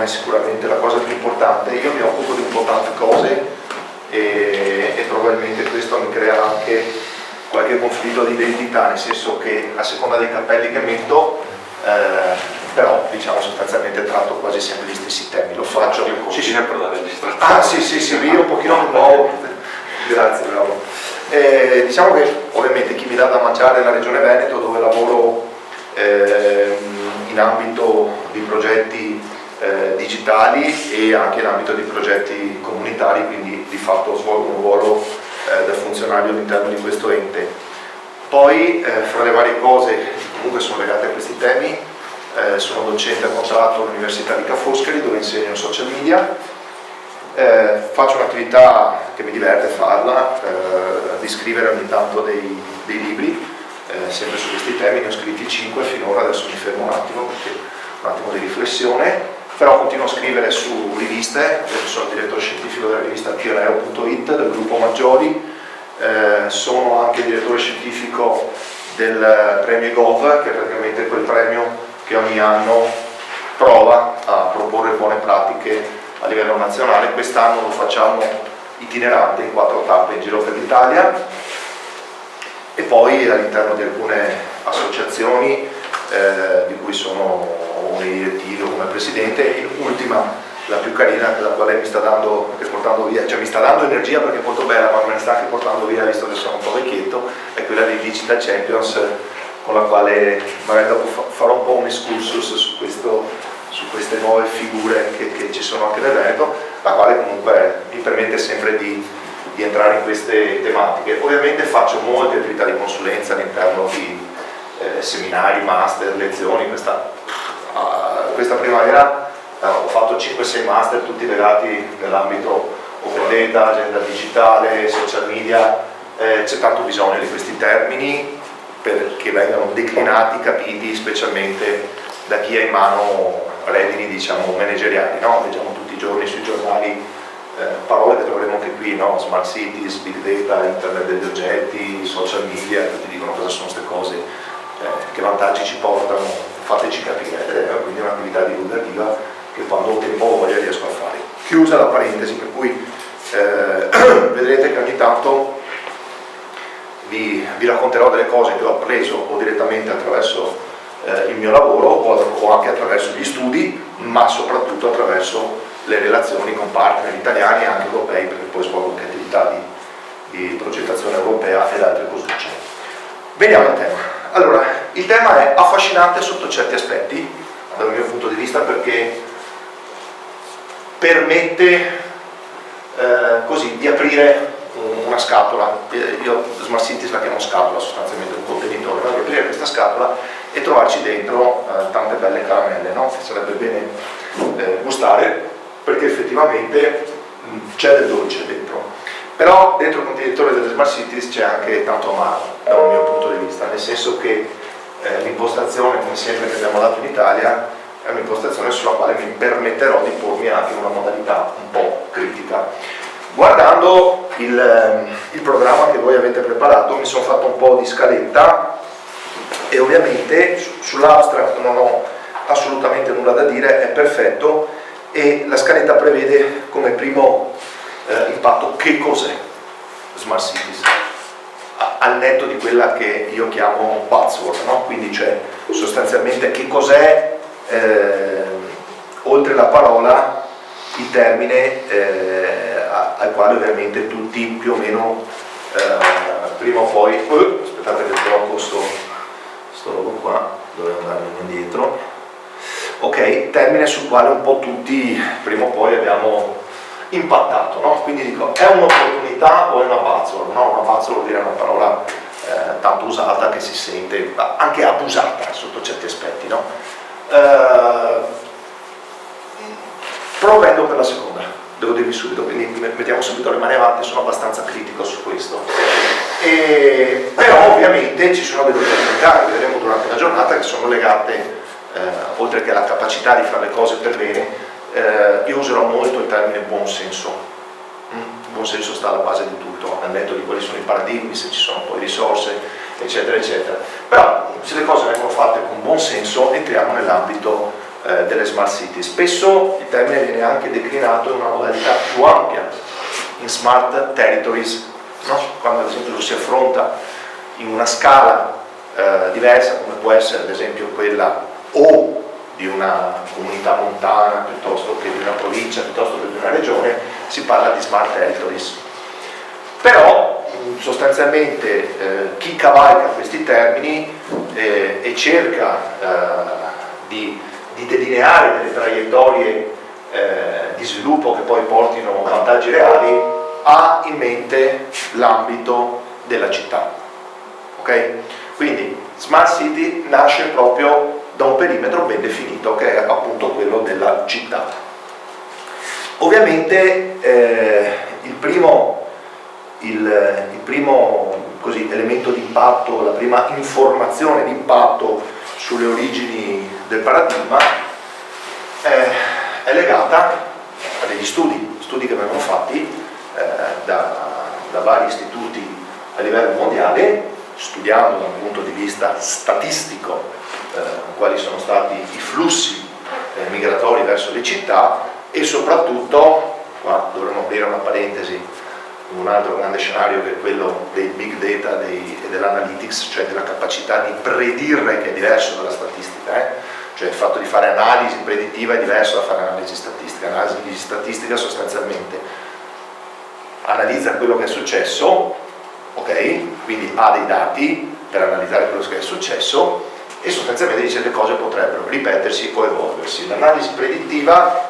sicuramente la cosa più importante. Io mi occupo di un po' tante cose e probabilmente questo mi crea anche qualche conflitto di identità, nel senso che a seconda dei cappelli che metto, però diciamo sostanzialmente tratto quasi sempre gli stessi temi. Lo faccio sì, sempre da registrazione. Ah sì, io un pochino mi muovo. Grazie, bravo. Diciamo che ovviamente chi mi dà da mangiare è la Regione Veneto, dove lavoro in ambito di progetti digitali e anche in ambito di progetti comunitari, quindi di fatto svolgo un ruolo da funzionario all'interno di questo ente. Poi fra le varie cose che comunque sono legate a questi temi, sono docente a contratto all'Università di Ca' Foscari, dove insegno social media. Faccio un'attività che mi diverte farla, di scrivere ogni tanto dei libri, sempre su questi temi. Ne ho scritti 5 finora, adesso mi fermo un attimo perché un attimo di riflessione, però continuo a scrivere su riviste. Sono il direttore scientifico della rivista Pionero.it del gruppo Maggiori, sono anche direttore scientifico del premio Gov, che è praticamente quel premio che ogni anno prova a proporre buone pratiche a livello nazionale. Quest'anno lo facciamo itinerante in 4 tappe in giro per l'Italia, e poi all'interno di alcune associazioni di cui sono uno dei direttivi o come presidente. L'ultima, la più carina, la quale mi sta dando, portando via, cioè mi sta dando energia perché è molto bella, ma me ne sta anche portando via, visto che sono un po' vecchietto, è quella dei Digital Champions, con la quale magari dopo farò un po' un excursus su queste nuove figure che ci sono anche nel Veneto, la quale comunque mi permette sempre di entrare in queste tematiche. Ovviamente faccio molte attività di consulenza all'interno di seminari, master, lezioni. Questa primavera ho fatto 5-6 master, tutti legati nell'ambito open data, agenda digitale, social media. C'è tanto bisogno di questi termini perché vengano declinati, capiti, specialmente da chi ha in mano redini, diciamo, manageriali, no? Leggiamo tutti i giorni sui giornali parole che troveremo anche qui, no? Smart cities, big data, internet degli oggetti, social media, tutti dicono cosa sono queste cose, che vantaggi ci portano, fateci capire. Quindi è un'attività divulgativa che quando ho tempo o voglia riesco a fare. Chiusa la parentesi, per cui vedrete che ogni tanto vi racconterò delle cose che ho appreso o direttamente attraverso il mio lavoro o anche attraverso gli studi, ma soprattutto attraverso le relazioni con partner italiani e anche europei, perché poi svolgo anche attività di progettazione europea ed altre cosucce. Veniamo al tema. Allora, il tema è affascinante sotto certi aspetti, dal mio punto di vista, perché permette così di aprire una scatola. Io Smart Cities la chiamo scatola, sostanzialmente un contenitore, no? Di aprire questa scatola e trovarci dentro tante belle caramelle, no? Che sarebbe bene gustare, perché effettivamente c'è del dolce dentro. Però dentro il contenitore delle Smart Cities c'è anche tanto amaro, dal mio punto di vista, nel senso che l'impostazione, come sempre che abbiamo dato in Italia, è un'impostazione sulla quale mi permetterò di pormi anche in una modalità un po' critica. Guardando il programma che voi avete preparato, mi sono fatto un po' di scaletta e ovviamente sull'abstract non ho assolutamente nulla da dire, è perfetto, e la scaletta prevede come primo impatto che cos'è Smart Cities, al netto di quella che io chiamo buzzword, no? Quindi cioè sostanzialmente che cos'è, oltre la parola, il termine al quale ovviamente tutti più o meno prima o poi aspettate che blocco sto robo qua, dovevo andare indietro. Ok, termine sul quale un po' tutti prima o poi abbiamo impattato, no? Quindi dico, è un'opportunità o è una buzzword? No, una buzzword vuol dire una parola tanto usata che si sente anche abusata sotto certi aspetti, no? Provendo per la seconda, devo dirvi subito, quindi mettiamo subito le mani avanti, sono abbastanza critico su questo. Però ovviamente ci sono delle opportunità che vedremo durante la giornata che sono legate, oltre che alla capacità di fare le cose per bene, io userò molto il termine buon senso. Il buon senso sta alla base di tutto, al netto di quali sono i paradigmi, se ci sono poi risorse, eccetera eccetera. Però se le cose vengono fatte con buon senso entriamo nell'ambito delle smart city. Spesso il termine viene anche declinato in una modalità più ampia, in smart territories, no? Quando ad esempio lo si affronta in una scala diversa, come può essere ad esempio quella o di una comunità montana piuttosto che di una provincia, piuttosto che di una regione, si parla di smart territories. Però sostanzialmente chi cavalca questi termini e cerca di delineare delle traiettorie di sviluppo che poi portino vantaggi reali, ha in mente l'ambito della città. Ok? Quindi Smart City nasce proprio da un perimetro ben definito, che è appunto quello della città. Ovviamente il primo così, elemento di impatto, la prima informazione di impatto sulle origini del paradigma è legata a degli studi che vengono fatti da vari istituti a livello mondiale, studiando da un punto di vista statistico quali sono stati i flussi migratori verso le città e soprattutto, qua dovremmo aprire una parentesi, un altro grande scenario che è quello dei big data e dell'analytics, cioè della capacità di predire, che è diverso dalla statistica, cioè il fatto di fare analisi predittiva è diverso da fare analisi statistica. L'analisi statistica sostanzialmente analizza quello che è successo, ok? Quindi ha dei dati per analizzare quello che è successo e sostanzialmente dice che le cose potrebbero ripetersi o evolversi. L'analisi predittiva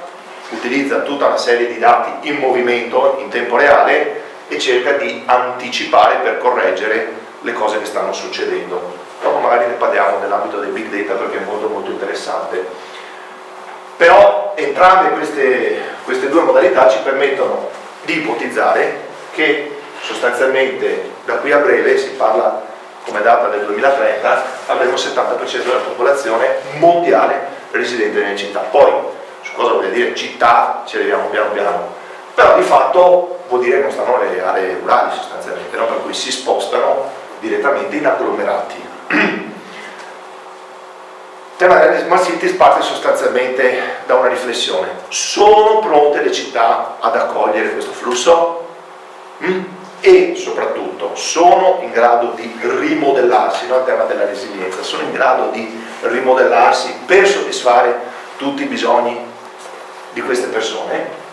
utilizza tutta una serie di dati in movimento, in tempo reale, e cerca di anticipare per correggere le cose che stanno succedendo. Dopo magari ne parliamo nell'ambito dei big data perché è molto molto interessante. Però entrambe queste due modalità ci permettono di ipotizzare che sostanzialmente da qui a breve, si parla come data del 2030, avremo il 70% della popolazione mondiale residente nelle città. Poi su cosa vuol dire città ci arriviamo piano piano, però di fatto vuol dire che non stanno le aree rurali sostanzialmente, no? Per cui si spostano direttamente in agglomerati. Il tema delle smart cities parte sostanzialmente da una riflessione: sono pronte le città ad accogliere questo flusso? E soprattutto sono in grado di rimodellarsi, no? Il tema della resilienza, sono in grado di rimodellarsi per soddisfare tutti i bisogni di queste persone?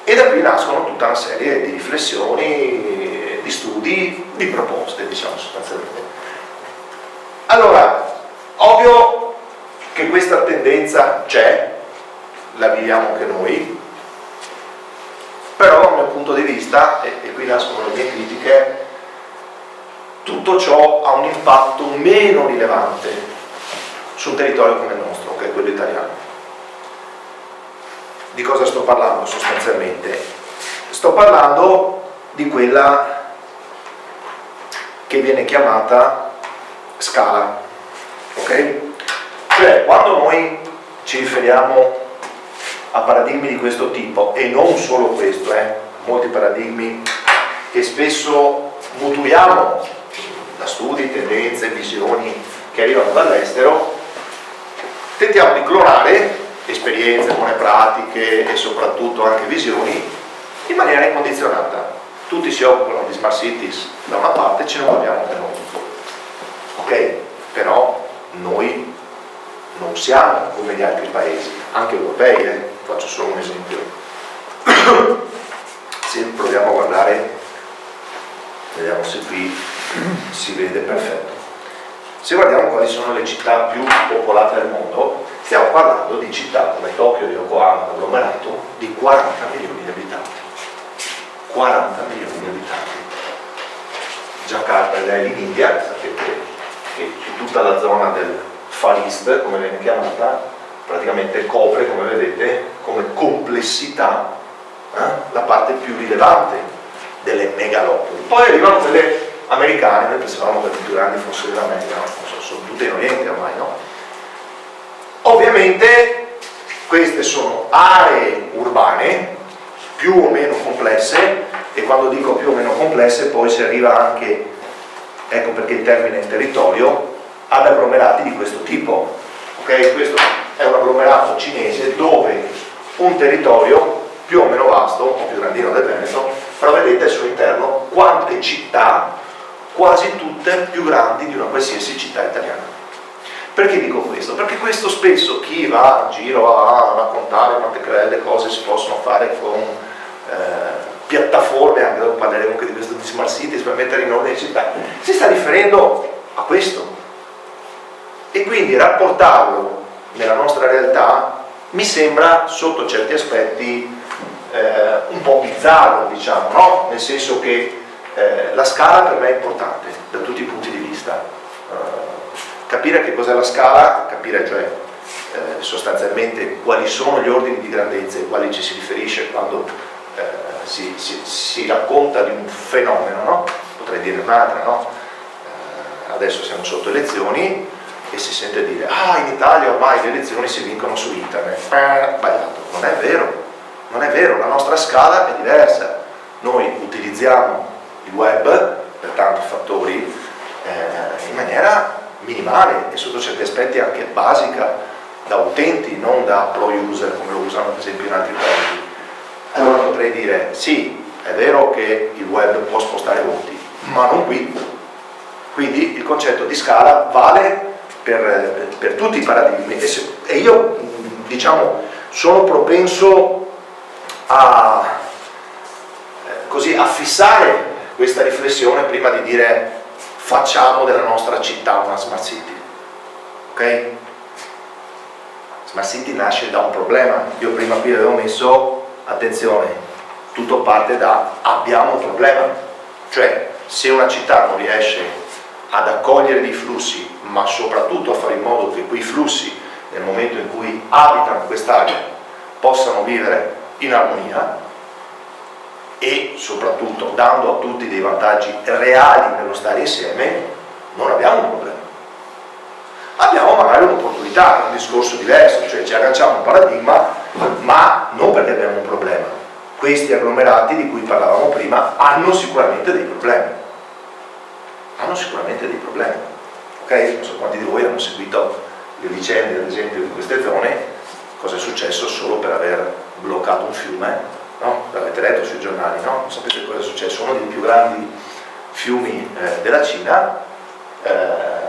E da qui nascono tutta una serie di riflessioni, di studi, di proposte, diciamo sostanzialmente. Allora, ovvio che questa tendenza c'è, la viviamo anche noi, però dal mio punto di vista, e qui nascono le mie critiche, tutto ciò ha un impatto meno rilevante su un territorio come il nostro, che è quello italiano. Di cosa sto parlando sostanzialmente? Sto parlando di quella che viene chiamata scala, ok? Cioè, quando noi ci riferiamo a paradigmi di questo tipo, e non solo questo, molti paradigmi che spesso mutuiamo da studi, tendenze, visioni che arrivano dall'estero, tentiamo di clonare esperienze, buone pratiche e soprattutto anche visioni in maniera incondizionata. Tutti si occupano di smart cities da una parte, ce ne occupiamo anche noi. Ok, però noi non siamo come gli altri paesi, anche europei, faccio solo un esempio. Se proviamo a guardare, vediamo se qui si vede perfetto. Se guardiamo quali sono le città più popolate del mondo, stiamo parlando di città come Tokyo, Yokohama, agglomerato di 40 milioni di abitanti. 40 milioni di abitanti. Jakarta è in India, sapete che tutta la zona del Far East, come viene chiamata, praticamente copre, come vedete, come complessità la parte più rilevante delle megalopoli. Poi arrivano quelle americane, noi pensavamo che le più grandi fossero in America, no? Sono tutte in Oriente ormai, no? Ovviamente queste sono aree urbane più o meno complesse, e quando dico più o meno complesse poi si arriva anche, ecco perché il termine è territorio, ad agglomerati di questo tipo, ok? Questo è un agglomerato cinese dove un territorio più o meno vasto, un po' più grandino del Veneto, però vedete al suo interno quante città, quasi tutte più grandi di una qualsiasi città italiana. Perché dico questo? Perché questo spesso chi va in giro a raccontare quante belle cose si possono fare con piattaforme, anche dopo parleremo anche di questo di smart cities per mettere in ordine le città, si sta riferendo a questo. E quindi rapportarlo nella nostra realtà mi sembra sotto certi aspetti un po' bizzarro, diciamo, no? Nel senso che la scala per me è importante da tutti i punti di vista. Capire che cos'è la scala, capire cioè sostanzialmente quali sono gli ordini di grandezza ai quali ci si riferisce quando si racconta di un fenomeno, no? Potrei dire un'altra, no? Adesso siamo sotto elezioni e si sente dire in Italia ormai le elezioni si vincono su internet. Sbagliato, non è vero, non è vero, la nostra scala è diversa. Noi utilizziamo il web per tanti fattori in maniera minimale e sotto certi aspetti anche basica da utenti, non da pro user come lo usano per esempio in altri paesi. Allora potrei dire sì, è vero che il web può spostare voti, ma non qui. Quindi il concetto di scala vale per tutti i paradigmi e io diciamo sono propenso a fissare questa riflessione prima di dire facciamo della nostra città una smart city, ok? Smart city nasce da un problema, io prima qui avevo messo, attenzione, tutto parte da abbiamo un problema, cioè se una città non riesce ad accogliere dei flussi, ma soprattutto a fare in modo che quei flussi nel momento in cui abitano quest'area possano vivere in armonia, e soprattutto dando a tutti dei vantaggi reali nello stare insieme, non abbiamo un problema. Abbiamo magari un'opportunità, un discorso diverso, cioè ci agganciamo a un paradigma, ma non perché abbiamo un problema. Questi agglomerati di cui parlavamo prima hanno sicuramente dei problemi. Hanno sicuramente dei problemi. Ok? Non so quanti di voi hanno seguito le vicende, ad esempio, di queste zone, cosa è successo solo per aver bloccato un fiume. No? L'avete letto sui giornali, no? Sapete cosa è successo? Uno dei più grandi fiumi della Cina,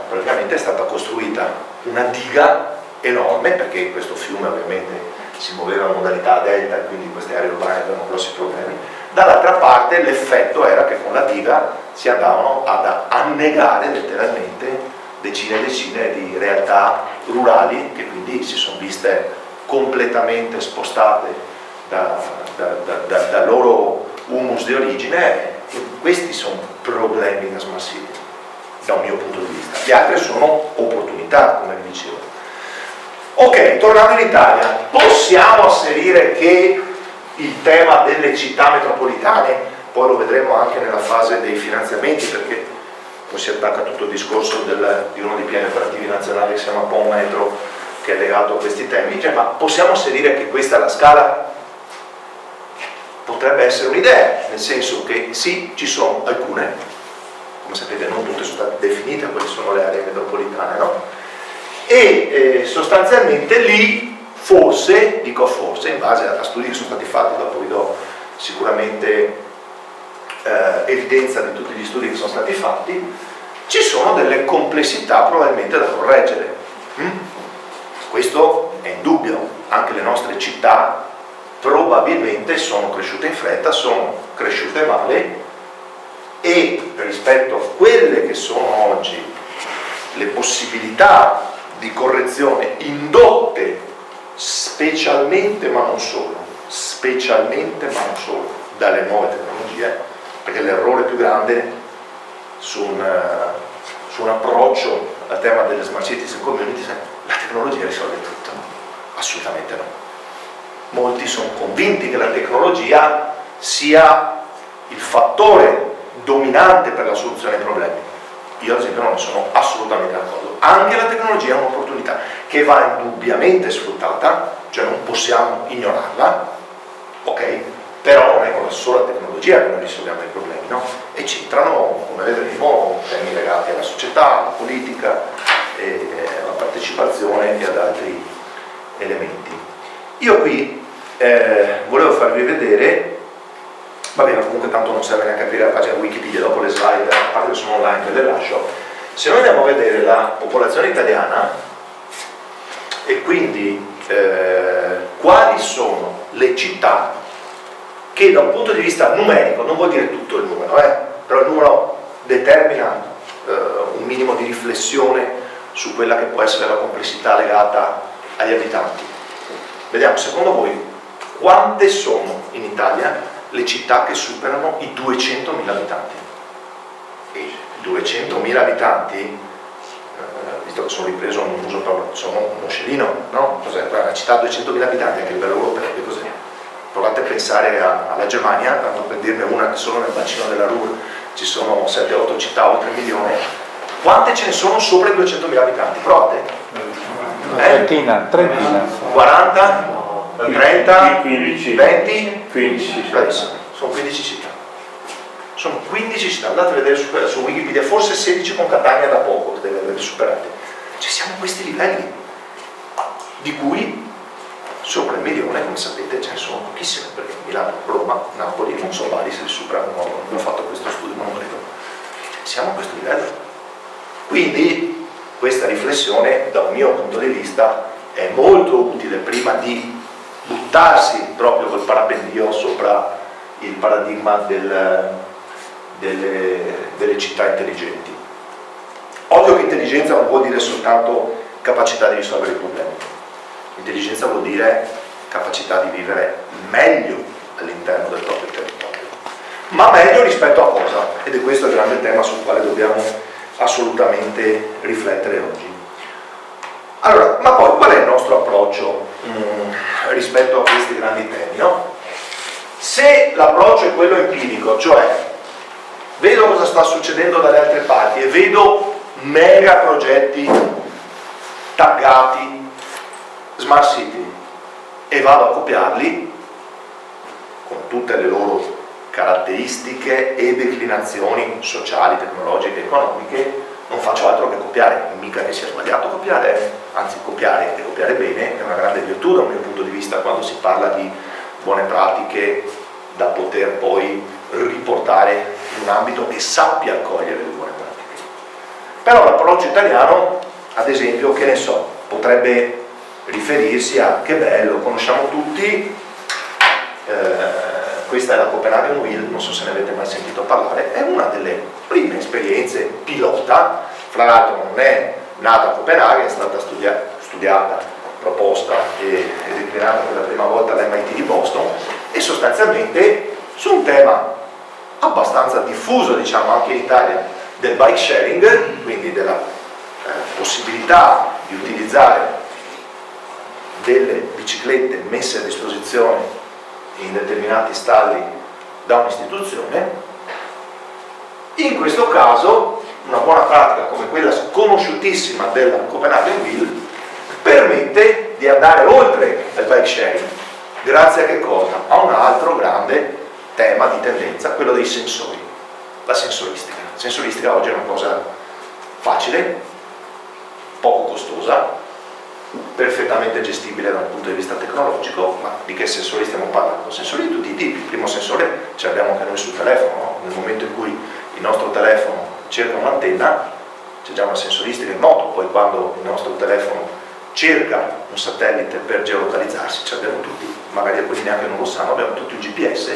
praticamente è stata costruita una diga enorme, perché questo fiume ovviamente si muoveva in modalità delta e quindi queste aree urbane avevano grossi problemi. Dall'altra parte l'effetto era che con la diga si andavano ad annegare letteralmente decine e decine di realtà rurali che quindi si sono viste completamente spostate dal loro humus di origine. Questi sono problemi da smart city da un mio punto di vista, gli altri sono opportunità, come vi dicevo. Ok, tornando in Italia, possiamo asserire che il tema delle città metropolitane, poi lo vedremo anche nella fase dei finanziamenti, perché poi si attacca tutto il discorso di uno dei piani operativi nazionali che si chiama PON Metro, che è legato a questi temi, cioè, ma possiamo asserire che questa è la scala? Potrebbe essere un'idea, nel senso che sì, ci sono alcune, come sapete non tutte sono state definite quali sono le aree metropolitane, no? E sostanzialmente lì forse, dico forse, in base a studi che sono stati fatti, dopo vi do sicuramente evidenza di tutti gli studi che sono stati fatti, ci sono delle complessità probabilmente da correggere. Questo è indubbio, anche le nostre città probabilmente sono cresciute in fretta, sono cresciute male, e rispetto a quelle che sono oggi le possibilità di correzione indotte specialmente ma non solo dalle nuove tecnologie, perché l'errore più grande su un approccio al tema delle smart cities e communities è la tecnologia risolve tutto. Assolutamente no. Molti sono convinti che la tecnologia sia il fattore dominante per la soluzione ai problemi. Io ad esempio non ne sono assolutamente d'accordo. Anche la tecnologia è un'opportunità che va indubbiamente sfruttata, cioè non possiamo ignorarla, ok? Però non è con la sola tecnologia che noi risolviamo i problemi, no? E c'entrano, come vedremo, temi legati alla società, alla politica, alla partecipazione e ad altri elementi. Io qui volevo farvi vedere, va bene, comunque tanto non serve neanche aprire la pagina Wikipedia, dopo le slide, a parte che sono online, ve le lascio. Se noi andiamo a vedere la popolazione italiana e quindi quali sono le città che da un punto di vista numerico, non vuol dire tutto il numero, però il numero determina un minimo di riflessione su quella che può essere la complessità legata agli abitanti. Vediamo, secondo voi, quante sono in Italia le città che superano i 200.000 abitanti? 200.000 abitanti, visto che sono ripreso un uso parole, sono uno scellino, no? Cos'è? Una città a 200.000 abitanti anche a livello europeo, che cos'è? Provate a pensare alla Germania, tanto per dirne una, che solo nel bacino della Ruhr ci sono 7-8 città oltre 1 milione. Quante ce ne sono sopra i 200.000 abitanti? Provate? Trentina. 40? 30? 15? 20? 15. Bravissimo, sono 15 città. Sono 15 città, andate a vedere su Wikipedia, forse 16 con Catania da poco, deve averle superate. Cioè siamo a questi livelli, di cui sopra il milione, come sapete, ce ne sono pochissime, perché Milano, Roma, Napoli, non so vari se li superano, non ho fatto questo studio, ma non credo. Siamo a questo livello. Quindi questa riflessione, da un mio punto di vista, è molto utile prima di buttarsi proprio col parapendio sopra il paradigma delle città intelligenti. Ovvio che intelligenza non vuol dire soltanto capacità di risolvere i problemi. Intelligenza vuol dire capacità di vivere meglio all'interno del proprio territorio. Ma meglio rispetto a cosa? Ed è questo il grande tema sul quale dobbiamo assolutamente riflettere oggi. Allora, ma poi qual è il nostro approccio rispetto a questi grandi temi, no? Se l'approccio è quello empirico, cioè vedo cosa sta succedendo dalle altre parti e vedo mega progetti taggati Smart City e vado a copiarli con tutte le loro caratteristiche e declinazioni sociali, tecnologiche, economiche, non faccio altro che copiare, mica che sia sbagliato copiare, anzi copiare e copiare bene è una grande virtù dal mio punto di vista quando si parla di buone pratiche da poter poi riportare in un ambito che sappia accogliere le buone pratiche. Però l'approccio italiano, ad esempio, che ne so, potrebbe riferirsi a che bello, conosciamo tutti, questa è la Copenhagen Wheel, non so se ne avete mai sentito parlare, è una delle prime esperienze pilota, fra l'altro non è nata a Copenaghen, è stata studiata, proposta e declinata per la prima volta all'MIT di Boston e sostanzialmente su un tema abbastanza diffuso, diciamo anche in Italia, del bike sharing, quindi della possibilità di utilizzare delle biciclette messe a disposizione in determinati stalli da un'istituzione. In questo caso una buona pratica come quella sconosciutissima della Copenhagen Wheel permette di andare oltre al bike sharing grazie a che cosa? A un altro grande tema di tendenza, quello dei sensori, la sensoristica. La sensoristica oggi è una cosa facile, poco costosa, perfettamente gestibile da un punto di vista tecnologico, ma di che sensori stiamo parlando? Sensori di tutti i tipi. Il primo sensore ce l'abbiamo anche noi sul telefono, no? Nel momento in cui il nostro telefono cerca un'antenna, c'è già una sensoristica in moto, poi quando il nostro telefono cerca un satellite per geolocalizzarsi, ce l'abbiamo tutti, magari alcuni neanche non lo sanno, abbiamo tutti un GPS,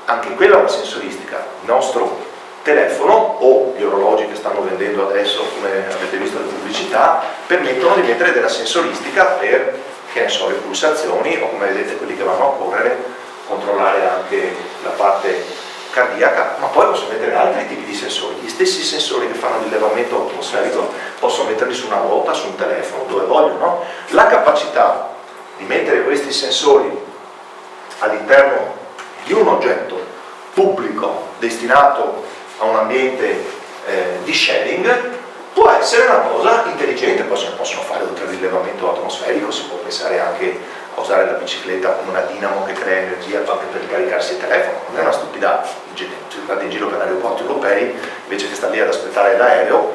anche quella è una sensoristica. Il nostro telefono o gli orologi che stanno vendendo adesso, come avete visto le pubblicità, permettono di mettere della sensoristica per, che ne so, le pulsazioni o come vedete quelli che vanno a correre, controllare anche la parte cardiaca, ma poi posso mettere altri tipi di sensori. Gli stessi sensori che fanno l'rilevamento atmosferico posso metterli su una ruota, su un telefono, dove voglio, no? La capacità di mettere questi sensori all'interno di un oggetto pubblico destinato a un ambiente di sharing può essere una cosa intelligente. Poi se ne possono fare oltre al rilevamento atmosferico, si può pensare anche a usare la bicicletta come una dinamo che crea energia anche per ricaricarsi il telefono. Non è una stupidata. Se andate in giro per aeroporti europei, invece che stare lì ad aspettare l'aereo,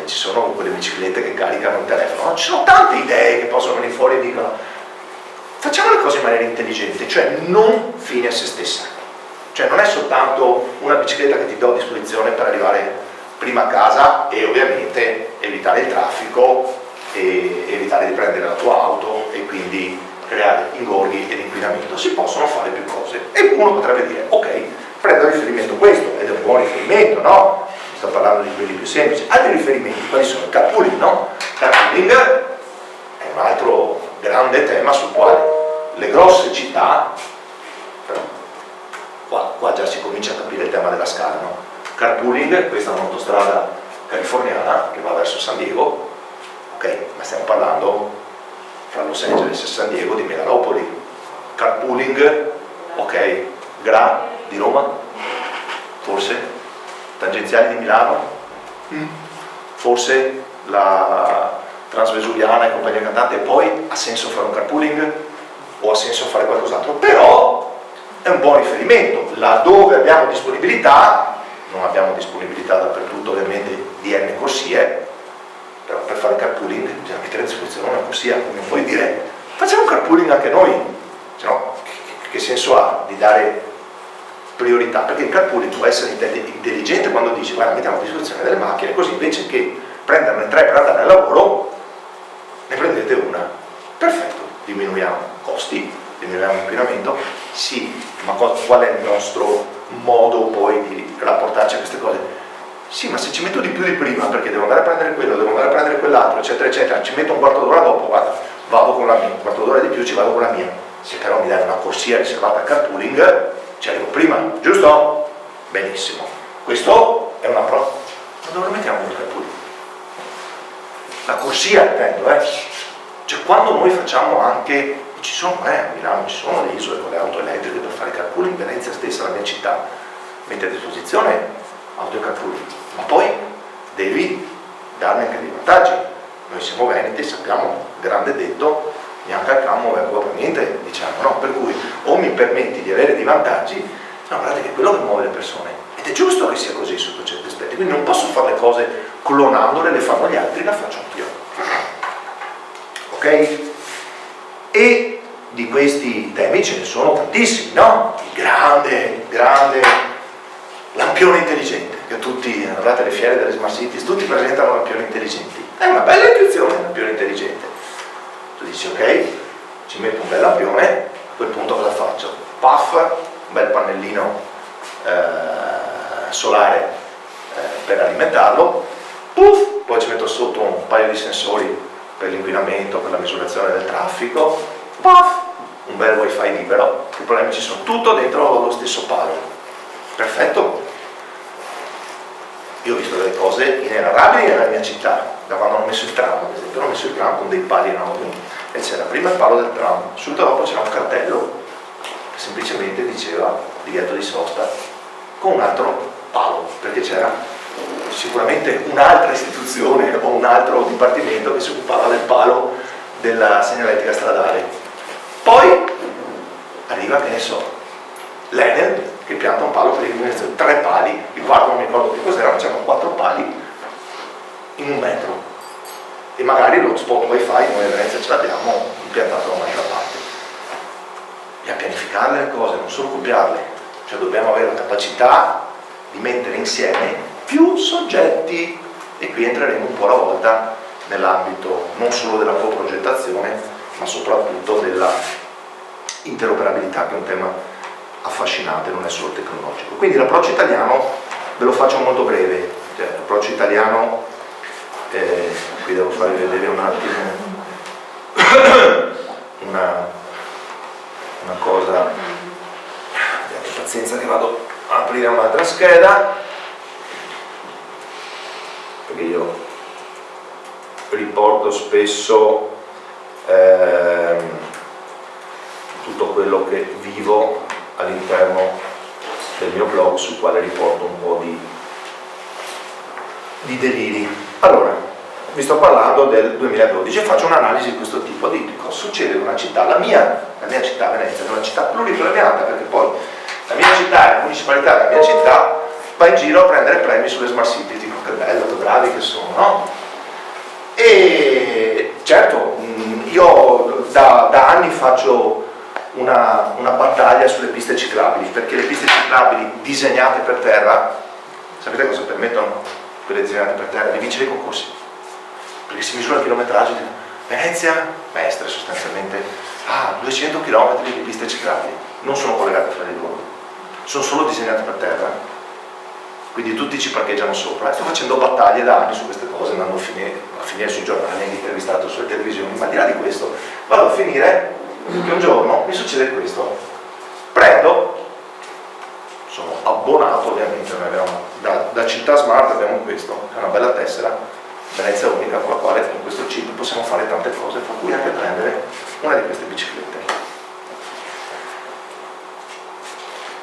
ci sono quelle biciclette che caricano il telefono. Ci sono tante idee che possono venire fuori e dicono cose in maniera intelligente, cioè non fine a se stessa. Cioè non è soltanto una bicicletta che ti do a disposizione per arrivare prima a casa e ovviamente evitare il traffico e evitare di prendere la tua auto e quindi creare ingorghi ed inquinamento. Si possono fare più cose e uno potrebbe dire ok, prendo a riferimento questo ed è un buon riferimento, no? Sto parlando di quelli più semplici. Altri riferimenti quali sono? Il carpooling, no? Carpooling è un altro grande tema sul quale le grosse città, però qua già si comincia a capire il tema della scala, no? Carpooling, questa è un'autostrada californiana che va verso San Diego, ok, ma stiamo parlando fra Los Angeles e San Diego di megalopoli. Carpooling, ok, Gra di Roma, forse, tangenziali di Milano, forse la Transvesuviana e compagnia cantante, e poi ha senso fare un carpooling o ha senso fare qualcos'altro, però è un buon riferimento. Laddove abbiamo disponibilità, non abbiamo disponibilità dappertutto ovviamente di N corsie, però per fare carpooling bisogna mettere a disposizione una corsia, non puoi dire facciamo un carpooling anche noi, cioè, no, che senso ha di dare priorità? Perché il carpooling può essere intelligente quando dici guarda mettiamo a disposizione delle macchine così invece che prenderne 3 per andare al lavoro ne prendete una, perfetto, diminuiamo costi, diminuiamo inquinamento, sì, ma qual è il nostro modo poi di rapportarci a queste cose? Sì, ma se ci metto di più di prima perché devo andare a prendere quello, devo andare a prendere quell'altro, eccetera eccetera, ci metto un quarto d'ora dopo, guarda, vado con la mia, un quarto d'ora di più ci vado con la mia. Se però mi dai una corsia riservata al carpooling ci arrivo prima, giusto? Benissimo, questo è un approccio. Ma dove lo mettiamo il carpooling? La corsia intendo, cioè quando noi facciamo anche, ci sono, a Milano ci sono le isole con le auto elettriche per fare carpooling, Venezia stessa, la mia città, mette a disposizione auto e carpooling, ma poi devi darne anche dei vantaggi. Noi siamo veneti, sappiamo, grande detto, neanche al cammo ecco niente, diciamo, no? Per cui o mi permetti di avere dei vantaggi, no, guardate che è quello che muove le persone, ed è giusto che sia così sotto certi aspetti, quindi non posso fare le cose clonandole, le fanno gli altri, la faccio anch'io. Ok? E di questi temi ce ne sono tantissimi, no? Il grande lampione intelligente, che tutti, andate alle fiere delle smart cities, tutti presentano lampioni intelligenti. È una bella intuizione il lampione intelligente. Tu dici ok, ci metto un bel lampione, a quel punto cosa faccio? Puff, un bel pannellino solare per alimentarlo, puff, poi ci metto sotto un paio di sensori per l'inquinamento, per la misurazione del traffico, puff, un bel wifi libero, i problemi ci sono, tutto dentro lo stesso palo. Perfetto. Io ho visto delle cose inenarrabili nella mia città, da quando hanno messo il tram, ad esempio, hanno messo il tram con dei pali enormi e c'era prima il palo del tram, subito dopo c'era un cartello che semplicemente diceva divieto di sosta con un altro palo, perché c'era sicuramente un'altra istituzione o un altro dipartimento che si occupava del palo della segnaletica stradale. Poi arriva, che ne so, l'Enel che pianta un palo per l'illuminazione, 3 pali, il quarto non mi ricordo più cos'era, ma c'erano 4 pali in 1 metro e magari lo spot wifi noi a Venezia ce l'abbiamo impiantato da un'altra parte. E a pianificarle le cose, non solo copiarle, cioè dobbiamo avere la capacità di mettere insieme più soggetti e qui entreremo un po' alla volta nell'ambito non solo della coprogettazione ma soprattutto della interoperabilità, che è un tema affascinante, non è solo tecnologico. Quindi l'approccio italiano ve lo faccio molto breve, cioè, l'approccio italiano qui devo farvi vedere un attimo una cosa, abbiate pazienza che vado a aprire un'altra scheda perché io riporto spesso tutto quello che vivo all'interno del mio blog, sul quale riporto un po' di deliri. Allora, vi sto parlando del 2012 e faccio un'analisi di questo tipo, di cosa succede in una città, la mia città Venezia è una città pluripremiata, perché poi la mia città, la municipalità della mia città va in giro a prendere premi sulle smart city, dico che bello, che bravi che sono, no? E certo, io da anni faccio una battaglia sulle piste ciclabili, perché le piste ciclabili disegnate per terra, sapete cosa permettono quelle disegnate per terra? Di vincere i concorsi, perché si misura il chilometraggio di Venezia, Mestre sostanzialmente, 200 km di piste ciclabili, non sono collegate fra di loro, sono solo disegnate per terra, quindi tutti ci parcheggiano sopra. Sto facendo battaglie da anni su queste cose, andando a finire sui giornali, intervistato sulle televisioni, ma al di là di questo vado a finire che un giorno mi succede questo: sono abbonato ovviamente, noi abbiamo, da Città Smart abbiamo questo, è una bella tessera Venezia unica con la quale con questo chip possiamo fare tante cose, fra cui anche prendere una di queste biciclette.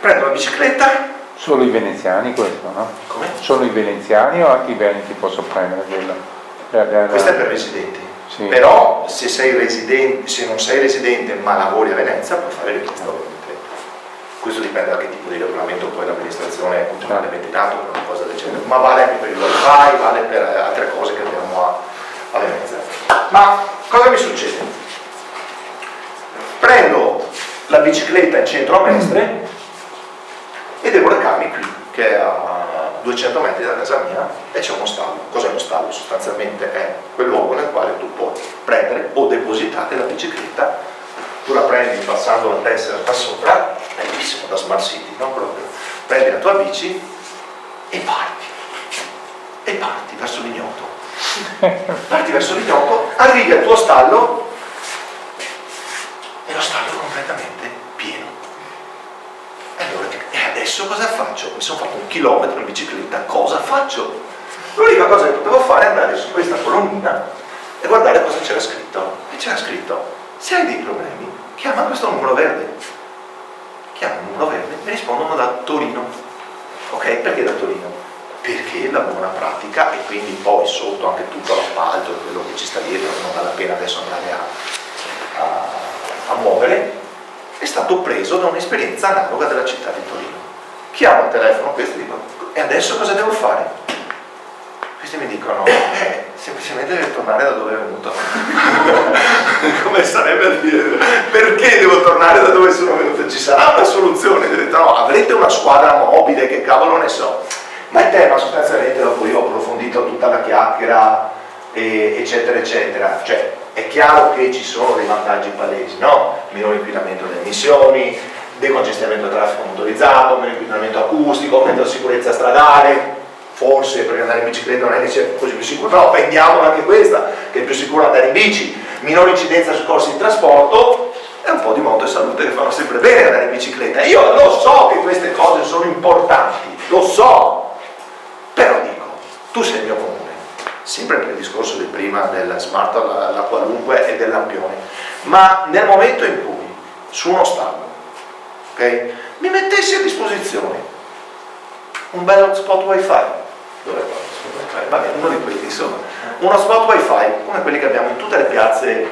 Prendo la bicicletta. Solo i veneziani questo, no? Come? Solo i veneziani o anche i veneti possono prendere quello? Questo è per residenti. Sì. Però se non sei residente ma lavori a Venezia puoi fare richiesta ovviamente. Questo dipende da che tipo di regolamento poi l'amministrazione comunale mette dato per una cosa del genere, ma vale anche per il wifi, vale per altre cose che abbiamo a Venezia. Ma cosa mi succede? Prendo la bicicletta in centro a Mestre e devo recarmi qui, che è a 200 metri da casa mia, e c'è uno stallo. Cos'è uno stallo? Sostanzialmente è quel luogo nel quale tu puoi prendere o depositare la bicicletta. Tu la prendi passando la tessera da sopra, bellissimo da Smart City, no? Proprio. Prendi la tua bici e parti verso l'ignoto. Parti verso l'ignoto, arrivi al tuo stallo e lo stallo è completamente pieno. E adesso cosa faccio? Mi sono fatto 1 chilometro in bicicletta, cosa faccio? L'unica cosa che potevo fare è andare su questa colonnina e guardare cosa c'era scritto. E c'era scritto: se hai dei problemi, chiama questo numero verde. Chiama il numero verde e rispondono da Torino. Ok? Perché da Torino? Perché la buona pratica, e quindi poi sotto anche tutto l'appalto e quello che ci sta dietro, che non vale la pena adesso andare a muovere, è stato preso da un'esperienza analoga della città di Torino. Chiamo al telefono questo e dico: e adesso cosa devo fare? Questi mi dicono: semplicemente devi tornare da dove è venuto. Come sarebbe a dire: perché devo tornare da dove sono venuto? Ci sarà una soluzione? Ho detto: no, avrete una squadra mobile, che cavolo ne so. Ma il tema sostanzialmente, dopo io ho approfondito tutta la chiacchiera eccetera eccetera, cioè è chiaro che ci sono dei vantaggi palesi, no? Minore inquinamento delle emissioni, decongestionamento del traffico motorizzato, meno inquinamento acustico, aumento della sicurezza stradale. Forse, perché andare in bicicletta non è che sia così più sicuro, però vendiamo anche questa, che è più sicuro andare in bici, minore incidenza sui corsi di trasporto, e un po' di moto e salute che fanno sempre bene andare in bicicletta. Io lo so che queste cose sono importanti, lo so, però dico, tu sei il mio comune, sempre per il discorso di prima del smart, la qualunque e del lampione, ma nel momento in cui su uno stallo, ok, mi mettessi a disposizione un bel hotspot wifi, dove vabbè, uno di quelli, insomma, uno spot wifi come quelli che abbiamo in tutte le piazze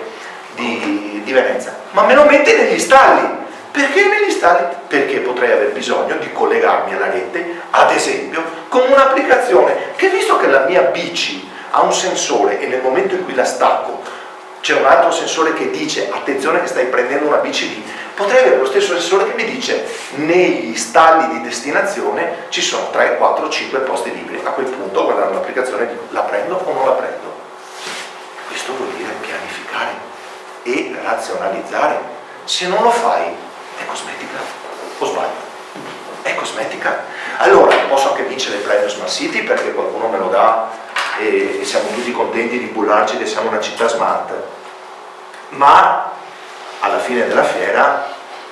di Venezia, ma me lo metti negli stalli. Perché negli stalli? Perché potrei aver bisogno di collegarmi alla rete, ad esempio, con un'applicazione che, visto che la mia bici ha un sensore e nel momento in cui la stacco c'è un altro sensore che dice: attenzione che stai prendendo una bici lì, potrei avere lo stesso sensore che mi dice: negli stalli di destinazione ci sono 3, 4, 5 posti liberi. A quel punto, guardando l'applicazione, dico: la prendo o non la prendo? Questo vuol dire pianificare e razionalizzare. Se non lo fai, è cosmetica, o sbaglio? È cosmetica. Allora posso anche vincere il premio Smart City perché qualcuno me lo dà e siamo tutti contenti di bullarci che siamo una città smart, ma alla fine della fiera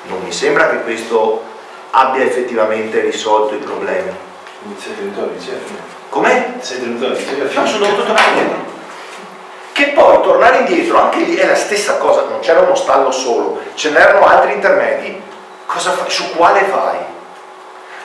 non mi sembra che questo abbia effettivamente risolto i problemi. Sei venuto a ricevere? Come? Sei venuto a ricevere? No, sono dovuto tornare indietro. Che poi tornare indietro, anche lì è la stessa cosa, non c'era uno stallo solo, ce n'erano altri intermedi. Cosa fai? Su quale fai?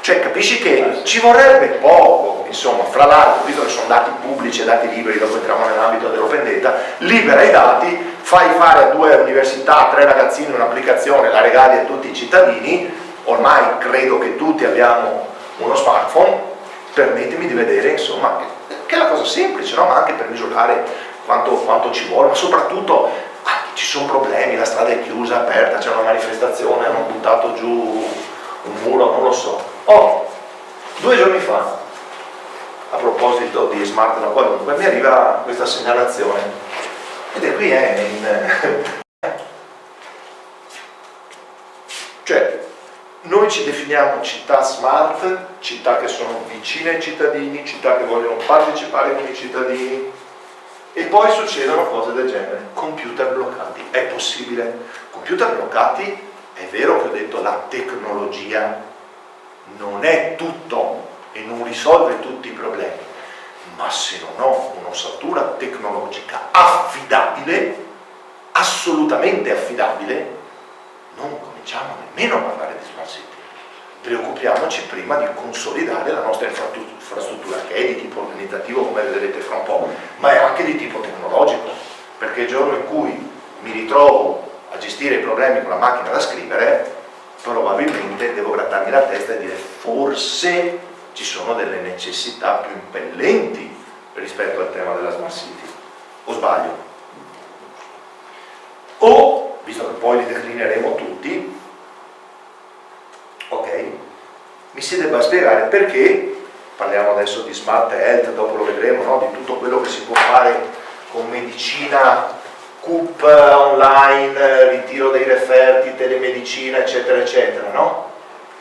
Cioè, capisci che ci vorrebbe poco, insomma, fra l'altro, visto che sono dati pubblici e dati liberi, dopo entriamo nell'ambito dell'open data, libera i dati, fai fare a 2 università, 3 ragazzini un'applicazione, la regali a tutti i cittadini, ormai credo che tutti abbiamo uno smartphone, permettimi di vedere, insomma, che è la cosa semplice, no? Ma anche per misurare quanto ci vuole, ma soprattutto ci sono problemi, la strada è chiusa, aperta, c'è una manifestazione, hanno buttato giù un muro, non lo so. 2 giorni fa, a proposito di smart da qualunque, mi arriva questa segnalazione, ed è qui cioè, noi ci definiamo città smart, città che sono vicine ai cittadini, città che vogliono partecipare con i cittadini, e poi succedono cose del genere. Computer bloccati. È possibile? Computer bloccati, è vero che ho detto la tecnologia non è tutto e non risolve tutti i problemi, ma se non ho un'ossatura tecnologica affidabile, assolutamente affidabile, non cominciamo nemmeno a parlare di smart city. Preoccupiamoci prima di consolidare la nostra infrastruttura, che è di tipo organizzativo, come vedrete fra un po', ma è anche di tipo tecnologico, perché il giorno in cui mi ritrovo a gestire i problemi con la macchina da scrivere, probabilmente devo grattarmi la testa e dire forse ci sono delle necessità più impellenti rispetto al tema della smart city. O sbaglio? O, visto che poi li declineremo tutti, ok, mi si debba spiegare perché, parliamo adesso di smart health, dopo lo vedremo, no? Di tutto quello che si può fare con medicina, CUP online, ritiro dei referti, telemedicina, eccetera, eccetera, no?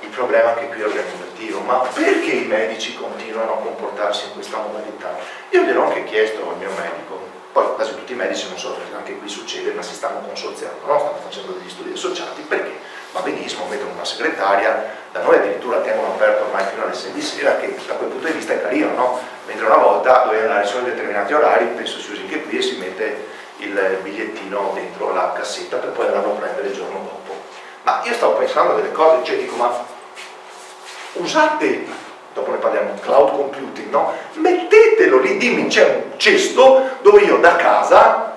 Il problema anche qui è organizzativo, ma perché i medici continuano a comportarsi in questa modalità? Io gliel'ho anche chiesto al mio medico, poi quasi tutti i medici, non so se anche qui succede, ma si stanno consorziando, no? Stanno facendo degli studi associati, perché va benissimo, mettono una segretaria, da noi addirittura tengono aperto ormai fino alle 6 di sera, che da quel punto di vista è carino, no? Mentre una volta dovevi andare solo in determinati orari, penso si usi anche qui, e si mette il bigliettino dentro la cassetta per poi andarlo a prendere il giorno dopo. Ma io stavo pensando a delle cose, cioè dico, ma usate, dopo ne parliamo, cloud computing, no? Mettetelo lì, dimmi, c'è un cesto dove io da casa,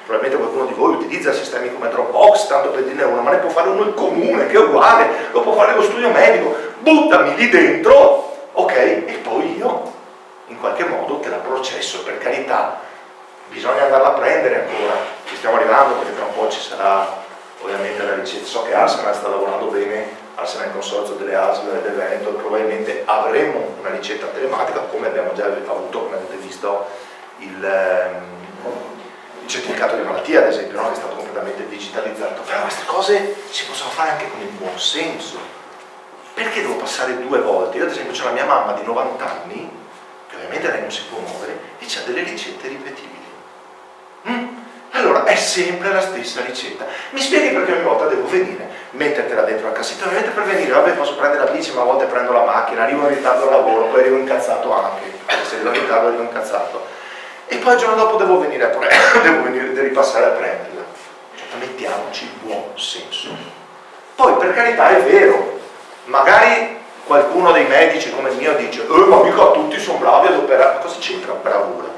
probabilmente qualcuno di voi utilizza sistemi come Dropbox, tanto per dirne uno, ma ne può fare uno il comune, che è uguale, lo può fare lo studio medico, buttami lì dentro, ok? E poi io, in qualche modo, te la processo, per carità, bisogna andarla a prendere ancora, ci stiamo arrivando, perché tra un po' ci sarà ovviamente la ricetta, so che Arsenal sta lavorando bene, Arsenal è il consorzio delle ASL e del Veneto, probabilmente avremo una ricetta telematica, come abbiamo già avuto, come avete visto, il certificato di malattia, ad esempio, no? Che è stato completamente digitalizzato. Però queste cose si possono fare anche con il buon senso. Perché devo passare 2 volte? Io ad esempio c'ho la mia mamma di 90 anni, che ovviamente lei non si può muovere, e c'ha delle ricette ripetibili. Allora è sempre la stessa ricetta. Mi spieghi perché ogni volta devo venire, mettertela dentro la cassetta? Ovviamente per venire, vabbè, posso prendere la bici, ma a volte prendo la macchina, arrivo in ritardo al lavoro, poi arrivo incazzato anche, se arrivo in ritardo arrivo incazzato. E poi il giorno dopo devo venire a devo ripassare a prenderla. Cioè, mettiamoci il buon senso. Poi per carità è vero, magari qualcuno dei medici come il mio dice ma mica tutti sono bravi ad operare. Ma cosa c'entra bravura?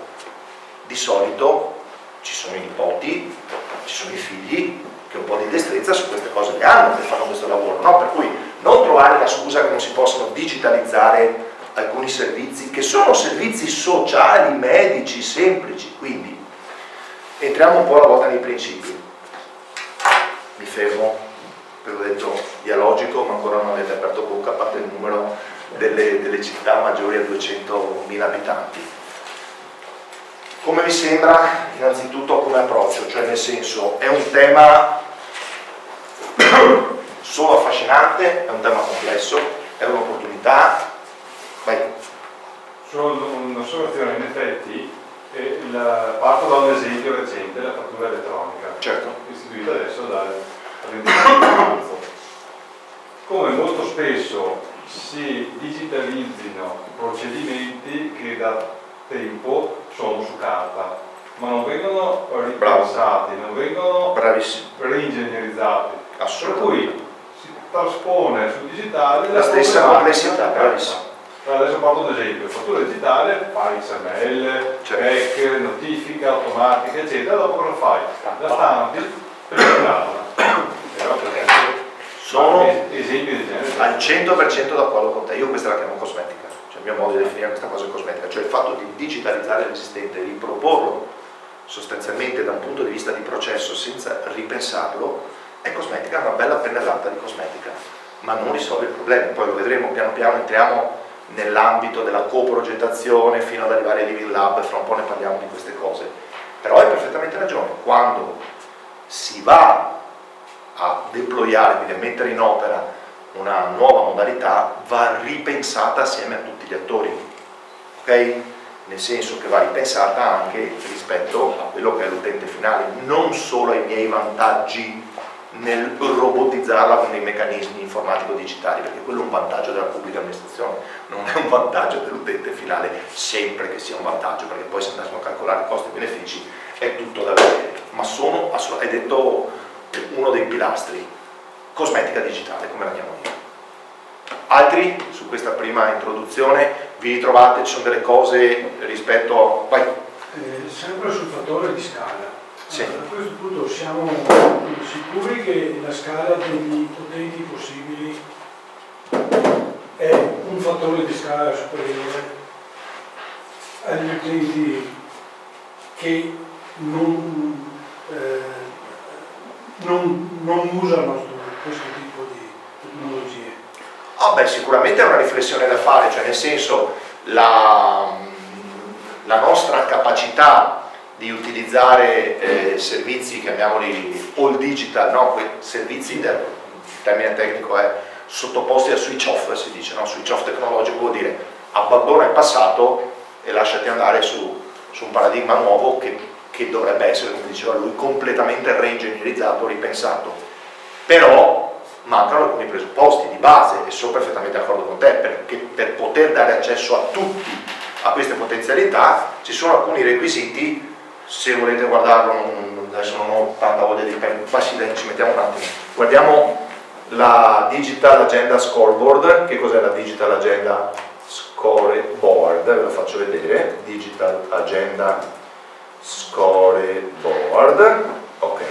Di solito ci sono i nipoti, ci sono i figli che un po' di destrezza su queste cose le hanno, che fanno questo lavoro, no? Per cui non trovare la scusa che non si possono digitalizzare alcuni servizi che sono servizi sociali, medici, semplici. Quindi entriamo un po' alla volta nei principi. Mi fermo, ve l'ho detto, dialogico, ma ancora non avete aperto bocca, a parte il numero delle città maggiori a 200.000 abitanti. Come vi sembra, innanzitutto come approccio, cioè nel senso, è un tema solo affascinante, è un tema complesso, è un'opportunità. Vai. Solo un'osservazione, in effetti, parto da un esempio recente, la fattura elettronica, Certo. istituita adesso dal 25 marzo. Come molto spesso si digitalizzino procedimenti che da tempo sono su carta, ma non vengono ripensati, non vengono reingegnerizzati. Per cui si traspone sul digitale la stessa complessità, bravissimo. Adesso porto un esempio: fattura digitale, fai XML, PEC, notifica automatica, eccetera. Dopo cosa fai? La stampi per recuperarla. Sono esempi del genere. al 100% d'accordo con te. Io questa la chiamo cosmetica, cioè il mio modo di definire questa cosa è cosmetica, cioè il fatto di digitalizzare l'esistente e riproporlo sostanzialmente da un punto di vista di processo senza ripensarlo, è cosmetica, è una bella pennellata di cosmetica, ma non risolve il problema. Poi lo vedremo piano piano, entriamo nell'ambito della coprogettazione fino ad arrivare ai Living Lab, fra un po' ne parliamo di queste cose. Però hai perfettamente ragione, quando si va a deployare, quindi a mettere in opera una nuova modalità, va ripensata assieme a tutti gli attori, ok? Nel senso che va ripensata anche rispetto a quello che è l'utente finale, non solo ai miei vantaggi nel robotizzarla con dei meccanismi informatico-digitali, perché quello è un vantaggio della pubblica amministrazione, non è un vantaggio dell'utente finale, sempre che sia un vantaggio, perché poi se andassimo a calcolare costi e benefici è tutto da vedere, ma sono, hai detto, uno dei pilastri, cosmetica digitale, come la chiamo io. Altri, su questa prima introduzione, vi ritrovate, ci sono delle cose rispetto a... Vai. Sempre sul fattore di scala. Sì. Allora, a questo punto siamo sicuri che la scala degli utenti possibili è un fattore di scala superiore agli utenti che non usano questo tipo di tecnologie? Ah beh, sicuramente è una riflessione da fare, cioè nel senso la nostra capacità di utilizzare servizi, chiamiamoli all digital, no? Quei servizi, il termine tecnico è sottoposti a switch off, si dice, no? Switch off tecnologico vuol dire abbandona il passato e lasciati andare su un paradigma nuovo che dovrebbe essere, come diceva lui, completamente reingegnerizzato, ripensato. Però mancano alcuni presupposti di base e sono perfettamente d'accordo con te, perché per poter dare accesso a tutti a queste potenzialità ci sono alcuni requisiti. Se volete guardarlo, adesso non ho tanta voglia di ci mettiamo un attimo, guardiamo la Digital Agenda Scoreboard. Che cos'è la Digital Agenda Scoreboard? Ve lo faccio vedere. Digital Agenda Scoreboard, ok.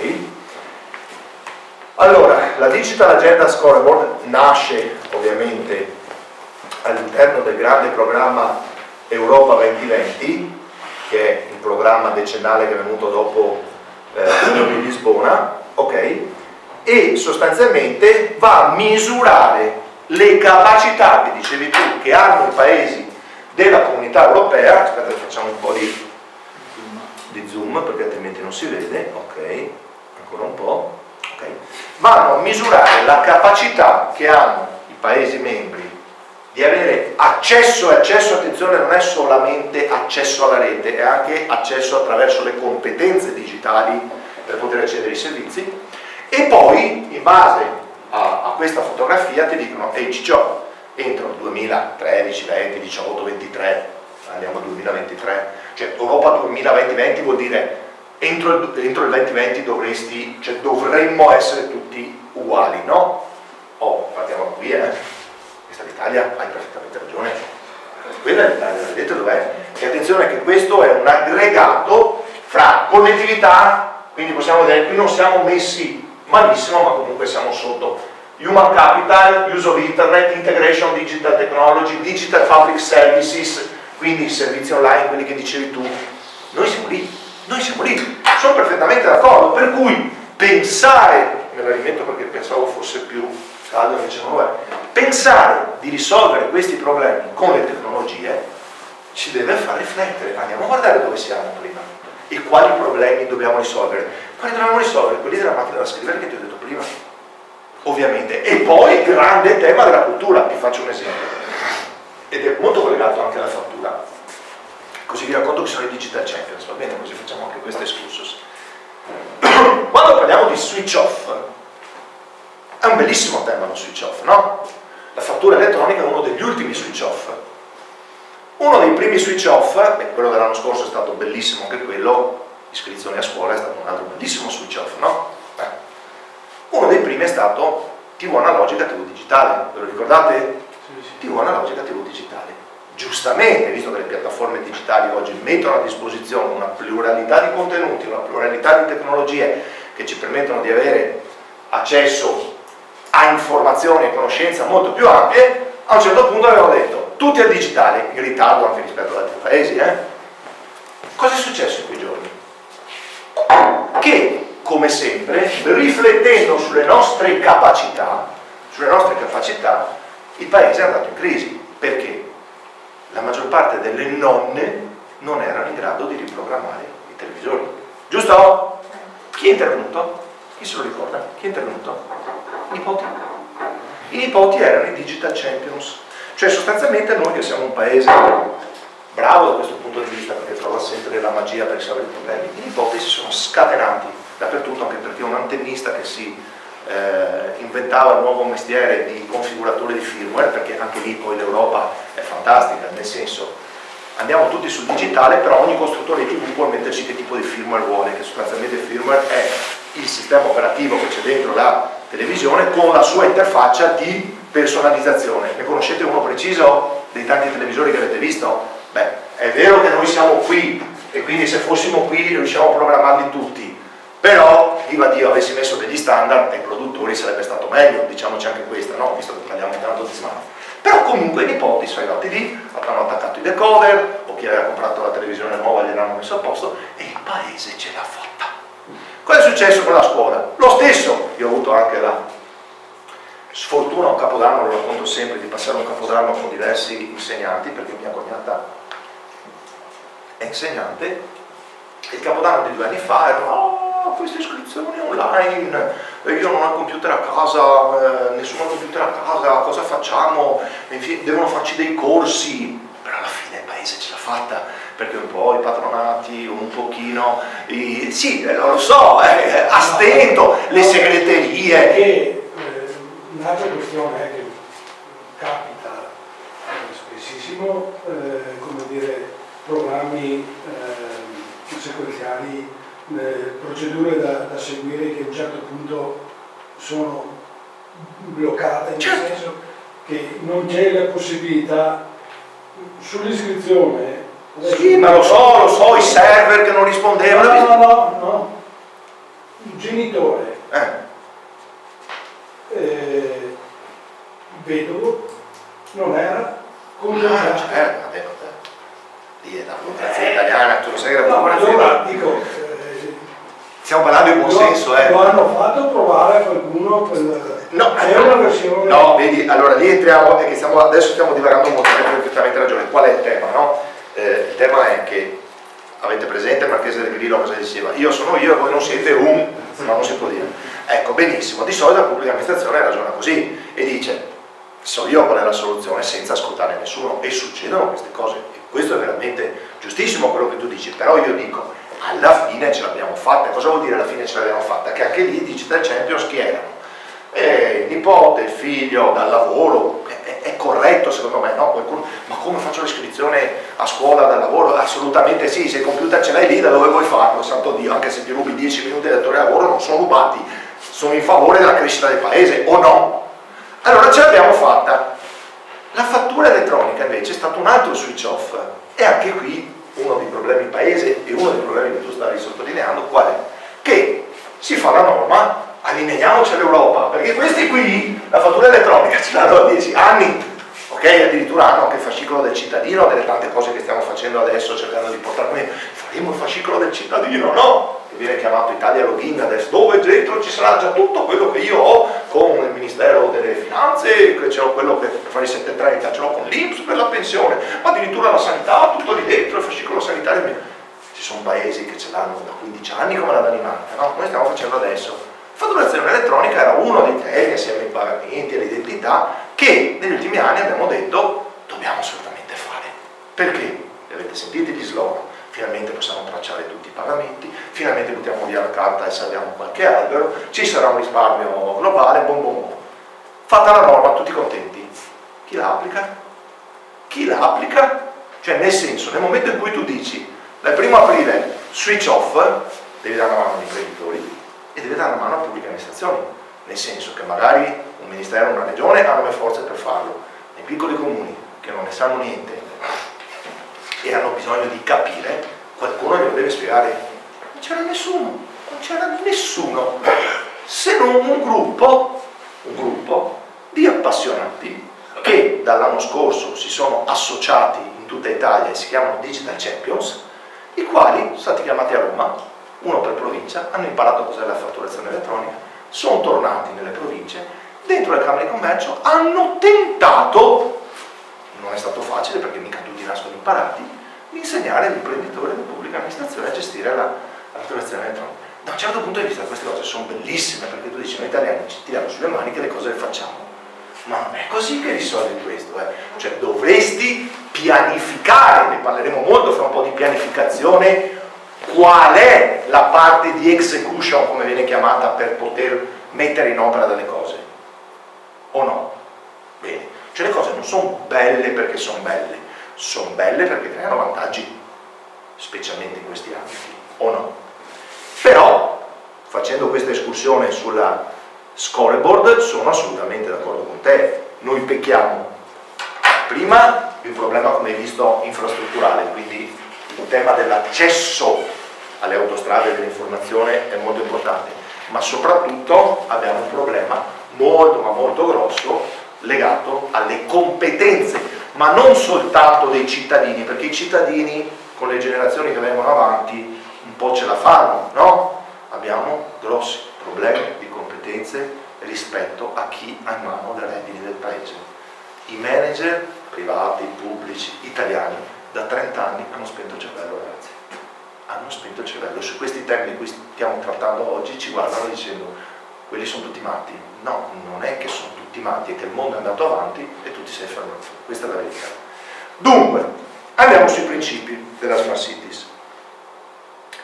Allora, la Digital Agenda Scoreboard nasce ovviamente all'interno del grande programma Europa 2020, che è il programma decennale che è venuto dopo di Lisbona, ok? E sostanzialmente va a misurare le capacità, che dicevi tu, che hanno i paesi della comunità europea. Aspetta, facciamo un po' di zoom perché altrimenti non si vede, ok? Ancora un po', ok? Vanno a misurare la capacità che hanno i paesi membri di avere accesso, attenzione, non è solamente accesso alla rete, è anche accesso attraverso le competenze digitali per poter accedere ai servizi, e poi in base a questa fotografia ti dicono: ehi ciccio, entro il 2013, 20, 18, 23, andiamo al 2023, cioè Europa 2020 vuol dire entro il 2020 dovremmo essere tutti uguali, no? Oh, partiamo qui, questa è l'Italia, hai perfettamente ragione, quella è l'Italia, vedete dov'è? E attenzione che questo è un aggregato fra connettività, quindi possiamo dire che qui non siamo messi malissimo, ma comunque siamo sotto human capital, use of internet, integration digital technology, digital public services, quindi i servizi online, quelli che dicevi tu. Noi siamo lì, sono perfettamente d'accordo, per cui pensare, me la rimetto perché pensavo fosse più caldo, invece non lo è, pensare di risolvere questi problemi con le tecnologie ci deve far riflettere. Andiamo a guardare dove siamo prima e quali problemi dobbiamo risolvere. Quali dobbiamo risolvere? Quelli della macchina da scrivere che ti ho detto prima, ovviamente. E poi il grande tema della cultura, ti faccio un esempio, ed è molto collegato anche alla fattura, così vi racconto che sono i Digital Champions, va bene? Così facciamo anche questo excursus. Quando parliamo di switch off, è un bellissimo tema lo switch off, no? La fattura elettronica è uno degli ultimi switch off. Uno dei primi switch off, quello dell'anno scorso è stato bellissimo anche quello, iscrizioni a scuola è stato un altro bellissimo switch off, no? Uno dei primi è stato TV analogica, TV digitale, ve lo ricordate? Sì. TV analogica, TV digitale. Giustamente, visto che le piattaforme digitali oggi mettono a disposizione una pluralità di contenuti, una pluralità di tecnologie che ci permettono di avere accesso a informazioni e conoscenza molto più ampie, a un certo punto avevamo detto tutti al digitale, in ritardo anche rispetto ad altri paesi. Cosa è successo in quei giorni? che, come sempre, riflettendo sulle nostre capacità, il paese è andato in crisi. Perché? La maggior parte delle nonne non erano in grado di riprogrammare i televisori. Giusto? Chi è intervenuto? Chi se lo ricorda? Chi è intervenuto? I nipoti. I nipoti erano i digital champions. Cioè sostanzialmente noi che siamo un paese bravo da questo punto di vista, perché trova sempre la magia per risolvere i problemi, i nipoti si sono scatenati dappertutto, anche perché un antennista che si inventava il nuovo mestiere di configuratore di firmware, perché anche lì poi l'Europa è fantastica, nel senso andiamo tutti sul digitale, però ogni costruttore di TV può metterci che tipo di firmware vuole, che sostanzialmente il firmware è il sistema operativo che c'è dentro la televisione con la sua interfaccia di personalizzazione. Ne conoscete uno preciso dei tanti televisori che avete visto? Beh, è vero che noi siamo qui e quindi se fossimo qui riusciamo a programmarli tutti, però, viva Dio, avessi messo degli standard ai produttori sarebbe stato meglio, diciamoci anche questa, no? Visto che parliamo tanto di smartphone. Però comunque i nipoti sono arrivati lì, avranno attaccato i decoder, o chi aveva comprato la televisione nuova gliel'hanno messo a posto, e il paese ce l'ha fatta. Cosa è successo con la scuola? Lo stesso, io ho avuto anche la sfortuna, un capodanno, lo racconto sempre, di passare un capodanno con diversi insegnanti, perché mia cognata è insegnante, e il capodanno di 2 anni fa erano queste iscrizioni online, io non ho il computer a casa, nessuno ha il computer a casa, cosa facciamo? Devono farci dei corsi, però alla fine il paese ce l'ha fatta, perché un po' i patronati, un pochino, sì, lo so, a stento, le segreterie. Che un'altra questione è che capita spessissimo, come dire, programmi sequenziali, procedure da seguire che a un certo punto sono bloccate, nel senso che non c'è la possibilità sull'iscrizione. Sì, ma lo so, i server che non rispondevano. No. Il genitore vedovo non era congiunto. Certo, lì è la burocrazia italiana, tu lo sai che la burocrazia allora dico, stiamo parlando di buon senso, Lo hanno fatto provare a qualcuno c'è una versione. No, vedi, allora lì entriamo, è che adesso stiamo divagando molto, hai perfettamente ragione. Qual è il tema, no? Il tema è che avete presente il Marchese del Grillo cosa diceva? Io sono io e voi non siete un, ma non si può dire. Ecco, benissimo, di solito la pubblica amministrazione ragiona così e dice so io qual è la soluzione senza ascoltare nessuno, e succedono queste cose, e questo è veramente giustissimo quello che tu dici, però io dico alla fine ce l'abbiamo fatta. Cosa vuol dire alla fine ce l'abbiamo fatta? Che anche lì i Digital Champions chi erano? Il nipote, il figlio, dal lavoro, è corretto secondo me, no? Qualcuno, ma come faccio l'iscrizione a scuola dal lavoro? Assolutamente sì, se il computer ce l'hai lì da dove vuoi farlo, santo Dio, anche se ti rubi 10 minuti del datore di lavoro non sono rubati, sono in favore della crescita del paese, o no? Allora ce l'abbiamo fatta. La fattura elettronica invece è stato un altro switch off, e anche qui uno dei problemi paese e uno dei problemi che tu stavi sottolineando qual è? Che si fa la norma, allineiamoci all'Europa, perché questi qui la fattura elettronica ce l'hanno da 10 anni, ok? Addirittura hanno anche il fascicolo del cittadino, delle tante cose che stiamo facendo adesso cercando di portare, faremo il fascicolo del cittadino, no? Che viene chiamato Italia Login adesso, dove dentro ci sarà già tutto quello che io ho con il Ministero delle Finanze, che ce l'ho quello per fare i 730, ce l'ho con l'Inps per la pensione, ma addirittura la sanità, tutto lì dentro, il fascicolo sanitario. Ci sono paesi che ce l'hanno da 15 anni come la Danimarca, no? Noi stiamo facendo adesso. Fatturazione elettronica era uno dei temi, assieme ai pagamenti e all'identità, che negli ultimi anni abbiamo detto dobbiamo assolutamente fare. Perché? Li avete sentiti gli slogan? Finalmente possiamo tracciare tutti i pagamenti, finalmente buttiamo via la carta e salviamo qualche albero, ci sarà un risparmio globale, bom bom bom. Fatta la norma, tutti contenti. Chi la applica? Chi la applica? Cioè nel senso, nel momento in cui tu dici dal 1° aprile switch off, devi dare una mano ai imprenditori e devi dare una mano alle pubbliche amministrazioni, nel senso che magari un ministero o una regione hanno le forze per farlo, nei piccoli comuni che non ne sanno niente e hanno bisogno di capire, qualcuno glielo deve spiegare. Non c'era nessuno, se non un gruppo di appassionati che dall'anno scorso si sono associati in tutta Italia e si chiamano Digital Champions, i quali sono stati chiamati a Roma uno per provincia, hanno imparato cos'è la fatturazione elettronica, sono tornati nelle province, dentro le camere di commercio hanno tentato, non è stato facile perché mica tutti nascono imparati, di insegnare all'imprenditore della pubblica amministrazione a gestire la fatturazione elettronica. Da un certo punto di vista queste cose sono bellissime, perché tu dici noi italiani ci tiriamo sulle maniche e le cose le facciamo. Ma non è così che risolvi questo, Cioè dovresti pianificare, ne parleremo molto fra un po' di pianificazione, qual è la parte di execution, come viene chiamata, per poter mettere in opera delle cose. O no? Bene. Cioè le cose non sono belle perché sono belle perché creano vantaggi, specialmente in questi ambiti, o no? Però, facendo questa escursione sulla scoreboard, sono assolutamente d'accordo con te. Noi pecchiamo prima di un problema, come hai visto, infrastrutturale, quindi il tema dell'accesso alle autostrade dell'informazione è molto importante, ma soprattutto abbiamo un problema molto ma molto grosso legato alle competenze, ma non soltanto dei cittadini, perché i cittadini con le generazioni che vengono avanti un po' ce la fanno, no? Abbiamo grossi problemi di competenze rispetto a chi ha in mano le redini del paese. I manager privati, pubblici, italiani da 30 anni hanno spento il cervello, ragazzi. Hanno spento il cervello. Su questi temi di cui stiamo trattando oggi ci guardano dicendo quelli sono tutti matti. No, non è che sono tutti matti, è che il mondo è andato avanti e tu ti sei fermato. Questa è la verità. Dunque, andiamo sui principi della Smart Cities,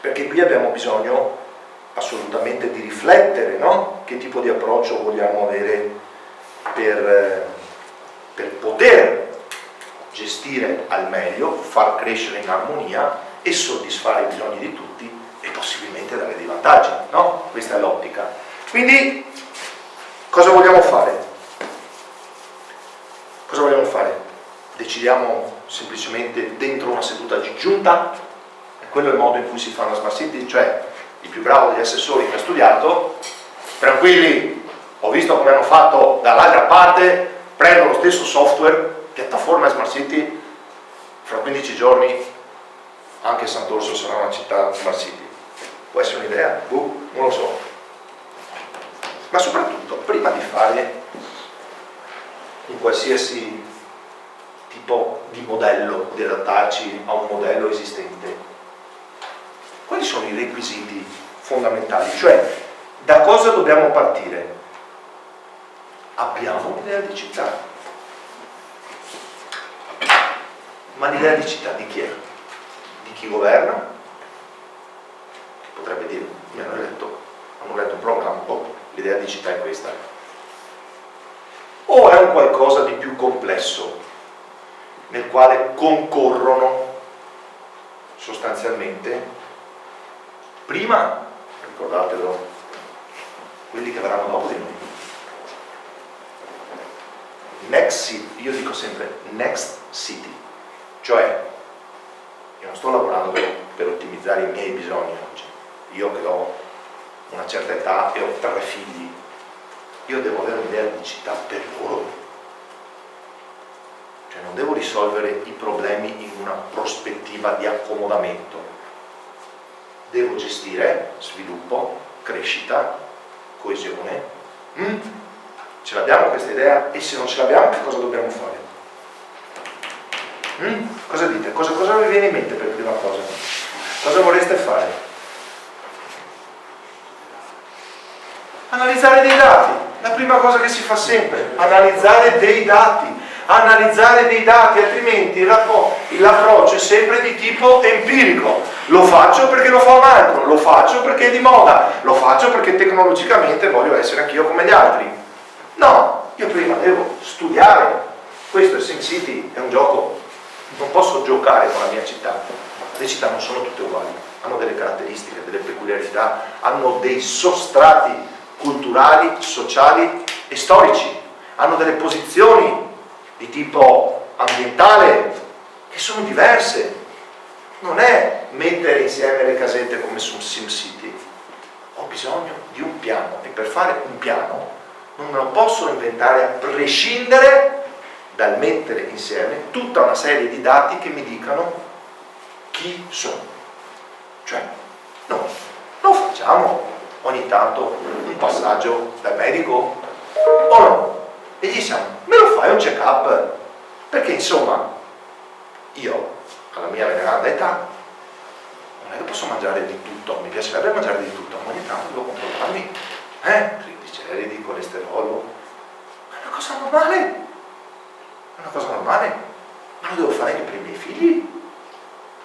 perché qui abbiamo bisogno assolutamente di riflettere, no? Che tipo di approccio vogliamo avere per poter gestire al meglio, far crescere in armonia e soddisfare i bisogni di tutti e possibilmente dare dei vantaggi, no? Questa è l'ottica. Quindi cosa vogliamo fare? Cosa vogliamo fare? Decidiamo semplicemente dentro una seduta di giunta? E quello è il modo in cui si fa una Smart City, cioè il più bravo degli assessori che ha studiato, tranquilli, ho visto come hanno fatto dall'altra parte, prendo lo stesso software, piattaforma Smart City, fra 15 giorni anche Sant'Orso sarà una città Smart City. Può essere un'idea? Non lo so. Ma soprattutto, prima di fare un qualsiasi tipo di modello, di adattarci a un modello esistente, quali sono i requisiti fondamentali? Cioè, da cosa dobbiamo partire? Abbiamo un'idea di città. Ma l'idea di città di chi è? Di chi governa? Potrebbe dire, hanno letto un programma, l'idea di città è questa. O è un qualcosa di più complesso, nel quale concorrono sostanzialmente, prima, ricordatelo, quelli che verranno dopo di noi. Next city, io dico sempre next city, cioè io non sto lavorando per ottimizzare i miei bisogni oggi, io che ho una certa età e ho 3 figli, io devo avere un'idea di città per loro, cioè non devo risolvere i problemi in una prospettiva di accomodamento, devo gestire sviluppo, crescita, coesione. Ce l'abbiamo questa idea? E se non ce l'abbiamo, che cosa dobbiamo fare? Cosa dite? Cosa vi viene in mente per prima cosa? Cosa vorreste fare? Analizzare dei dati, la prima cosa che si fa sempre, analizzare dei dati, altrimenti l'approccio è sempre di tipo empirico. Lo faccio perché lo fa un altro, lo faccio perché è di moda, lo faccio perché tecnologicamente voglio essere anch'io come gli altri. No, io prima devo studiare. Questo è SimCity, è un gioco, non posso giocare con la mia città. Le città non sono tutte uguali, hanno delle caratteristiche, delle peculiarità, hanno dei sostrati culturali, sociali e storici, hanno delle posizioni di tipo ambientale che sono diverse. Non è mettere insieme le casette come su SimCity, ho bisogno di un piano e per fare un piano non me lo posso inventare a prescindere dal mettere insieme tutta una serie di dati che mi dicano chi sono. Cioè, noi lo facciamo ogni tanto un passaggio dal medico o no? E gli diciamo, me lo fai un check-up? Perché insomma, io alla mia veneranda età non è che posso mangiare di tutto, mi piacerebbe mangiare di tutto, ma ogni tanto devo controllarmi, trigliceridi, colesterolo, è una cosa normale, è una cosa normale, ma lo devo fare anche per i miei figli,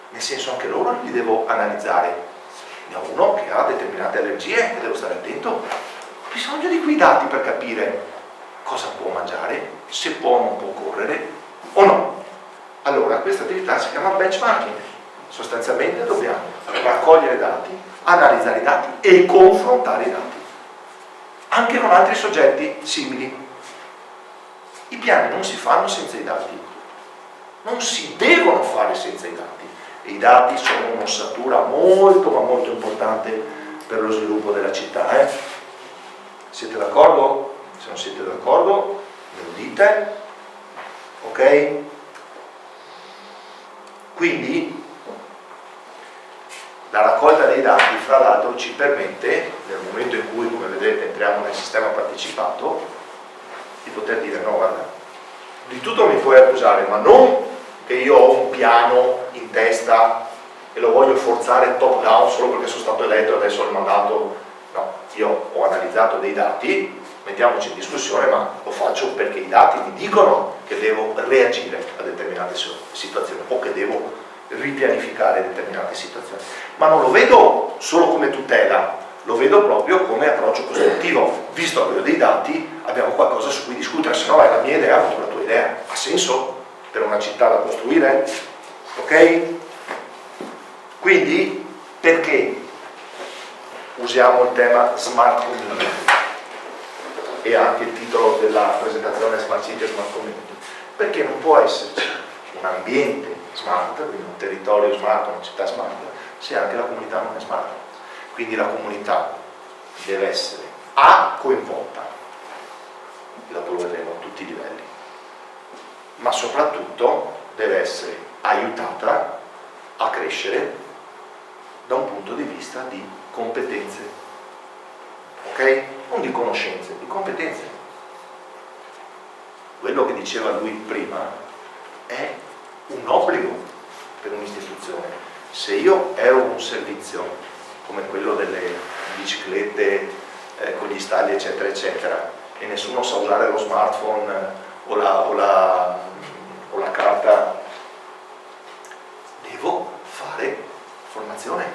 nel senso anche loro li devo analizzare. Ne ho uno che ha determinate allergie e devo stare attento, ho bisogno di quei dati per capire cosa può mangiare, se può o non può correre o no. Allora questa attività si chiama benchmarking. Sostanzialmente dobbiamo raccogliere dati, analizzare i dati e confrontare i dati anche con altri soggetti simili. I piani non si fanno senza i dati, non si devono fare senza i dati, e i dati sono un'ossatura molto ma molto importante per lo sviluppo della città. Siete d'accordo? Se non siete d'accordo me lo dite, ok? Quindi la raccolta dei dati, fra l'altro, ci permette, nel momento in cui, come vedete, entriamo nel sistema partecipato, di poter dire no, guarda, di tutto mi puoi accusare, ma non che io ho un piano in testa e lo voglio forzare top down solo perché sono stato eletto e adesso ho il mandato. No, io ho analizzato dei dati, mettiamoci in discussione, ma lo faccio perché i dati mi dicono che devo reagire a determinate situazioni o che devo ripianificare determinate situazioni, ma non lo vedo solo come tutela, lo vedo proprio come approccio costruttivo. Visto che ho dei dati, abbiamo qualcosa su cui discutere, se no è la mia idea contro la tua idea. Ha senso per una città da costruire? Ok? Quindi perché usiamo il tema Smart Community e anche il titolo della presentazione Smart City e Smart Community? Perché non può esserci un ambiente smart, quindi un territorio smart, una città smart, se anche la comunità non è smart. Quindi la comunità deve essere coinvolta, e dopo lo vedremo a tutti i livelli, ma soprattutto deve essere aiutata a crescere da un punto di vista di competenze, ok? Non di conoscenze, di competenze. Quello che diceva lui prima è un obbligo per un'istituzione. Se io ero un servizio come quello delle biciclette con gli stalli eccetera eccetera e nessuno sa usare lo smartphone o la carta, devo fare formazione,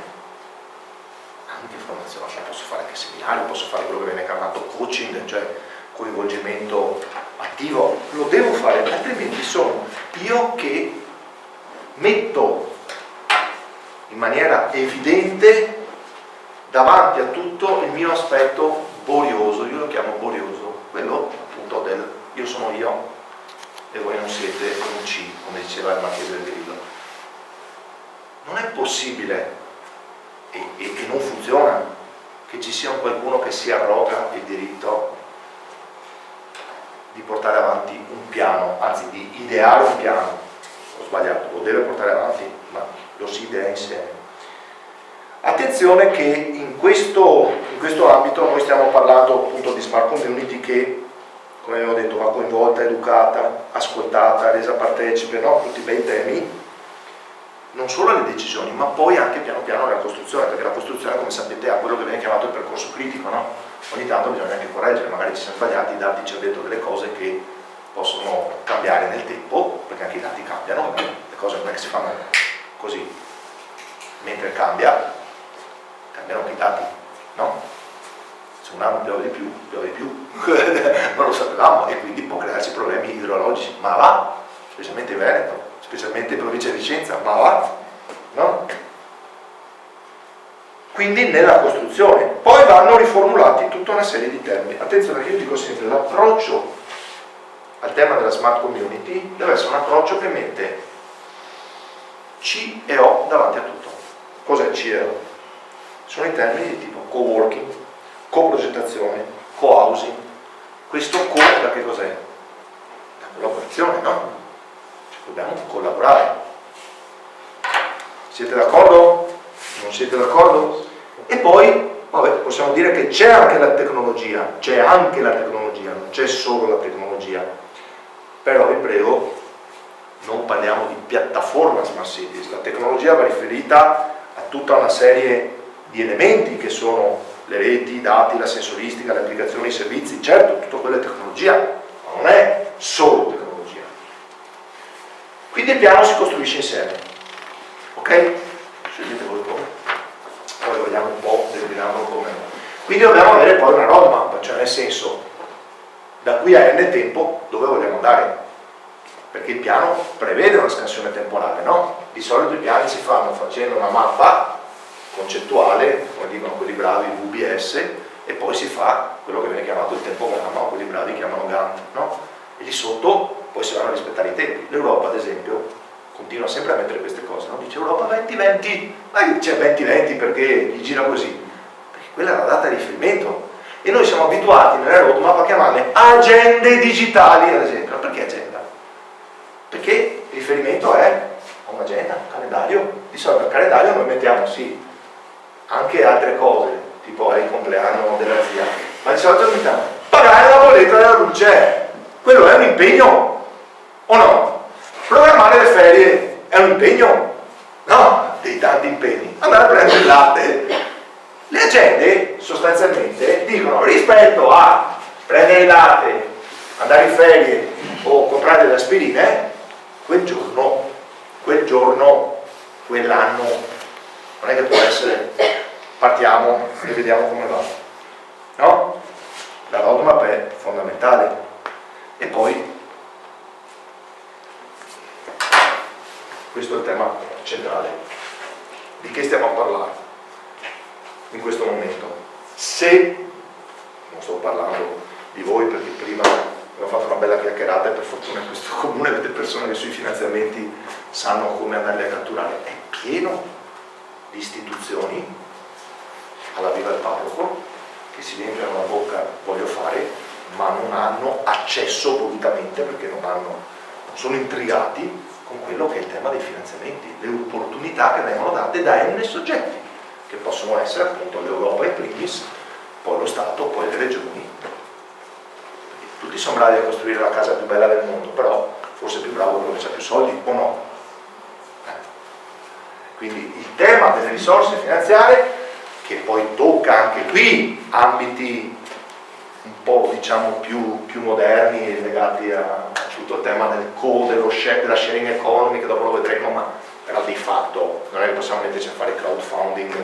anche formazione, posso fare anche seminari, posso fare quello che viene chiamato coaching, cioè coinvolgimento attivo, lo devo fare, altrimenti sono io che metto in maniera evidente davanti a tutto il mio aspetto borioso, io lo chiamo borioso, quello appunto del io sono io e voi non siete un C, come diceva il Marchese del Grillo. Non è possibile e non funziona che ci sia qualcuno che si arroga il diritto di portare avanti un piano, anzi di ideare un piano. Ho sbagliato, lo deve portare avanti, ma lo si idea insieme. Attenzione che in questo ambito noi stiamo parlando appunto di smart community che, come abbiamo detto, va coinvolta, educata, ascoltata, resa partecipe, no? Tutti i bei temi, non solo alle decisioni, ma poi anche piano piano alla costruzione, perché la costruzione, come sapete, ha quello che viene chiamato il percorso critico, no? Ogni tanto bisogna anche correggere, magari ci siamo sbagliati, i dati ci hanno detto delle cose che possono cambiare nel tempo, perché anche i dati cambiano, le cose non è che si fanno così, mentre cambiano anche i dati, no? Se un anno piove di più, non lo sapevamo e quindi può crearsi problemi idrologici, ma va, specialmente in Veneto, specialmente in provincia di Vicenza, ma va, no? Quindi nella costruzione, poi vanno riformulati tutta una serie di termini. Attenzione che io dico sempre, l'approccio al tema della smart community deve essere un approccio che mette C e O davanti a tutto. Cos'è C e O? Sono i termini di tipo co-working, co-progettazione, co-housing. Questo co da che cos'è? La collaborazione, no? Dobbiamo collaborare. Siete d'accordo? Non siete d'accordo? E poi, vabbè, possiamo dire che c'è anche la tecnologia, non c'è solo la tecnologia, però vi prego, non parliamo di piattaforma Smart Cities, la tecnologia va riferita a tutta una serie di elementi che sono le reti, i dati, la sensoristica, le applicazioni, i servizi, certo, tutto quello è tecnologia, ma non è solo tecnologia. Quindi il piano si costruisce insieme, ok? Scegliete voi come. Poi vogliamo un po' declinarlo come. Quindi dobbiamo avere poi una roadmap, cioè nel senso, da qui a n tempo dove vogliamo andare, perché il piano prevede una scansione temporale, no? Di solito i piani si fanno facendo una mappa concettuale, come dicono quelli bravi VBS, e poi si fa quello che viene chiamato il tempogramma, o quelli bravi chiamano Gantt, no? E lì sotto poi si vanno a rispettare i tempi. L'Europa, ad esempio, continua sempre a mettere queste cose, no? Dice Europa 2020, ma che dice 2020 perché gli gira così? Perché quella è la data di riferimento. E noi siamo abituati nella roadmap a chiamarle agende digitali, ad esempio. Perché agenda? Perché il riferimento è a un'agenda, un calendario. Di solito nel calendario noi mettiamo sì anche altre cose, tipo il compleanno della zia, ma di solito mettiamo pagare la bolletta della luce. Quello è un impegno o no? Programmare le ferie è un impegno? No, dei tanti impegni. Andare a prendere il latte. Le agende sostanzialmente dicono rispetto a prendere il latte, andare in ferie o comprare le aspirine, quel giorno, quell'anno, non è che può essere partiamo e vediamo come va, no? La roadmap è fondamentale. E poi questo è il tema centrale. Di che stiamo a parlare in questo momento? Se, non sto parlando di voi perché prima abbiamo fatto una bella chiacchierata e per fortuna in questo comune avete persone che sui finanziamenti sanno come andarli a catturare, è pieno di istituzioni alla viva il parroco che si riempiono la bocca, voglio fare, ma non hanno accesso volutamente perché non sono intrigati con quello che è il tema dei finanziamenti, le opportunità che vengono date da n soggetti, che possono essere appunto l'Europa in primis, poi lo Stato, poi le regioni. Tutti sono bravi a costruire la casa più bella del mondo, però forse è più bravo quello che ha più soldi o no? Quindi il tema delle risorse finanziarie, che poi tocca anche qui ambiti un po' diciamo più moderni legati a tutto il tema della sharing economy, che dopo lo vedremo, ma però di fatto non è che possiamo metterci a fare crowdfunding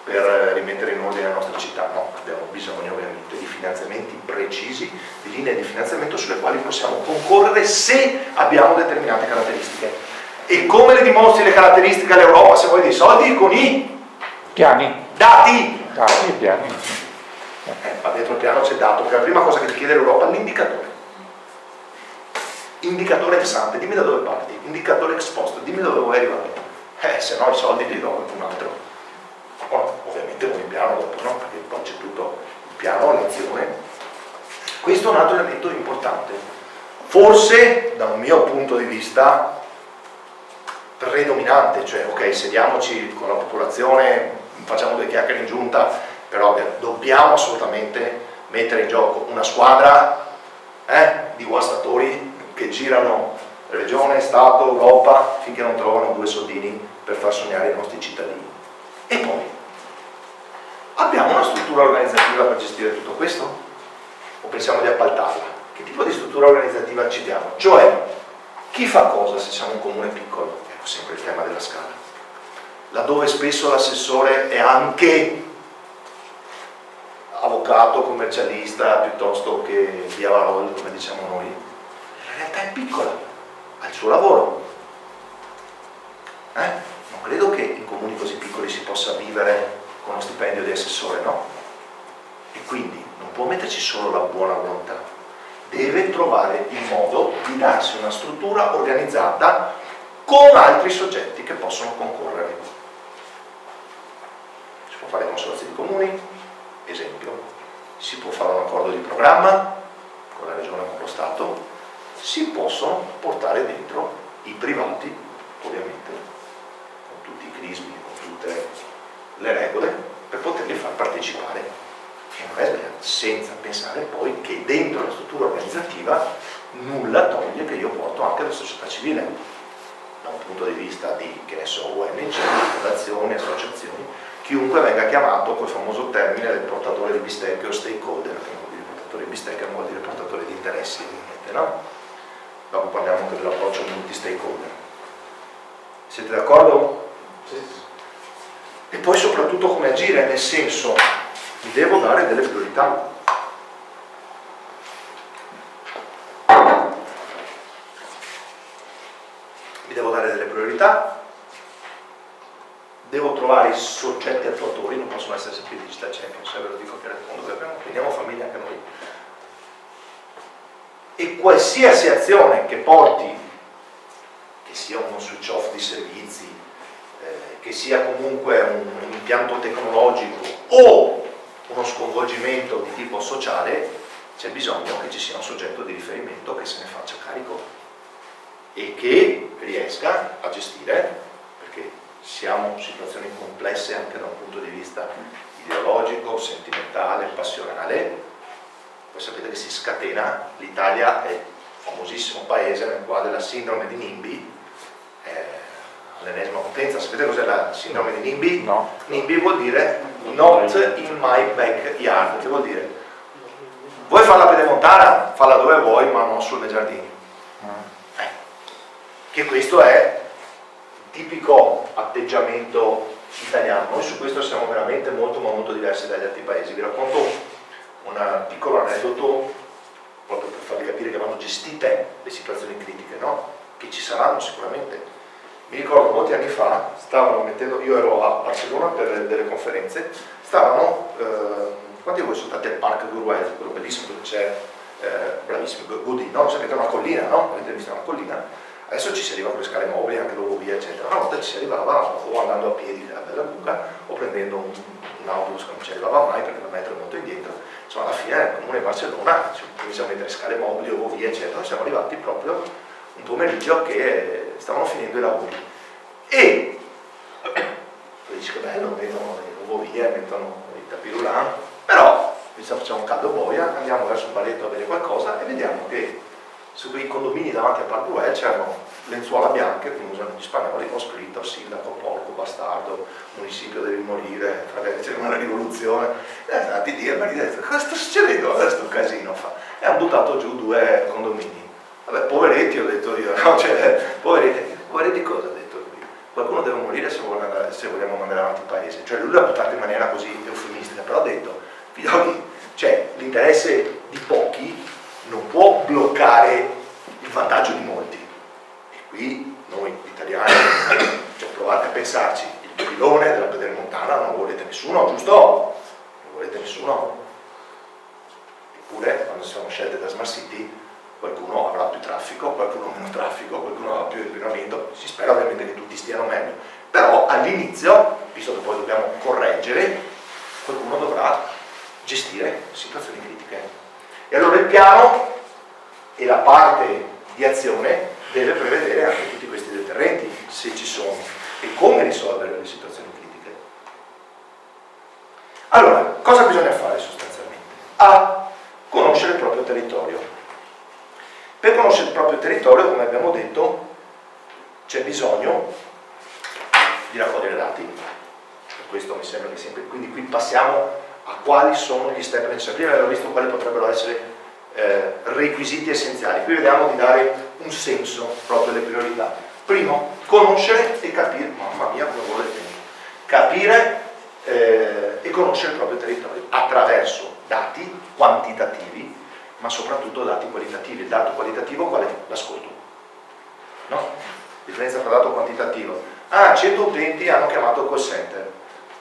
per rimettere in ordine la nostra città, no, abbiamo bisogno ovviamente di finanziamenti precisi, di linee di finanziamento sulle quali possiamo concorrere se abbiamo determinate caratteristiche. E come le dimostri le caratteristiche all'Europa se vuoi dei soldi? Con i piani. Dati! Dati e piani. Ma dentro il piano c'è dato, che è la prima cosa che ti chiede l'Europa, l'indicatore. Indicatore ex ante, dimmi da dove parti, indicatore ex post, dimmi da dove vuoi arrivare. Se no i soldi li do a qualcun altro. Ovviamente con il piano dopo, no? Perché poi c'è tutto il piano, l'azione. Questo è un altro elemento importante. Forse, da un mio punto di vista, predominante, cioè ok, sediamoci con la popolazione, facciamo due chiacchiere in giunta, però dobbiamo assolutamente mettere in gioco una squadra di guastatori che girano regione, Stato, Europa finché non trovano due soldini per far sognare i nostri cittadini. E poi abbiamo una struttura organizzativa per gestire tutto questo? O pensiamo di appaltarla? Che tipo di struttura organizzativa ci diamo? Cioè, chi fa cosa se siamo un comune piccolo? Ecco sempre il tema della scala. Laddove spesso l'assessore è anche avvocato, commercialista, piuttosto che diavarol, come diciamo noi, la realtà è piccola, ha il suo lavoro. Non credo che in comuni così piccoli si possa vivere con uno stipendio di assessore, no? E quindi non può metterci solo la buona volontà, deve trovare il modo di darsi una struttura organizzata con altri soggetti che possono concorrere. Si può fare consorzi di comuni, esempio, si può fare un accordo di programma con la regione o con lo Stato, si possono portare dentro i privati, ovviamente, con tutti i crismi, con tutte le regole, per poter partecipare, che non è sbagliato, senza pensare poi che dentro la struttura organizzativa nulla toglie che io porto anche la società civile, da un punto di vista di, che ne so, ONG, fondazioni, associazioni, chiunque venga chiamato col famoso termine del portatore di bistecche o stakeholder, che non vuol dire portatore di bistecche, ma vuol dire portatore di interessi, ovviamente, no? Dopo parliamo anche dell'approccio multi-stakeholder. Siete d'accordo? Sì. E poi soprattutto come agire, nel senso, mi devo dare delle priorità. Mi devo dare delle priorità, devo trovare i soggetti attuatori, non possono essere sempre i digital champion, se ve lo dico chiaro, veniamo famiglia anche noi. E qualsiasi azione che porti, che sia uno switch off di servizi, che sia comunque un impianto tecnologico o uno sconvolgimento di tipo sociale, c'è bisogno che ci sia un soggetto di riferimento che se ne faccia carico e che riesca a gestire, perché siamo in situazioni complesse anche da un punto di vista ideologico, sentimentale, passionale. Voi sapete che si scatena, l'Italia è un famosissimo paese nel quale la sindrome di NIMBY è all'ennesima potenza. Sapete cos'è la sindrome di NIMBY? No. NIMBY vuol dire not in my backyard, che vuol dire vuoi fare la pedemontana? Falla dove vuoi, ma non sul miei giardini. Che questo è tipico atteggiamento italiano. Noi su questo siamo veramente molto ma molto diversi dagli altri paesi. Vi racconto un piccolo aneddoto proprio per farvi capire che vanno gestite le situazioni critiche, no? Che ci saranno sicuramente. Mi ricordo molti anni fa, io ero a Barcellona per delle conferenze, quanti di voi sono stati al Parc d'Urwell, quello bellissimo dove c'è, bravissimo, Goodin, no? Sapete, una collina, no? Avete visto una collina? Adesso ci si arriva con le scale mobili, anche l'ovovia, eccetera. Una volta ci si arrivava o andando a piedi, che era bella lunga, o prendendo un autobus che non ci arrivava mai perché la metro è molto indietro. Insomma, alla fine nel comune di Barcellona ci cominciamo a mettere scale mobili, ovovie, eccetera. Siamo arrivati proprio un pomeriggio che stavano finendo i lavori. E poi dici che bello, mettono le ovovie, mettono i tapirulan, però facciamo caldo boia, andiamo verso un baretto a bere qualcosa e vediamo che su quei condomini davanti a Park Güell c'erano lenzuola bianche, come usano gli spagnoli, ho scritto sindaco, porco, bastardo, municipio devi morire, c'è una rivoluzione, e andati a dire, ma cosa sta succedendo questo casino fa? E hanno buttato giù 2 condomini. Vabbè, poveretti, ho detto io, no? Cioè, poveretti cosa? Ho detto io. Qualcuno deve morire se vogliamo mandare avanti il paese. Cioè lui l'ha buttato in maniera così eufemistica, però ha detto, figlioli, cioè l'interesse di pochi non può bloccare il vantaggio di molti. E qui noi italiani, cioè, provate a pensarci, il pilone della Pedemontana non volete nessuno, giusto? Non volete nessuno. Eppure quando siamo scelte da Smart City qualcuno avrà più traffico, qualcuno meno traffico, qualcuno avrà più inquinamento, si spera ovviamente che tutti stiano meglio. Però all'inizio, visto che poi dobbiamo correggere, qualcuno dovrà gestire situazioni critiche. E allora il piano e la parte di azione deve prevedere anche tutti questi deterrenti, se ci sono, e come risolvere le situazioni critiche. Allora, cosa bisogna fare sostanzialmente? A. Conoscere il proprio territorio. Per conoscere il proprio territorio, come abbiamo detto, c'è bisogno di raccogliere dati. Questo mi sembra che sempre, quindi qui passiamo a quali sono gli step necessari. Prima abbiamo visto quali potrebbero essere requisiti essenziali. Qui vediamo di dare un senso proprio alle priorità. Primo, conoscere e capire, mamma mia come vuole il tempo, capire e conoscere il proprio territorio attraverso dati quantitativi, ma soprattutto dati qualitativi. Il dato qualitativo qual è? L'ascolto. No? Differenza tra dato quantitativo. 100 utenti hanno chiamato il call center.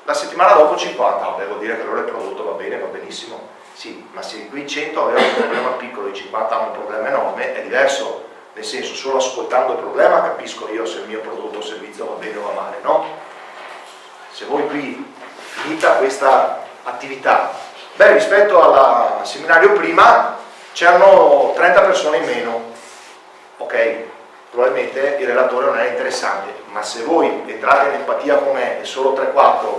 La settimana dopo 50, vuol dire che allora il prodotto va bene, va benissimo. Sì, ma se quei 100 avevano un problema piccolo e i 50 hanno un problema enorme, è diverso. Nel senso, solo ascoltando il problema capisco io se il mio prodotto o servizio va bene o va male, no? Se voi qui, finita questa attività, rispetto al seminario prima c'erano 30 persone in meno, ok? Probabilmente il relatore non era interessante, ma se voi entrate in empatia con me e solo 3-4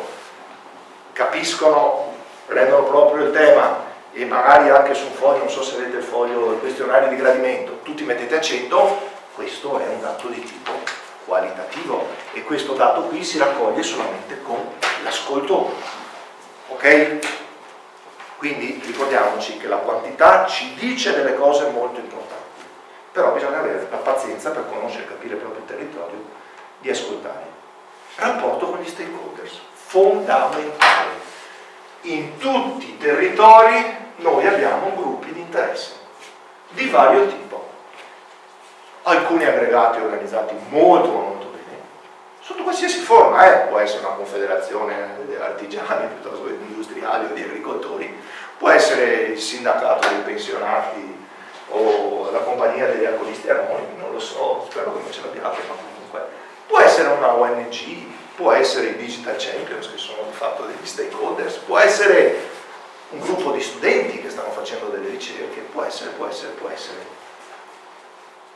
capiscono prendono proprio il tema e magari anche su un foglio, non so se avete il foglio, il questionario di gradimento, tutti mettete a 100, questo è un dato di tipo qualitativo e questo dato qui si raccoglie solamente con l'ascolto, ok? Quindi ricordiamoci che la quantità ci dice delle cose molto importanti, però bisogna avere la pazienza per conoscere e capire proprio il territorio, di ascoltare. Rapporto con gli stakeholders, fondamentale. In tutti i territori noi abbiamo gruppi di interesse di vario tipo, alcuni aggregati organizzati molto molto bene, sotto qualsiasi forma, può essere una confederazione di artigiani piuttosto che di industriali o di agricoltori, può essere il sindacato dei pensionati o la compagnia degli alcolisti anonimi, non lo so, spero che non ce l'abbiate, ma comunque può essere una ONG, può essere i Digital Champions che sono di fatto degli stakeholders, può essere un gruppo di studenti che stanno facendo delle ricerche, può essere.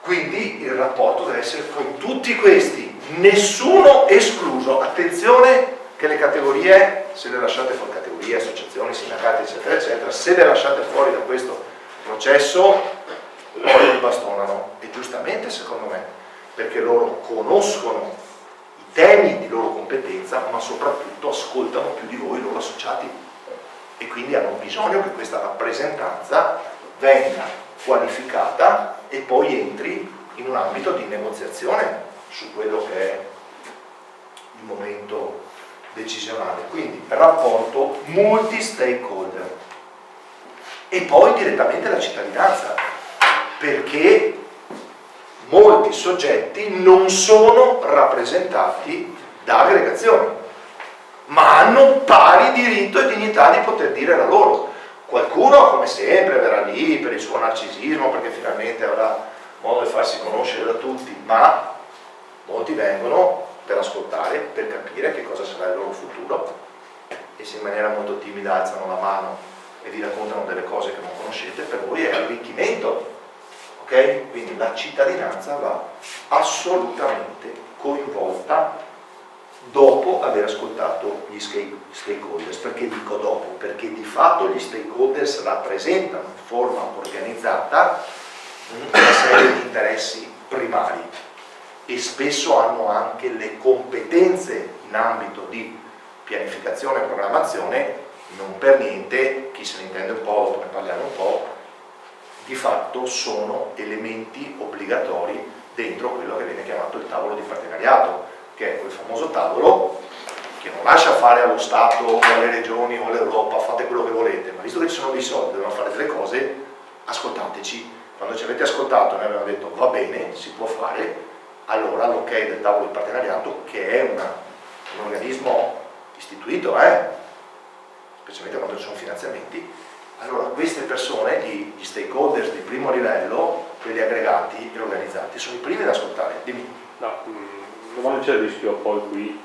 Quindi il rapporto deve essere con tutti questi, nessuno escluso. Attenzione che le categorie, se le lasciate fuori, categorie, associazioni, sindacati, eccetera, eccetera, se le lasciate fuori da questo processo, poi li bastonano, e giustamente secondo me, perché loro conoscono i temi di loro competenza, ma soprattutto ascoltano più di voi i loro associati e quindi hanno bisogno che questa rappresentanza venga qualificata e poi entri in un ambito di negoziazione su quello che è il momento decisionale. Quindi rapporto multi-stakeholder e poi direttamente la cittadinanza, perché molti soggetti non sono rappresentati da aggregazioni, ma hanno pari diritto e dignità di poter dire la loro. Qualcuno, come sempre, verrà lì per il suo narcisismo, perché finalmente avrà modo di farsi conoscere da tutti, ma molti vengono per ascoltare, per capire che cosa sarà il loro futuro, e se in maniera molto timida alzano la mano e vi raccontano delle cose che non conoscete, per voi è arricchimento, ok? Quindi la cittadinanza va assolutamente coinvolta dopo aver ascoltato gli stakeholders. Perché dico dopo? Perché di fatto gli stakeholders rappresentano in forma organizzata una serie di interessi primari e spesso hanno anche le competenze in ambito di pianificazione e programmazione. Non per niente, chi se ne intende un po', dopo ne parliamo un po', di fatto sono elementi obbligatori dentro quello che viene chiamato il tavolo di partenariato, che è quel famoso tavolo che non lascia fare allo Stato o alle regioni o all'Europa, fate quello che volete, ma visto che ci sono dei soldi, devono fare delle cose, ascoltateci. Quando ci avete ascoltato e noi abbiamo detto va bene, si può fare, allora l'ok del tavolo di partenariato, che è un organismo istituito, specialmente quando ci sono finanziamenti, allora queste persone, gli stakeholders di primo livello, quelli aggregati e organizzati, sono i primi ad ascoltare. Dimmi. No, non c'è il rischio poi qui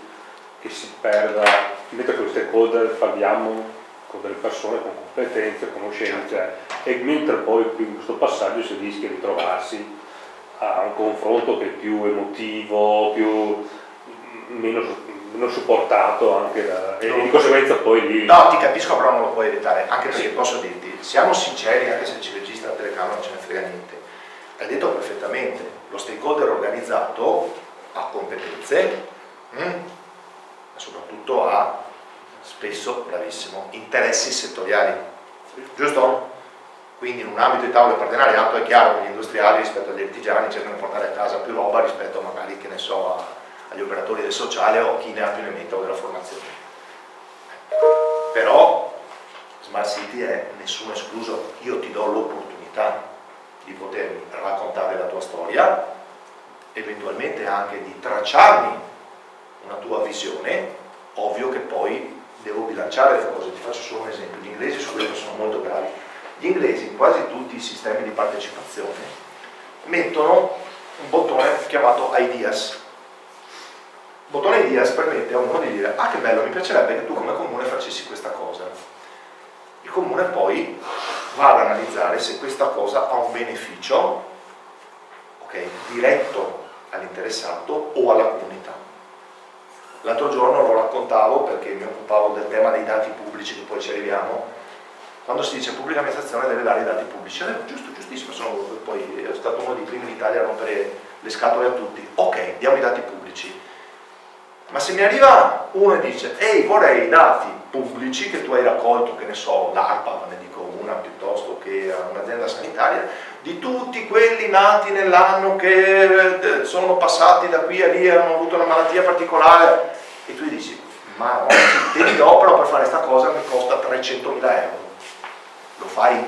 che si perda, mentre con i stakeholder parliamo con delle persone con competenze, conoscenze, e mentre poi qui in questo passaggio si rischia di trovarsi a un confronto che è più emotivo, meno supportato anche e di conseguenza poi lì... No, ti capisco, però non lo puoi evitare, anche perché posso dirti, siamo sinceri, anche se ci registra la telecamera non ce ne frega niente, hai detto perfettamente, lo stakeholder organizzato ha competenze, ma soprattutto ha, spesso, bravissimo, interessi settoriali, giusto? Quindi in un ambito di tavolo di partenariato è chiaro che gli industriali rispetto agli artigiani cercano di portare a casa più roba rispetto magari, che ne so, agli operatori del sociale o a chi ne ha più ne metta o della formazione. Però Smart City è nessuno escluso, io ti do l'opportunità di potermi raccontare la tua storia, eventualmente anche di tracciarmi una tua visione. Ovvio che poi devo bilanciare le cose, ti faccio solo un esempio. Gli inglesi su questo sono molto bravi. Gli inglesi in quasi tutti i sistemi di partecipazione mettono un bottone chiamato Ideas. Il bottone Ideas permette a uno di dire: ah, che bello, mi piacerebbe che tu come comune facessi questa cosa. Il comune poi va ad analizzare se questa cosa ha un beneficio, ok, diretto all'interessato o alla comunità. L'altro giorno lo raccontavo perché mi occupavo del tema dei dati pubblici, che poi ci arriviamo. Quando si dice pubblica amministrazione deve dare i dati pubblici, giusto, giustissimo, poi è stato uno dei primi in Italia a rompere le scatole a tutti. Ok, diamo i dati pubblici. Ma se mi arriva uno e dice, ehi, vorrei i dati pubblici che tu hai raccolto, che ne so, l'ARPA, ne dico una, piuttosto che un'azienda sanitaria, di tutti quelli nati nell'anno che sono passati da qui a lì e hanno avuto una malattia particolare, e tu gli dici, ma no, devi d'opera per fare questa cosa mi costa 300.000 euro. Lo fai?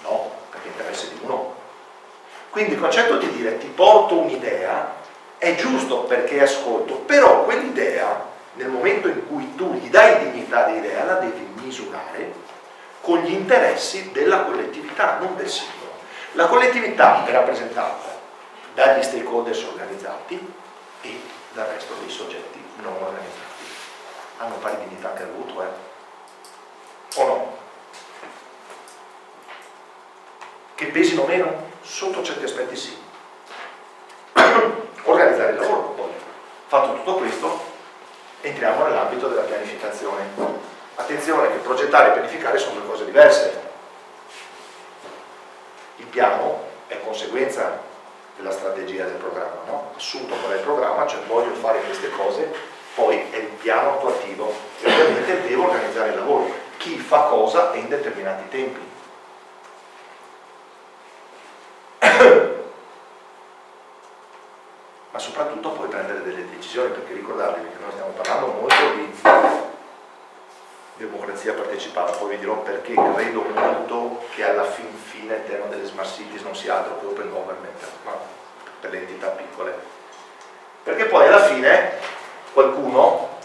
No, perché interessa di uno. Quindi il concetto di dire ti porto un'idea è giusto perché ascolto, però quell'idea, nel momento in cui tu gli dai dignità di idea, la devi misurare con gli interessi della collettività, non del singolo. La collettività è rappresentata dagli stakeholders organizzati e dal resto dei soggetti non organizzati. Hanno pari dignità anche al voto, o no? Che pesino meno? Sotto certi aspetti sì. Organizzare il lavoro, poi. Fatto tutto questo, entriamo nell'ambito della pianificazione. Attenzione che progettare e pianificare sono due cose diverse. Il piano è conseguenza della strategia del programma, no? Assunto qual è il programma, cioè voglio fare queste cose, poi è il piano attuativo e ovviamente devo organizzare il lavoro. Chi fa cosa e in determinati tempi. Ma soprattutto poi prendere delle decisioni, perché ricordatevi che noi stiamo parlando molto di democrazia partecipata, poi vi dirò perché credo molto che alla fine il tema delle smart cities non sia altro che open government, ma per le entità piccole, perché poi alla fine qualcuno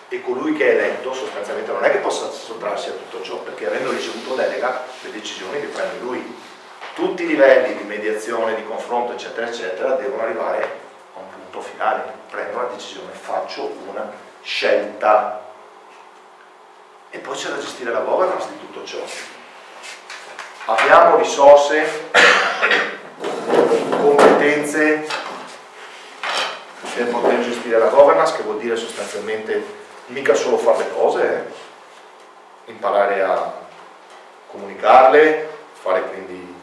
e colui che è eletto sostanzialmente non è che possa sottrarsi a tutto ciò, perché avendo ricevuto delega le decisioni le prende lui. Tutti i livelli di mediazione, di confronto eccetera eccetera devono arrivare a un punto finale, prendo una decisione, faccio una scelta. E poi c'è da gestire la governance di tutto ciò. Abbiamo risorse, competenze per poter gestire la governance, che vuol dire sostanzialmente mica solo fare le cose, imparare a comunicarle, fare quindi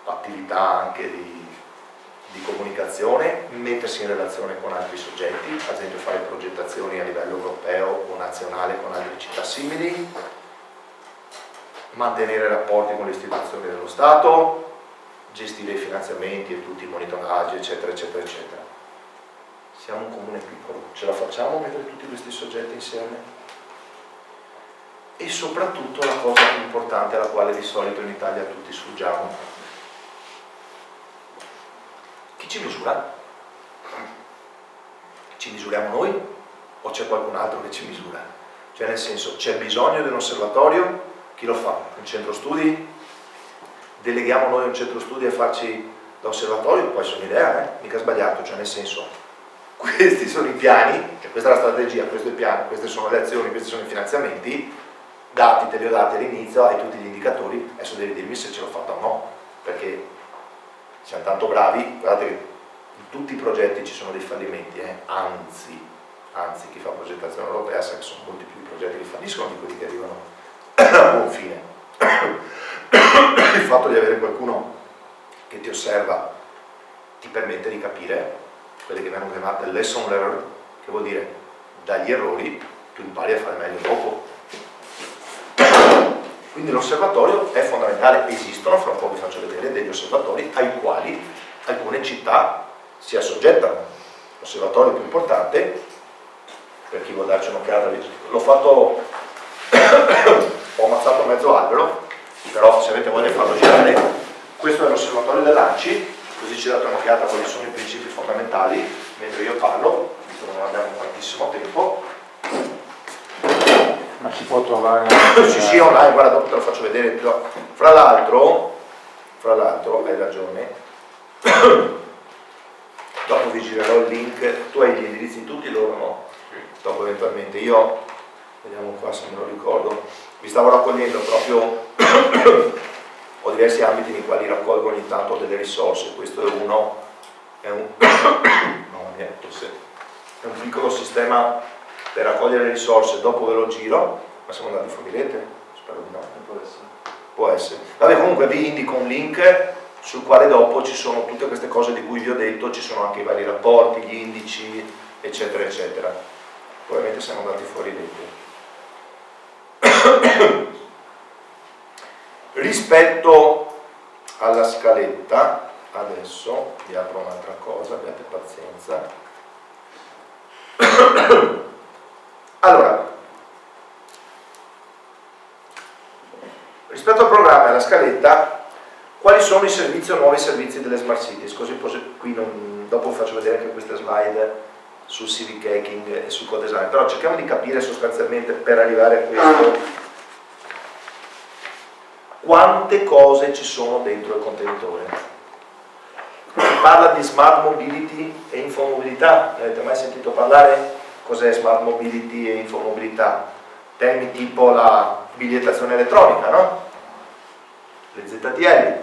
attività anche di comunicazione, mettersi in relazione con altri soggetti, ad esempio fare progettazioni a livello europeo o nazionale con altre città simili, mantenere rapporti con le istituzioni dello Stato, gestire i finanziamenti e tutti i monitoraggi eccetera eccetera eccetera. Siamo un comune piccolo, ce la facciamo a mettere tutti questi soggetti insieme? E soprattutto la cosa più importante alla quale di solito in Italia tutti sfuggiamo: chi ci misura? Ci misuriamo noi o c'è qualcun altro che ci misura? Cioè nel senso, c'è bisogno di un osservatorio? Chi lo fa? Un centro studi? Deleghiamo noi un centro studi a farci da osservatorio? Può essere un'idea, mica sbagliato, cioè nel senso, questi sono i piani, cioè questa è la strategia, questo è il piano, queste sono le azioni, questi sono i finanziamenti, dati, te li ho dati all'inizio, hai tutti gli indicatori, adesso devi dirmi se ce l'ho fatta o no, perché siamo tanto bravi, guardate che in tutti i progetti ci sono dei fallimenti, anzi chi fa progettazione europea sa che sono molti più i progetti che falliscono di quelli che arrivano a buon fine. Il fatto di avere qualcuno che ti osserva ti permette di capire quelle che vengono chiamate lesson learned, che vuol dire dagli errori tu impari a fare meglio dopo. Quindi l'osservatorio è fondamentale, esistono, fra un po' vi faccio vedere degli osservatori ai quali alcune città si assoggettano. L'osservatorio più importante, per chi vuol darci un'occhiata, l'ho fatto, ho ammazzato mezzo albero, però se avete voglia di farlo girare, questo è l'osservatorio dell'ANCI, così ci date un'occhiata a quali sono i principi fondamentali, mentre io parlo, visto che non abbiamo tantissimo tempo. Ma si può trovare sì, online, guarda, dopo te lo faccio vedere. Fra l'altro, hai ragione, dopo vi girerò il link, tu hai gli indirizzi di tutti loro, no? Dopo eventualmente io, vediamo qua se me lo ricordo, vi stavo raccogliendo proprio, ho diversi ambiti nei quali raccolgo ogni tanto delle risorse, questo è uno, no, niente, è un piccolo sistema per raccogliere risorse, dopo ve lo giro, ma siamo andati fuori rete? Spero di no. Può essere. Può essere. Vabbè, comunque vi indico un link sul quale dopo ci sono tutte queste cose di cui vi ho detto, ci sono anche i vari rapporti, gli indici, eccetera, eccetera. Ovviamente siamo andati fuori rete. Rispetto alla scaletta, adesso vi apro un'altra cosa, abbiate pazienza. Allora, rispetto al programma e alla scaletta, quali sono i servizi o nuovi servizi delle Smart Cities? Così qui dopo vi faccio vedere anche queste slide sul civic hacking e sul co-design, però cerchiamo di capire sostanzialmente, per arrivare a questo, quante cose ci sono dentro il contenitore. Si parla di smart mobility e infomobilità, ne avete mai sentito parlare? Cos'è smart mobility e infomobilità? Temi tipo la bigliettazione elettronica, no? Le ZTL,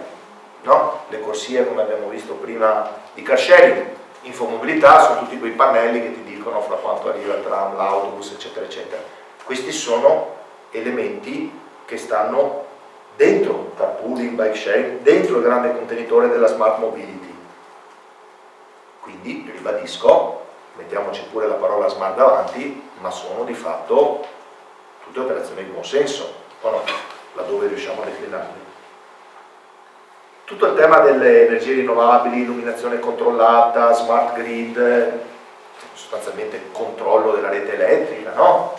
no? Le corsie, come abbiamo visto prima, di car sharing. Infomobilità sono tutti quei pannelli che ti dicono fra quanto arriva il tram, l'autobus, eccetera, eccetera. Questi sono elementi che stanno dentro carpooling, bike sharing, dentro il grande contenitore della smart mobility. Quindi, ribadisco, mettiamoci pure la parola smart davanti, ma sono di fatto tutte operazioni di buon senso, o no? Laddove riusciamo a declinarle. Tutto il tema delle energie rinnovabili, illuminazione controllata, smart grid, sostanzialmente controllo della rete elettrica, no?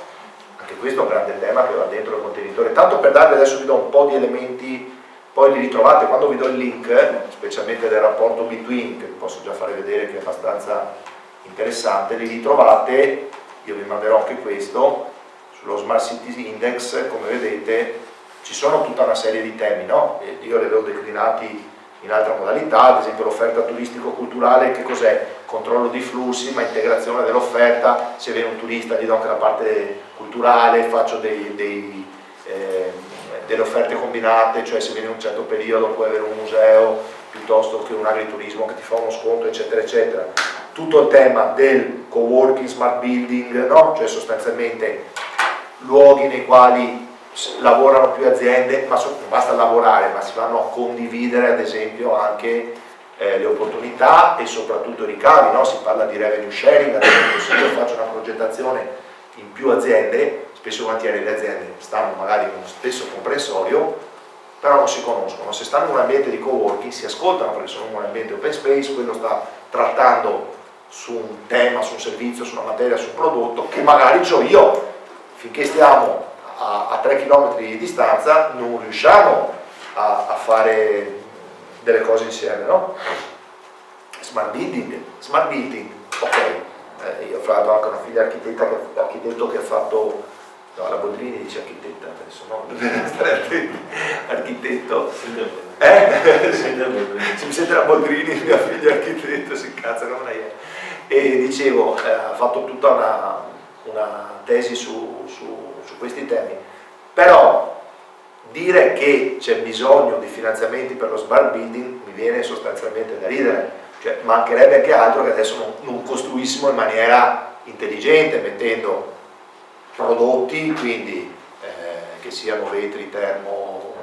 Anche questo è un grande tema che va dentro il contenitore. Tanto per darvi, adesso vi do un po' di elementi, poi li ritrovate quando vi do il link, specialmente del rapporto Between, che vi posso già fare vedere che è abbastanza interessante, li ritrovate, io vi manderò anche questo, sullo Smart Cities Index, come vedete ci sono tutta una serie di temi, no? Io li avevo declinati in altra modalità, ad esempio l'offerta turistico-culturale, che cos'è? Controllo di flussi, ma integrazione dell'offerta, se viene un turista gli do anche la parte culturale, faccio delle offerte combinate, cioè se viene in un certo periodo puoi avere un museo piuttosto che un agriturismo che ti fa uno sconto, eccetera, eccetera. Tutto il tema del co-working, smart building, no? Cioè sostanzialmente luoghi nei quali lavorano più aziende, ma non basta lavorare, ma si vanno a condividere ad esempio anche le opportunità e soprattutto i ricavi, no? Si parla di revenue sharing, ad esempio se io faccio una progettazione in più aziende, spesso e volentieri le aziende stanno magari in uno stesso comprensorio, però non si conoscono, se stanno in un ambiente di co-working si ascoltano perché sono in un ambiente open space, quello sta trattando su un tema, su un servizio, su una materia, su un prodotto che magari ho io, finché stiamo a 3 km di distanza non riusciamo a fare delle cose insieme, no? Smart building, ok, io ho fatto anche una figlia architetto che ha fatto, no, la Boldrini dice architetta, adesso no, stare attenti, architetto, se mi sente la Boldrini, mia figlia architetto, si incazza come lei è. E dicevo, ha fatto tutta una tesi su questi temi, però dire che c'è bisogno di finanziamenti per lo smart building mi viene sostanzialmente da ridere, cioè mancherebbe anche altro che adesso non costruissimo in maniera intelligente, mettendo prodotti, quindi che siano vetri termo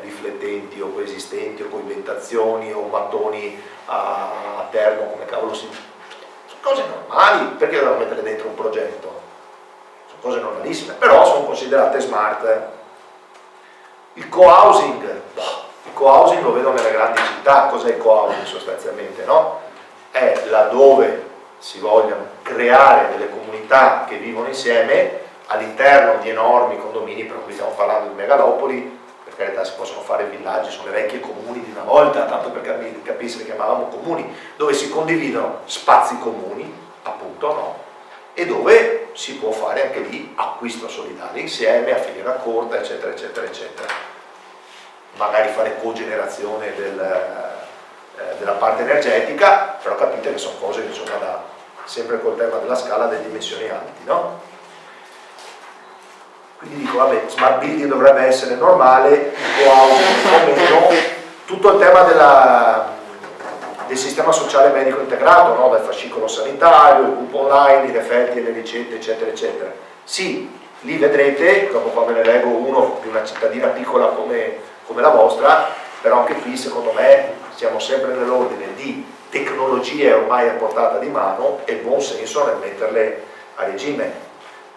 riflettenti o coesistenti o coibentazioni o mattoni a termo, come cavolo si... sono cose normali, perché devo mettere dentro un progetto? Sono cose normalissime, però sono considerate smart. Il co-housing lo vedo nelle grandi città. Cos'è il co-housing sostanzialmente? No? È laddove si vogliono creare delle comunità che vivono insieme all'interno di enormi condomini, per cui stiamo parlando di megalopoli, per carità si possono fare villaggi, sono le vecchie comuni di una volta, tanto per capirsi le chiamavamo comuni, dove si condividono spazi comuni, appunto, no? E dove si può fare anche lì acquisto solidale insieme, a filiera corta, eccetera, eccetera, eccetera. Magari fare cogenerazione della parte energetica, però capite che sono cose, insomma, sempre col tema della scala delle dimensioni alti, no? Quindi dico, vabbè, smart building dovrebbe essere normale, un po' meno, tutto il tema del sistema sociale medico integrato, no? Dal fascicolo sanitario, il gruppo online, i referti e le ricette, eccetera, eccetera. Sì, lì vedrete, dopo qua ve ne leggo uno di una cittadina piccola come la vostra, però anche qui secondo me siamo sempre nell'ordine di tecnologie ormai a portata di mano e buon senso nel metterle a regime.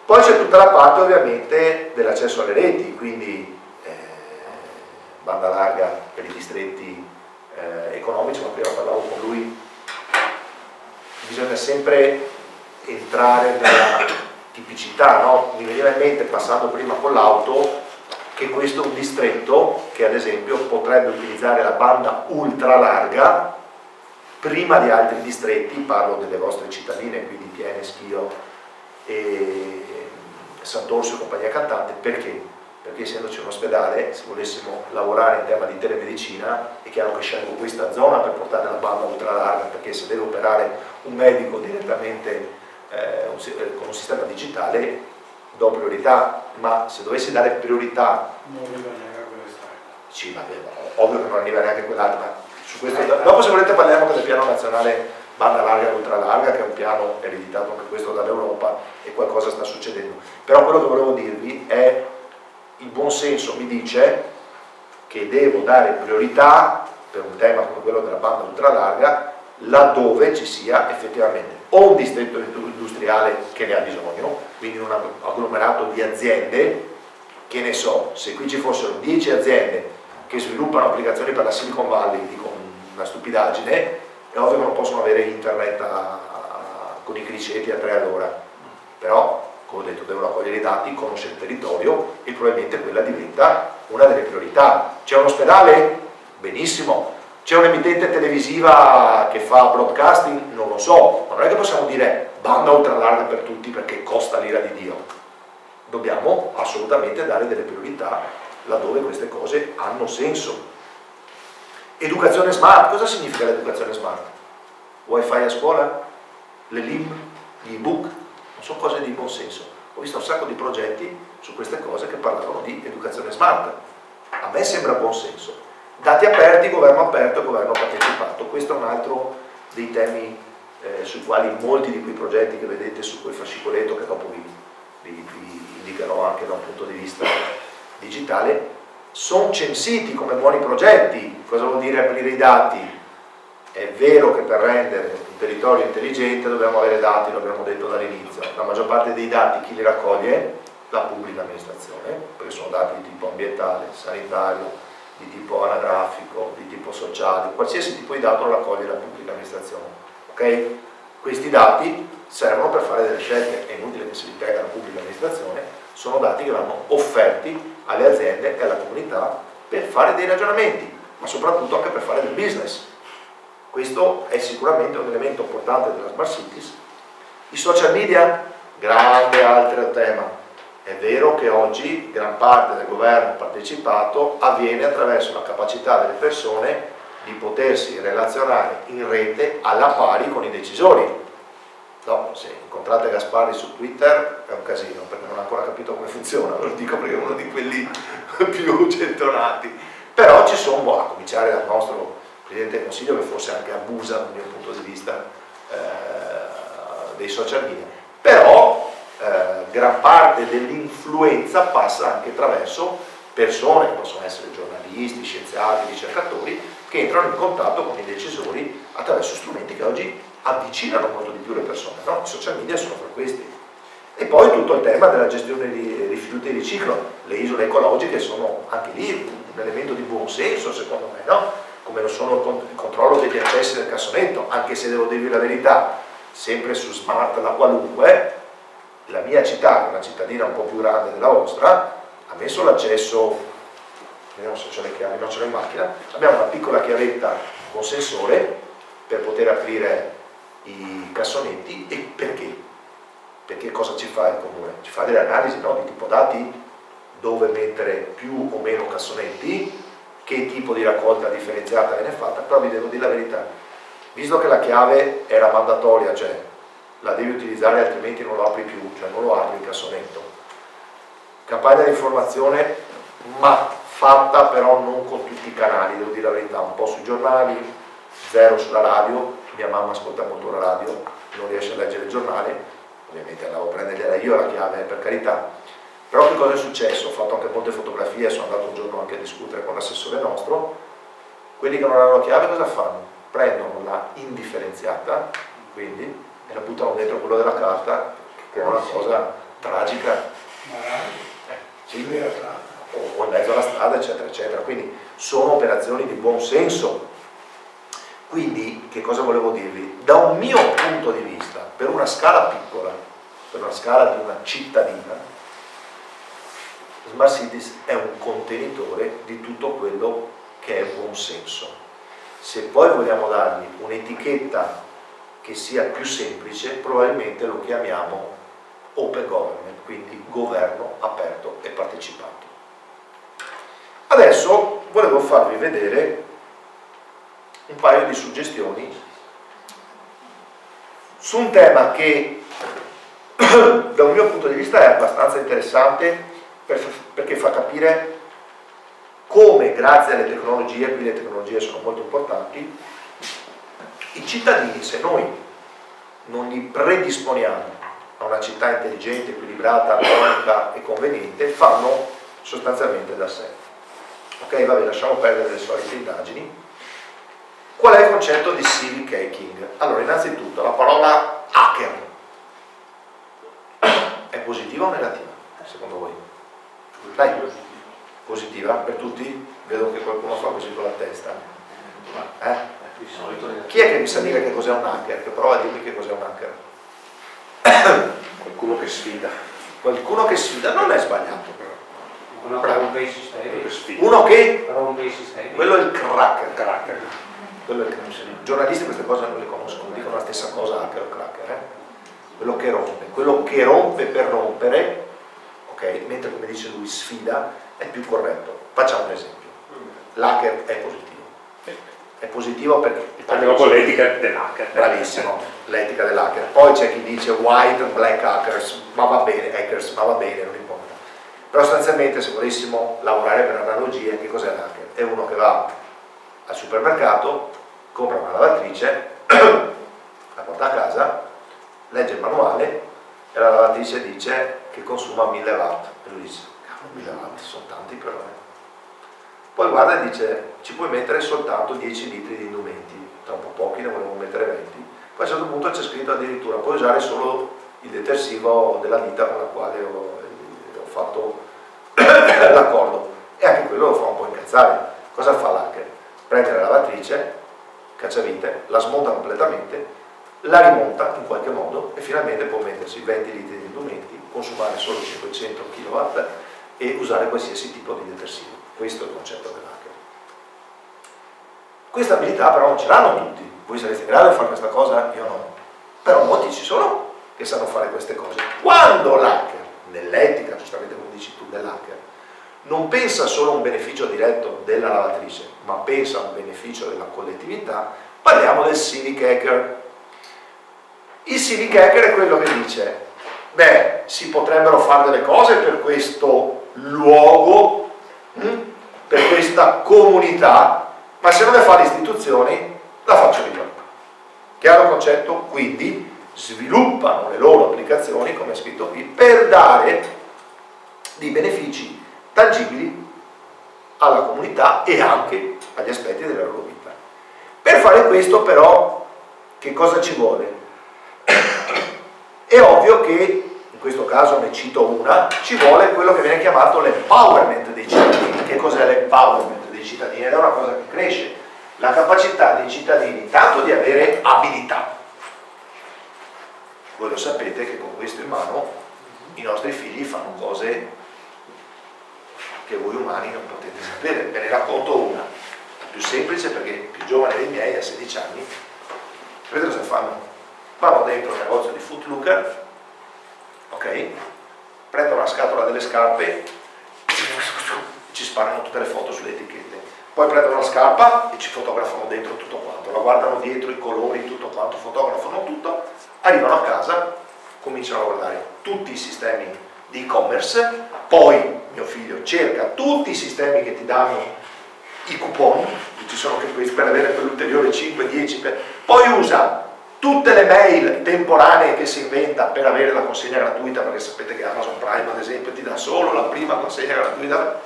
Poi c'è tutta la parte ovviamente dell'accesso alle reti, quindi banda larga per i distretti economici, ma prima parlavo con lui, bisogna sempre entrare nella tipicità, no? Mi veniva in mente, passando prima con l'auto, che questo è un distretto che ad esempio potrebbe utilizzare la banda ultra larga prima di altri distretti, parlo delle vostre cittadine, quindi Piene, Schio e Sant'Orso e compagnia cantante. Perché? Perché essendoci un ospedale, se volessimo lavorare in tema di telemedicina, è chiaro che scelgo questa zona per portare la banda ultra larga, perché se deve operare un medico direttamente con un sistema digitale do priorità, ma se dovessi dare priorità non arriva neanche a quell'estremo. sì, vabbè, ovvio che non arriva neanche quell'altra, ma su questo dopo se volete parliamo del piano nazionale banda larga e ultra larga, che è un piano ereditato anche questo dall'Europa e qualcosa sta succedendo. Però quello che volevo dirvi è il buon senso mi dice che devo dare priorità per un tema come quello della banda ultra larga laddove ci sia effettivamente o un distretto industriale che ne ha bisogno, quindi un agglomerato di aziende, che ne so, se qui ci fossero 10 aziende che sviluppano applicazioni per la Silicon Valley, dico una stupidaggine, è ovvio che non possono avere internet con i criceti a 3 all'ora, però come ho detto devono raccogliere i dati, conoscere il territorio e probabilmente quella diventa una delle priorità. C'è un ospedale? Benissimo. C'è un'emittente televisiva che fa broadcasting? Non lo so, ma non è che possiamo dire banda ultra larga per tutti perché costa l'ira di Dio. Dobbiamo assolutamente dare delle priorità laddove queste cose hanno senso. Educazione smart, cosa significa l'educazione smart? Wifi a scuola? Le LIM? Gli ebook? Non sono cose di buon senso. Ho visto un sacco di progetti su queste cose che parlavano di educazione smart. A me sembra buon senso. Dati aperti, governo aperto e governo partecipato. Questo è un altro dei temi sui quali molti di quei progetti che vedete su quel fascicoletto, che dopo vi indicherò anche da un punto di vista digitale, sono censiti come buoni progetti. Cosa vuol dire aprire i dati? È vero che per rendere un territorio intelligente dobbiamo avere dati, l'abbiamo detto dall'inizio. La maggior parte dei dati chi li raccoglie? La pubblica amministrazione, perché sono dati di tipo ambientale, sanitario, di tipo anagrafico, di tipo sociale, qualsiasi tipo di dato lo raccoglie la pubblica amministrazione. Okay? Questi dati servono per fare delle scelte, è inutile che si li tenga la pubblica amministrazione, sono dati che vanno offerti alle aziende e alla comunità per fare dei ragionamenti, ma soprattutto anche per fare del business. Questo è sicuramente un elemento importante della Smart Cities. I social media, grande altro tema. È vero che oggi gran parte del governo partecipato avviene attraverso la capacità delle persone di potersi relazionare in rete alla pari con i decisori. No, se incontrate Gasparri su Twitter è un casino, perché non ha ancora capito come funziona, ve lo dico perché è uno di quelli più gettonati. Però ci sono, a cominciare dal nostro Presidente del Consiglio, che forse anche abusa dal mio punto di vista dei social media. Però gran parte dell'influenza passa anche attraverso persone che possono essere giornalisti, scienziati, ricercatori, che entrano in contatto con i decisori attraverso strumenti che oggi avvicinano molto di più le persone, no? I social media sono fra questi. E poi tutto il tema della gestione di rifiuti e riciclo. Le isole ecologiche sono anche lì un elemento di buon senso, secondo me, no? Come lo sono il controllo degli accessi del cassonetto, anche se devo dirvi la verità, sempre su Smart la qualunque, la mia città, che è una cittadina un po' più grande della vostra, ha messo l'accesso, vediamo se ce l'ho le chiavi, non ce l'ho in macchina, abbiamo una piccola chiavetta con sensore per poter aprire i cassonetti. E perché? Perché cosa ci fa il comune? Ci fa delle analisi, no? Di tipo dati, dove mettere più o meno cassonetti, che tipo di raccolta differenziata viene fatta. Però vi devo dire la verità, visto che la chiave era mandatoria, cioè la devi utilizzare altrimenti non lo apri più, cioè non lo apri il cassonetto. Campagna di informazione, ma fatta però non con tutti i canali, devo dire la verità, un po' sui giornali, zero sulla radio, mia mamma ascolta molto la radio, non riesce a leggere il giornale, ovviamente andavo a prendergliela io la chiave, per carità. Però che cosa è successo? Ho fatto anche molte fotografie, sono andato un giorno anche a discutere con l'assessore nostro. Quelli che non hanno la chiave cosa fanno? Prendono la indifferenziata, quindi, e la buttano dentro quello della carta, che è una cosa tragica. Sì, o in mezzo alla strada, eccetera, eccetera. Quindi sono operazioni di buon senso. Quindi, che cosa volevo dirvi? Da un mio punto di vista, per una scala piccola, per una scala di una cittadina, Smart Cities è un contenitore di tutto quello che è buon senso. Se poi vogliamo dargli un'etichetta che sia più semplice, probabilmente lo chiamiamo Open Government, quindi governo aperto e partecipato. Adesso volevo farvi vedere un paio di suggestioni su un tema che da un mio punto di vista è abbastanza interessante, perché fa capire come, grazie alle tecnologie, qui le tecnologie sono molto importanti, i cittadini, se noi non li predisponiamo a una città intelligente, equilibrata, armonica e conveniente, fanno sostanzialmente da sé. Ok, vabbè, lasciamo perdere le solite indagini. Qual è il concetto di civic hacking? Allora, innanzitutto, la parola hacker è positiva o negativa, secondo voi? Dai, positiva per tutti? Vedo che qualcuno fa così con la testa. Chi è che mi sa dire che cos'è un hacker? Che prova a dirmi che cos'è un hacker? Qualcuno che sfida. Qualcuno che sfida, non è sbagliato però. Uno che rompe i sistemi. Uno che Rompe i sistemi. quello è il cracker. Cracker. Quello è il cracker. I giornalisti queste cose non le conoscono, dicono la stessa cosa hacker o cracker. Quello che rompe per rompere, ok? Mentre come dice lui sfida è più corretto. Facciamo un esempio. L'hacker è positivo. È positivo perché Andiamo con l'etica dell'hacker. bravissimo, l'etica dell'hacker. Poi c'è chi dice white and black hackers, ma va bene, non importa. Però sostanzialmente, se volessimo lavorare per analogie, che cos'è l'hacker? È uno che va al supermercato, compra una lavatrice, la porta a casa, legge il manuale e la lavatrice dice che consuma 1000 watt. E lui dice, cavolo, 1000 watt sono tanti però. Poi guarda e dice, ci puoi mettere soltanto 10 litri di indumenti, troppo pochi, ne volevo mettere 20. Poi a un certo punto c'è scritto addirittura, puoi usare solo il detersivo della ditta con la quale ho fatto l'accordo. E anche quello lo fa un po' incazzare. Cosa fa l'hacker? Prende la lavatrice, cacciavite, la smonta completamente, la rimonta in qualche modo e finalmente può mettersi 20 litri di indumenti, consumare solo 500 kW e usare qualsiasi tipo di detersivo. Questo è il concetto dell'hacker. Questa abilità però non ce l'hanno tutti. Voi sareste in grado di fare questa cosa? Io no. Però molti ci sono che sanno fare queste cose. Quando l'hacker, nell'etica, giustamente come dici tu, dell'hacker, non pensa solo a un beneficio diretto della lavatrice, ma pensa a un beneficio della collettività, parliamo del civic hacker. Il civic hacker è quello che dice, beh, si potrebbero fare delle cose per questo luogo, per questa comunità, ma se non le fa le istituzioni, la faccio io. Chiaro il concetto? Quindi sviluppano le loro applicazioni, come è scritto qui, per dare dei benefici tangibili alla comunità e anche agli aspetti della loro vita. Per fare questo però, che cosa ci vuole? È ovvio che in questo caso ne cito una, ci vuole quello che viene chiamato l'empowerment dei cittadini. Che cos'è l'empowerment dei cittadini? Ed è una cosa che cresce, la capacità dei cittadini tanto di avere abilità. Voi lo sapete che con questo in mano i nostri figli fanno cose che voi umani non potete sapere. Ve ne racconto una, la più semplice perché più giovane dei miei, a 16 anni. Sapete cosa fanno? Vanno dentro il negozio di Foot Locker, ok? Prendono la scatola delle scarpe e ci sparano tutte le foto sulle etichette. Poi prendono la scarpa e ci fotografano dentro tutto quanto, la guardano dietro, i colori, tutto quanto, fotografano tutto, arrivano a casa, cominciano a guardare tutti i sistemi di e-commerce, poi mio figlio cerca tutti i sistemi che ti danno i coupon, ci sono che per avere quell'ulteriore 5, 10, poi usa tutte le mail temporanee che si inventa per avere la consegna gratuita, perché sapete che Amazon Prime ad esempio ti dà solo la prima consegna gratuita,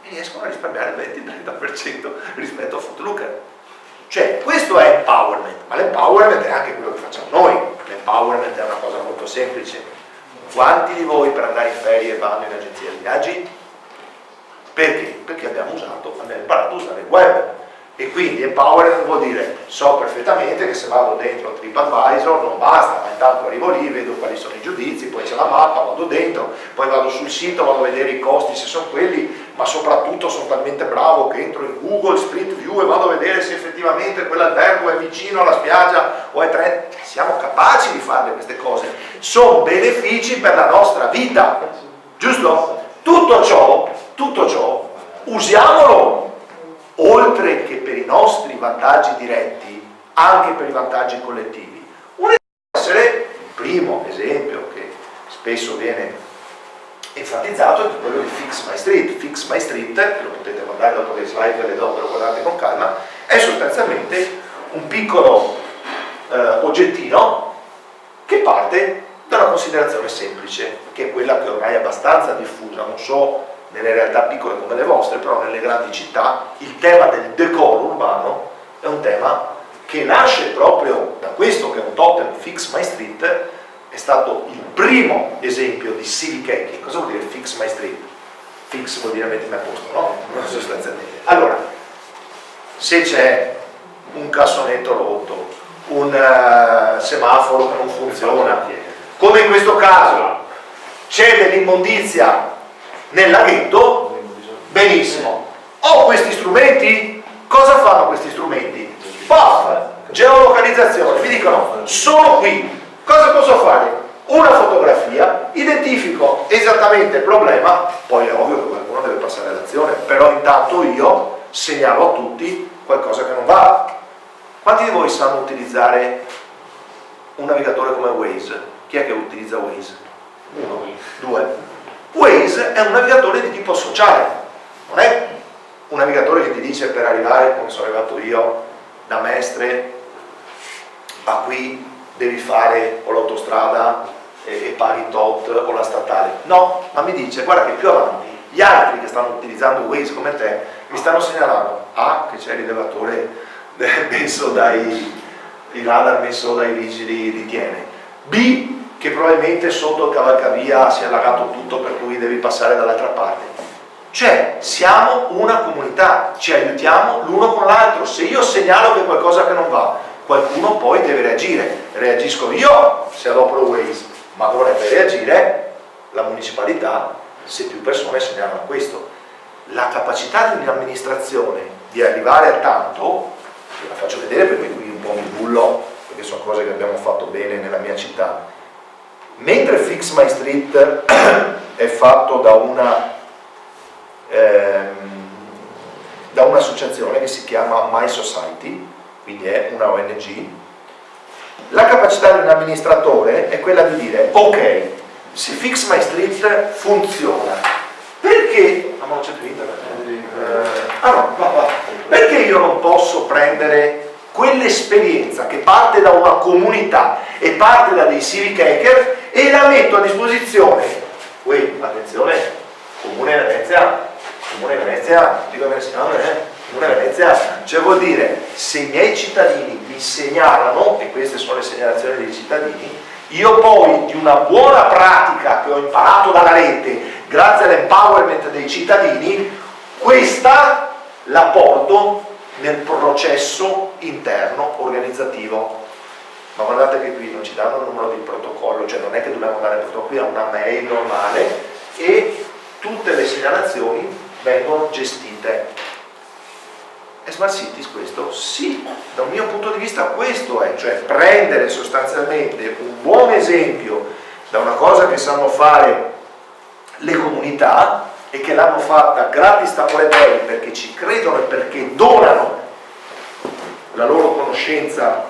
e riescono a risparmiare il 20-30% rispetto a Footlooker. Cioè questo è empowerment, ma l'empowerment è anche quello che facciamo noi. L'empowerment è una cosa molto semplice. Quanti di voi per andare in ferie vanno in agenzia di viaggi? Perché? Perché abbiamo imparato a usare il web. E quindi empowerment vuol dire so perfettamente che se vado dentro TripAdvisor non basta, ma intanto arrivo lì, vedo quali sono i giudizi, poi c'è la mappa, vado dentro, poi vado sul sito, vado a vedere i costi se sono quelli, ma soprattutto sono talmente bravo che entro in Google Street View e vado a vedere se effettivamente quell'albergo è vicino alla spiaggia o è tre. Siamo capaci di fare queste cose, sono benefici per la nostra vita, giusto? Tutto ciò usiamolo oltre che per i nostri vantaggi diretti, anche per i vantaggi collettivi. Un essere, il primo esempio che spesso viene enfatizzato è quello di Fix My Street. Fix My Street, che lo potete guardare dopo le slide, ve le do, ve lo guardate con calma, è sostanzialmente un piccolo oggettino che parte da una considerazione semplice, che è quella che ormai è abbastanza diffusa, non so nelle realtà piccole come le vostre, però nelle grandi città il tema del decoro urbano è un tema che nasce proprio da questo, che è un totem Fix My Street, è stato il primo esempio di civic hacking. Cosa vuol dire Fix My Street? Fix vuol dire mettimi a posto, no? Sostanzialmente. Allora, se c'è un cassonetto rotto, un semaforo che non funziona, come in questo caso c'è dell'immondizia nel laghetto, benissimo. Ho questi strumenti? Cosa fanno questi strumenti? Puff, geolocalizzazione, mi dicono sono qui. Cosa posso fare? Una fotografia, identifico esattamente il problema, poi è ovvio che qualcuno deve passare all'azione, però intanto io segnalo a tutti qualcosa che non va. Quanti di voi sanno utilizzare un navigatore come Waze? Chi è che utilizza Waze? 1, 2. Waze è un navigatore di tipo sociale, non è un navigatore che ti dice per arrivare, come sono arrivato io, da Mestre a qui devi fare o l'autostrada e paghi tot o la statale. No, ma mi dice guarda che più avanti gli altri che stanno utilizzando Waze come te mi stanno segnalando A, che c'è il rilevatore messo il radar messo dai vigili di Tiene, B, che probabilmente sotto il cavalcavia si è allagato tutto per cui devi passare dall'altra parte. Cioè siamo una comunità, ci aiutiamo l'uno con l'altro. Se io segnalo che qualcosa che non va, qualcuno poi deve reagire. Reagisco io se adopero Waze, ma dovrebbe reagire la municipalità se più persone segnalano questo. La capacità di un'amministrazione di arrivare a tanto, ve la faccio vedere perché qui un po' mi bullo, perché sono cose che abbiamo fatto bene nella mia città. Mentre Fix My Street è fatto da un'associazione che si chiama My Society, quindi è una ONG, la capacità di un amministratore è quella di dire ok, se Fix My Street funziona, perché ma non c'è più internet? Perché io non posso prendere quell'esperienza che parte da una comunità e parte da dei civic hacker e la metto a disposizione? Attenzione, Comune Venezia, dico come si chiama, Comune Venezia, cioè vuol dire se i miei cittadini mi segnalano, e queste sono le segnalazioni dei cittadini, io poi di una buona pratica che ho imparato dalla rete grazie all'empowerment dei cittadini, questa la porto nel processo interno organizzativo. Ma guardate che qui non ci danno il numero di protocollo, cioè non è che dobbiamo dare il protocollo, qui a una mail normale e tutte le segnalazioni vengono gestite. È Smart Cities questo? Sì, da un mio punto di vista questo è, cioè prendere sostanzialmente un buon esempio da una cosa che sanno fare le comunità e che l'hanno fatta gratis amore dei perché ci credono e perché donano la loro conoscenza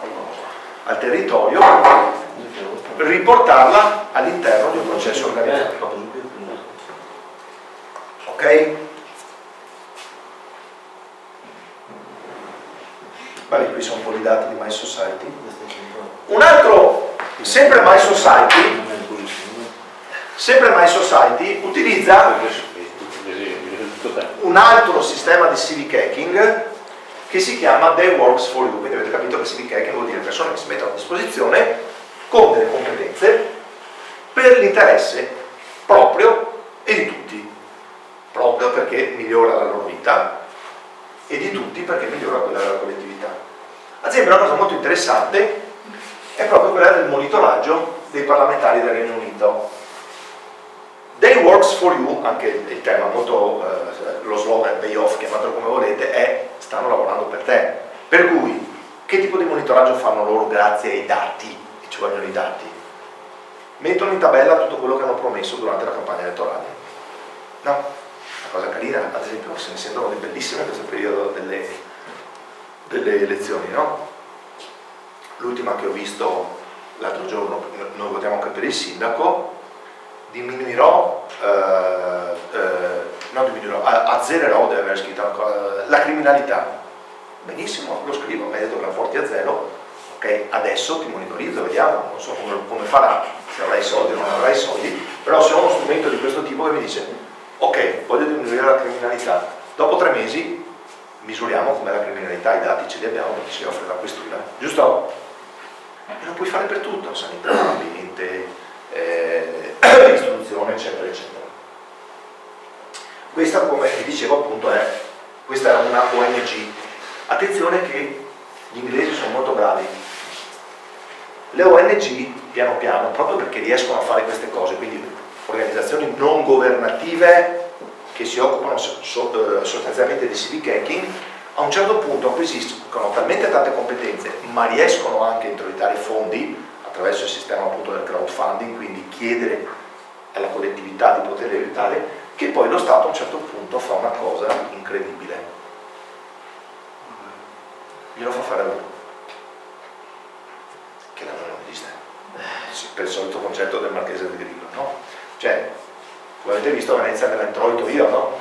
al territorio, riportarla all'interno di un processo organizzativo. Ok? Vabbè, qui sono un po' di dati di My Society. Un altro, sempre My Society utilizza un altro sistema di civic hacking che si chiama They Works for You. Quindi avete capito che civic hacking vuol dire persone che si mettono a disposizione con delle competenze per l'interesse proprio e di tutti. Proprio perché migliora la loro vita e di tutti perché migliora quella della collettività. Ad esempio una cosa molto interessante è proprio quella del monitoraggio dei parlamentari del Regno Unito. They Works for You, anche il tema molto, lo slogan pay off, chiamatelo come volete, è stanno lavorando per te. Per cui, che tipo di monitoraggio fanno loro grazie ai dati? E ci vogliono i dati. Mettono in tabella tutto quello che hanno promesso durante la campagna elettorale. No? Una cosa carina, ad esempio, se ne sentono di bellissime in questo periodo delle elezioni, no? L'ultima che ho visto l'altro giorno, noi votiamo anche per il sindaco, azzererò, deve aver scritto la criminalità. Benissimo, lo scrivo, mi ha detto che la porti a zero, ok, adesso ti monitorizzo, vediamo, non so come farà, se avrai soldi o non avrai soldi, però se ho uno strumento di questo tipo che mi dice, ok, voglio diminuire la criminalità, dopo 3 mesi misuriamo com'è la criminalità, i dati ce li abbiamo perché ci offre la questura, giusto? E lo puoi fare per tutto, sanità, ambiente, istruzione, eccetera, eccetera. Questa, come vi dicevo appunto, questa è una ONG. Attenzione che gli inglesi sono molto bravi. Le ONG, piano piano, proprio perché riescono a fare queste cose, quindi organizzazioni non governative che si occupano sostanzialmente di civic hacking, a un certo punto acquisiscono talmente tante competenze, ma riescono anche a introitare fondi attraverso il sistema appunto del crowdfunding, quindi chiedere alla collettività di poter aiutare, che poi lo Stato a un certo punto fa una cosa incredibile. Glielo fa fare a loro. Che da noi non esiste. Per il solito concetto del Marchese del Grillo, no? Cioè, come avete visto a Venezia me la introito io, no?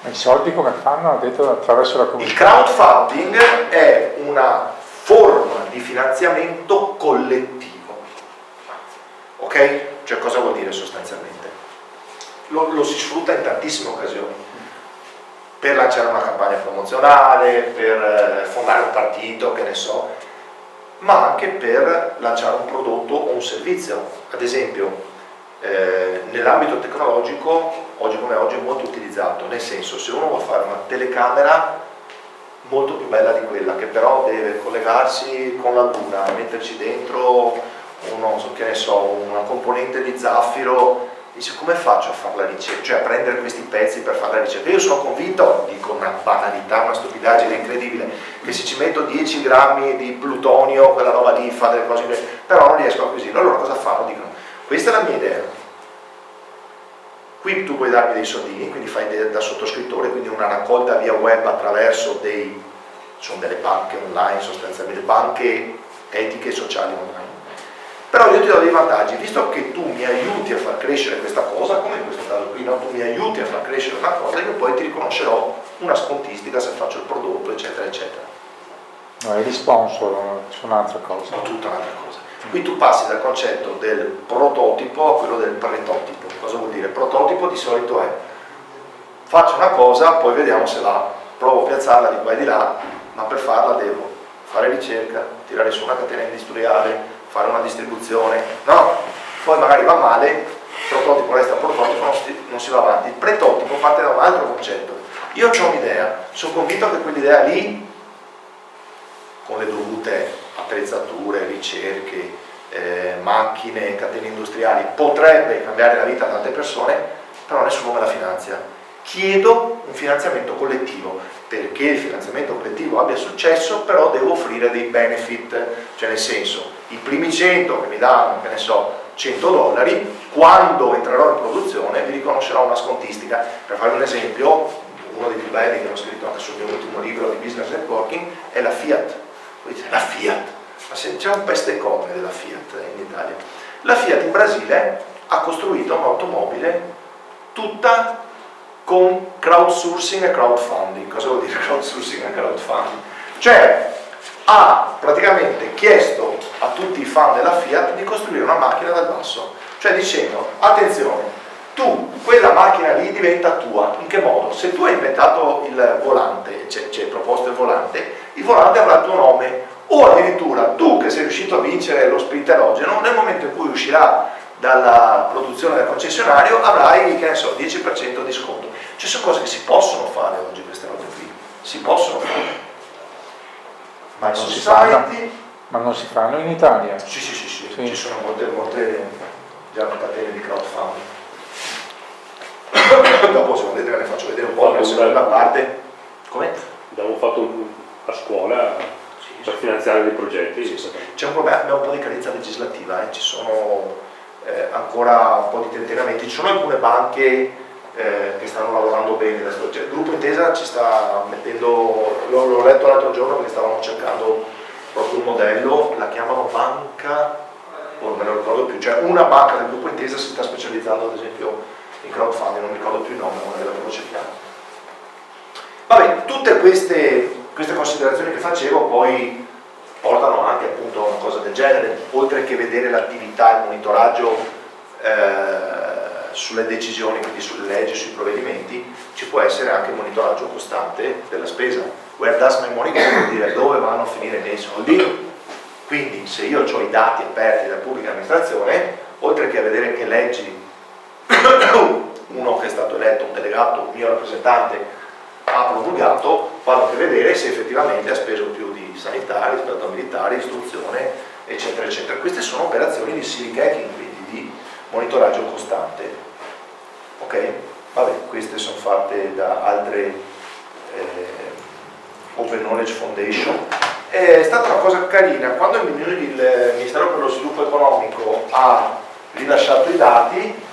Ma i soldi come fanno? Ha detto attraverso la comunità. Il crowdfunding è una forma di finanziamento collettivo. Ok? Cioè cosa vuol dire sostanzialmente? Lo si sfrutta in tantissime occasioni. Per lanciare una campagna promozionale, per fondare un partito, che ne so, ma anche per lanciare un prodotto o un servizio. Ad esempio, nell'ambito tecnologico, oggi come oggi è molto utilizzato, nel senso, se uno vuole fare una telecamera molto più bella di quella, che però deve collegarsi con la luna, metterci dentro che ne so, una componente di zaffiro, dice come faccio a fare la ricerca, cioè a prendere questi pezzi per fare la ricerca? Io sono convinto, dico una banalità, una stupidaggine incredibile, che se ci metto 10 grammi di plutonio, quella roba lì fa delle cose, però non riesco a acquisirlo. Allora cosa fanno? Dicono, questa è la mia idea, qui tu puoi darmi dei soldini, quindi fai da sottoscrittore, quindi una raccolta via web attraverso sono delle banche online, sostanzialmente banche etiche e sociali online. Però io ti do dei vantaggi, visto che tu mi aiuti a far crescere questa cosa, come in questo caso qui, no? Tu mi aiuti a far crescere una cosa, io poi ti riconoscerò una scontistica se faccio il prodotto, eccetera, eccetera. No, è di sponsor, su un'altra cosa. No, tutta un'altra cosa. Qui tu passi dal concetto del prototipo a quello del pretotipo. Cosa vuol dire? Prototipo di solito è faccio una cosa, poi vediamo se va, provo a piazzarla di qua e di là, ma per farla devo fare ricerca, tirare su una catena industriale, fare una distribuzione, no? Poi magari va male, il prototipo resta prototipo, non si va avanti. Il pretotipo parte da un altro concetto. Io ho un'idea, sono convinto che quell'idea lì, con le dovute attrezzature, ricerche, macchine, catene industriali, potrebbe cambiare la vita a tante persone, però nessuno me la finanzia. Chiedo un finanziamento collettivo, perché il finanziamento collettivo abbia successo, però devo offrire dei benefit, cioè nel senso, i primi 100 che mi danno, che ne so, $100, quando entrerò in produzione vi riconoscerò una scontistica. Per fare un esempio, uno dei più belli che ho scritto anche sul mio ultimo libro di business networking è la Fiat. Voi dite, la Fiat? Ma se c'è un pestecome della Fiat in Italia. La Fiat in Brasile ha costruito un'automobile tutta con crowdsourcing e crowdfunding. Cosa vuol dire crowdsourcing e crowdfunding? Cioè, ha praticamente chiesto a tutti i fan della Fiat di costruire una macchina dal basso, cioè dicendo attenzione, tu quella macchina lì diventa tua. In che modo? Se tu hai inventato il volante, c'è proposto il volante avrà il tuo nome, o addirittura tu che sei riuscito a vincere lo sprinterogeno, nel momento in cui uscirà dalla produzione del concessionario avrai, che ne so, 10% di sconto. Cioè sono cose che si possono fare oggi, queste robe qui, si possono fare. Ma Ma in non si society... Ma non si fanno in Italia? Sì, Sì. ci sono molte già catene di crowdfunding. Dopo se volete ve ne faccio vedere un po' la seconda parte. Come? Abbiamo fatto a scuola per finanziare dei progetti. Sì. C'è un problema, abbiamo un po' di carenza legislativa, ci sono ancora un po' di tentennamenti, ci sono alcune banche che stanno lavorando bene, il gruppo Intesa ci sta mettendo, l'ho letto l'altro giorno perché stavano cercando proprio un modello, la chiamano banca, non me lo ricordo più, cioè una banca del gruppo Intesa si sta specializzando ad esempio in crowdfunding, non mi ricordo più il nome, ma dopo lo cerchiamo. Vabbè, tutte queste considerazioni che facevo poi portano anche appunto a una cosa del genere, oltre che vedere l'attività e il monitoraggio sulle decisioni, quindi sulle leggi, sui provvedimenti, ci può essere anche il monitoraggio costante della spesa. Where does my money go? Vuol dire dove vanno a finire i miei soldi. Quindi se io ho i dati aperti dalla pubblica amministrazione, oltre che a vedere che leggi uno che è stato eletto, un delegato, un mio rappresentante ha promulgato, vado anche a vedere se effettivamente ha speso più di sanità rispetto a militari, istruzione, eccetera, eccetera. Queste sono operazioni di civic hacking, quindi di monitoraggio costante. Ok? Vabbè, queste sono fatte da altre Open Knowledge Foundation. È stata una cosa carina, quando il Ministero per lo Sviluppo Economico ha rilasciato i dati,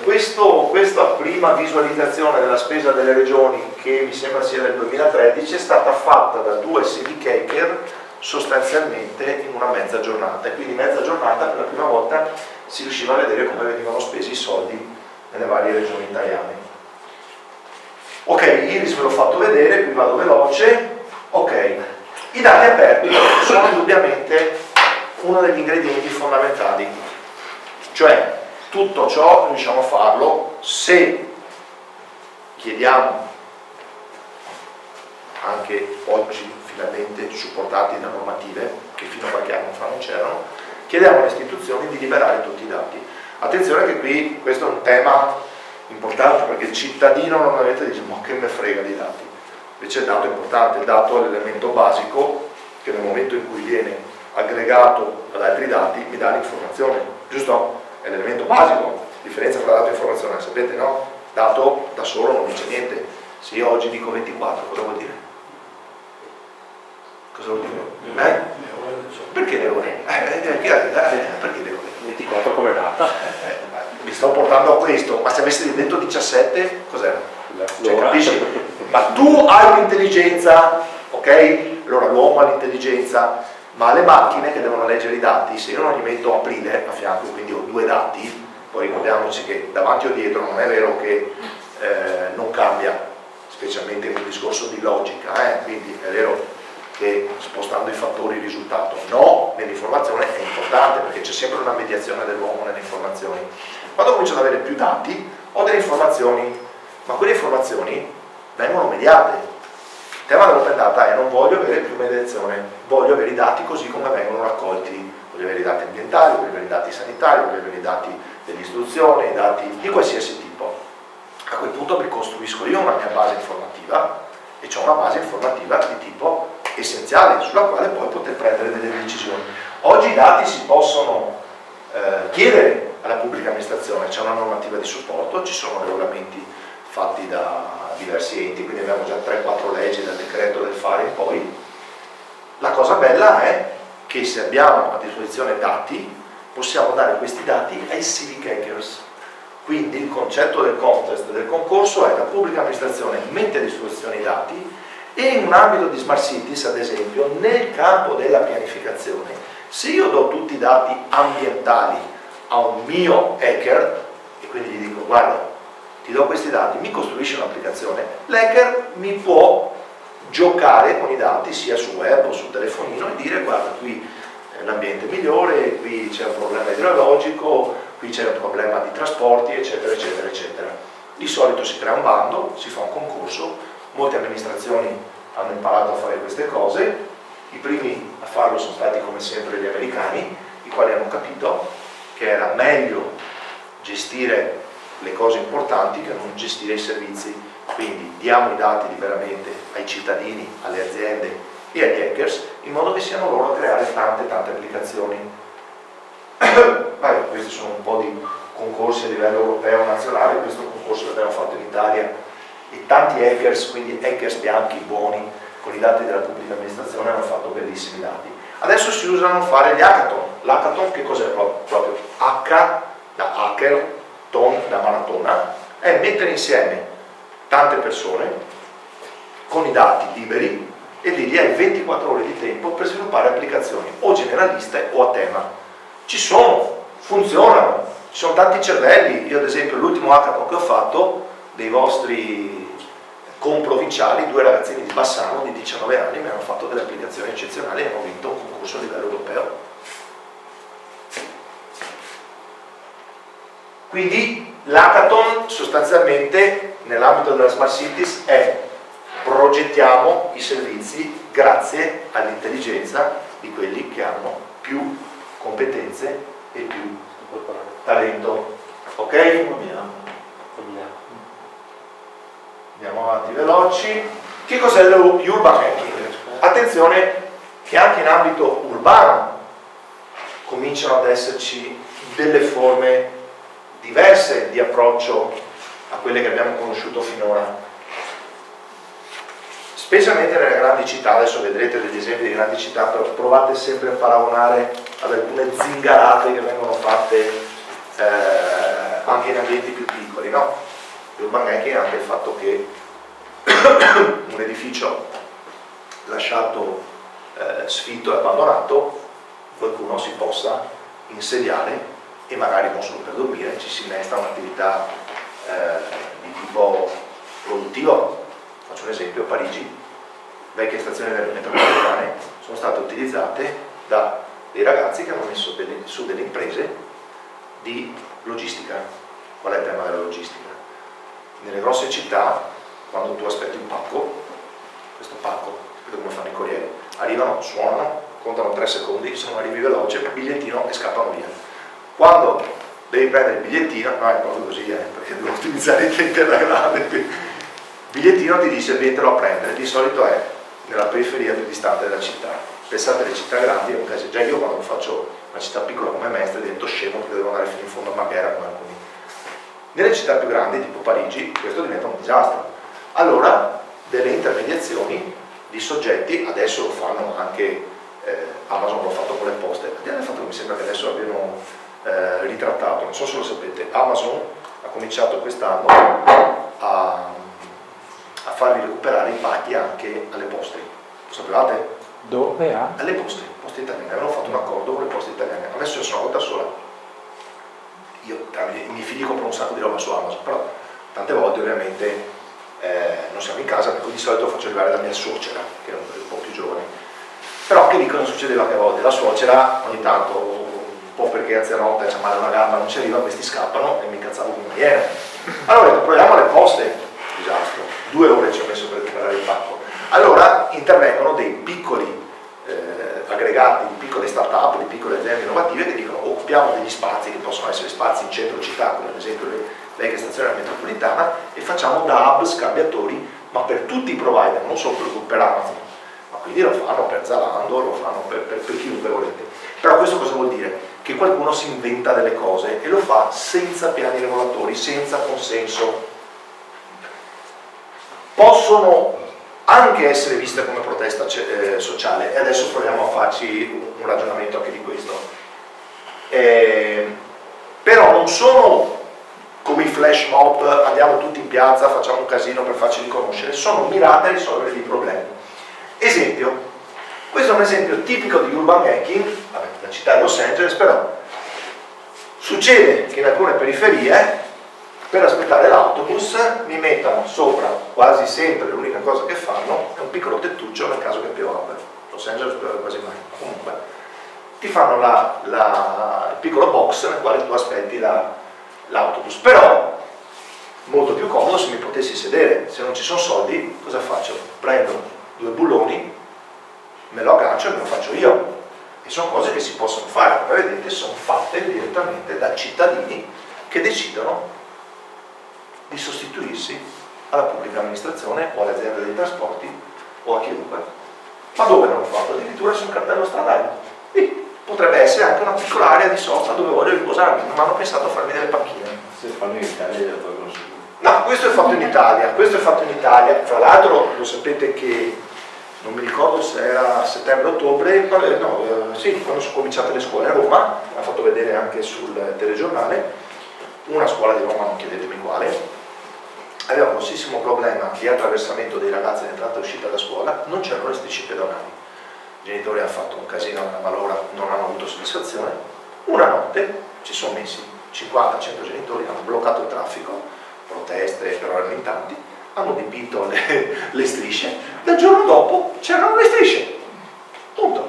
questa prima visualizzazione della spesa delle regioni, che mi sembra sia del 2013, è stata fatta da 2 civic hacker sostanzialmente in una mezza giornata, e quindi mezza giornata per la prima volta si riusciva a vedere come venivano spesi i soldi nelle varie regioni italiane. Ok, Iris ve l'ho fatto vedere, qui vado veloce. Ok, i dati aperti sono indubbiamente uno degli ingredienti fondamentali, cioè tutto ciò riusciamo a farlo se chiediamo, anche oggi finalmente supportati da normative che fino a qualche anno fa non c'erano, chiediamo alle istituzioni di liberare tutti i dati. Attenzione che qui questo è un tema importante, perché il cittadino normalmente dice ma che me frega di dati, invece il dato è importante, il dato è l'elemento basico che nel momento in cui viene aggregato ad altri dati mi dà l'informazione, giusto? È l'elemento basico, differenza tra dato e informazione, sapete no? Dato da solo non dice niente, se io oggi dico 24 cosa vuol dire? Cosa vuol dire? Perché le ore? Perché le ore? 24 come data? Mi sto portando a questo, ma se avessi detto 17 cos'era? Cioè, capisci? Ma tu hai un'intelligenza, ok? Allora l'uomo ha l'intelligenza, ma le macchine che devono leggere i dati, se io non gli metto aprile a fianco, quindi ho 2 dati, poi ricordiamoci che davanti o dietro non è vero che non cambia, specialmente in un discorso di logica, quindi è vero che spostando i fattori il risultato no, nell'informazione è importante perché c'è sempre una mediazione dell'uomo nelle informazioni. Quando comincio ad avere più dati ho delle informazioni, ma quelle informazioni vengono mediate. Il tema dell'open data è non voglio avere più mediazione, voglio avere i dati così come vengono raccolti, voglio avere i dati ambientali, voglio avere i dati sanitari, voglio avere i dati dell'istruzione, i dati di qualsiasi tipo. A quel punto mi costruisco io una mia base informativa e ho una base informativa di tipo essenziale sulla quale poi poter prendere delle decisioni. Oggi i dati si possono chiedere alla pubblica amministrazione, c'è una normativa di supporto, ci sono regolamenti fatti da diversi enti, quindi abbiamo già 3-4 leggi dal decreto del fare in poi. La cosa bella è che se abbiamo a disposizione dati possiamo dare questi dati ai civic hackers. Quindi il concetto del contest, del concorso, è la pubblica amministrazione mette a disposizione i dati e in un ambito di smart cities, ad esempio, nel campo della pianificazione, se io do tutti i dati ambientali a un mio hacker e quindi gli dico guarda, ti do questi dati, mi costruisci un'applicazione, l'hacker mi può giocare con i dati sia su web o sul telefonino e dire guarda qui è l'ambiente migliore, qui c'è un problema idrogeologico, qui c'è un problema di trasporti, eccetera, eccetera, eccetera. Di solito si crea un bando, si fa un concorso, molte amministrazioni hanno imparato a fare queste cose, i primi a farlo sono stati come sempre gli americani, i quali hanno capito che era meglio gestire le cose importanti che non gestire i servizi. Quindi diamo i dati liberamente ai cittadini, alle aziende e agli hackers in modo che siano loro a creare tante applicazioni. Questi sono un po' di concorsi a livello europeo nazionale, questo concorso l'abbiamo fatto in Italia e tanti hackers, quindi hackers bianchi buoni con i dati della pubblica amministrazione hanno fatto bellissimi dati. Adesso si usano a fare gli hackathon. L'hackathon che cos'è proprio? H da hacker, ton da maratona, è mettere insieme tante persone con i dati liberi e dirgli hai 24 ore di tempo per sviluppare applicazioni o generaliste o a tema. Ci sono, funzionano, ci sono tanti cervelli. Io ad esempio l'ultimo hackathon che ho fatto dei vostri comprovinciali, 2 ragazzini di Bassano di 19 anni mi hanno fatto delle applicazioni eccezionali e hanno vinto un concorso a livello europeo. Quindi l'hackathon sostanzialmente nell'ambito della Smart Cities è progettiamo i servizi grazie all'intelligenza di quelli che hanno più competenze e più talento. Ok? Andiamo avanti veloci. Che cos'è l'urban hacking? Attenzione che anche in ambito urbano cominciano ad esserci delle forme diverse di approccio a quelle che abbiamo conosciuto finora. Specialmente nelle grandi città, adesso vedrete degli esempi di grandi città, però provate sempre a paragonare ad alcune zingarate che vengono fatte anche in ambienti più piccoli, no? L'urban hacking è anche il fatto che un edificio lasciato sfitto e abbandonato, qualcuno si possa insediare e magari non solo per dormire, ci si innesta un'attività di tipo produttivo. Faccio un esempio: a Parigi vecchie stazioni metropolitane sono state utilizzate da dei ragazzi che hanno messo su delle imprese di logistica. Qual è il tema della logistica? Nelle grosse città, quando tu aspetti un pacco, questo pacco, vedete come fanno i corrieri, arrivano, suonano, contano 3 secondi, se non arrivi veloce, bigliettino e scappano via. Quando devi prendere il bigliettino, no, è proprio così, perché devo utilizzare il tempo grande, il bigliettino ti dice vietelo a prendere, di solito è nella periferia più distante della città. Pensate alle città grandi, è un caso, già io quando faccio una città piccola come Mestre divento scemo perché devo andare fino in fondo a Marghera come alcuni. Nelle città più grandi, tipo Parigi, questo diventa un disastro. Allora, delle intermediazioni di soggetti, adesso lo fanno anche Amazon, l'ho fatto con le poste, abbiamo fatto, mi sembra che adesso abbiano ritrattato, non so se lo sapete, Amazon ha cominciato quest'anno a farvi recuperare i pacchi anche alle poste. Lo sapevate? Dove ha? Alle poste italiane, avevano fatto un accordo con le poste italiane, adesso sono una volta sola. Io, i miei figli comprano un sacco di roba su Amazon, però tante volte ovviamente non siamo in casa, per cui di solito faccio arrivare da mia suocera, che è un po' più giovane. Però che lì cosa succedeva? Che a volte la suocera ogni tanto, un po' perché anzianotta, c'ha male una gamba, non ci arriva, questi scappano e mi incazzavo come una iena. Allora ho detto, proviamo le poste, disastro, 2 ore ci ho messo per recuperare il pacco. Allora intervengono dei piccoli aggregati, di piccole start-up, di piccole aziende innovative che dicono occupiamo degli spazi che possono essere spazi in centro città, come ad esempio le vecchie stazioni della metropolitana, e facciamo da hub scambiatori, ma per tutti i provider, non solo per Amazon, ma quindi lo fanno per Zalando, lo fanno per chiunque volete. Però questo cosa vuol dire? Che qualcuno si inventa delle cose e lo fa senza piani regolatori, senza consenso. Possono anche essere viste come protesta sociale, e adesso proviamo a farci un ragionamento anche di questo. Però non sono come i flash mob, andiamo tutti in piazza, facciamo un casino per farci riconoscere, sono mirate a risolvere dei problemi. Esempio, questo è un esempio tipico di urban hacking, vabbè, la città di Los Angeles, però succede che in alcune periferie per aspettare l'autobus mi mettono sopra, quasi sempre l'unica cosa che fanno è un piccolo tettuccio nel caso che piova. Los Angeles piove quasi mai, comunque ti fanno il piccolo box nel quale tu aspetti l'autobus. Però molto più comodo se mi potessi sedere. Se non ci sono soldi, cosa faccio? Prendo 2 bulloni, me lo aggancio e me lo faccio io. E sono cose che si possono fare, come vedete sono fatte direttamente da cittadini che decidono di sostituirsi alla pubblica amministrazione o alle aziende dei trasporti o a chiunque. Ma dove non l'ho fatto? Addirittura su un cartello stradale. Lì potrebbe essere anche una piccola area di sosta dove voglio riposarmi, non hanno pensato a farmi delle panchine. Se fanno in Italia lo tolgono subito. No, questo è fatto in Italia, Tra l'altro lo sapete che non mi ricordo se era settembre-ottobre, quando sono cominciate le scuole a Roma, l'ha fatto vedere anche sul telegiornale, una scuola di Roma, non chiedetemi quale, aveva un grossissimo problema di attraversamento dei ragazzi in entrata e uscita da scuola, non c'erano le strisce pedonali. I genitori hanno fatto un casino, ma loro non hanno avuto soddisfazione. Una notte ci sono messi 50-100 genitori, hanno bloccato il traffico, proteste però erano in tanti, hanno dipinto le strisce, dal giorno dopo c'erano le strisce, punto.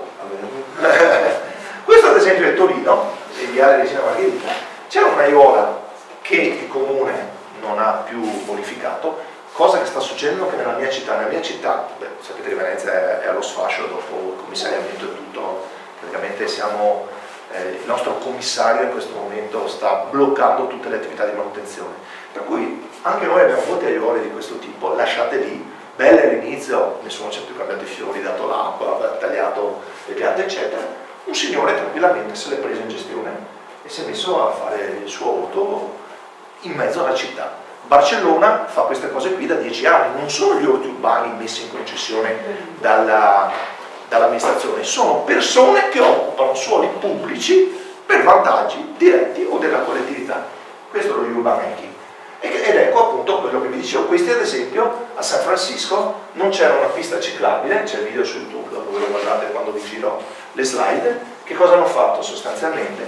Questo ad esempio è Torino, in Viale Regina Margherita, c'è un'aiuola che il comune non ha più bonificato, cosa che sta succedendo anche nella mia città. Sapete che Venezia è allo sfascio dopo il commissariamento e tutto, praticamente il nostro commissario in questo momento sta bloccando tutte le attività di manutenzione, per cui anche noi abbiamo molte aiuole di questo tipo, lasciate lì, belle all'inizio, nessuno ci ha più cambiato i fiori, dato l'acqua, tagliato le piante eccetera, un signore tranquillamente se l'è preso in gestione e si è messo a fare il suo orto in mezzo alla città. Barcellona fa queste cose qui da 10 anni, non sono gli orti urbani messi in concessione dall'amministrazione, sono persone che occupano suoli pubblici per vantaggi diretti o della collettività. Questo è lo urban hacking. Ed ecco appunto quello che vi dicevo. Questi ad esempio a San Francisco non c'era una pista ciclabile, c'è il video su YouTube, dopo ve lo guardate quando vi giro le slide. Che cosa hanno fatto sostanzialmente?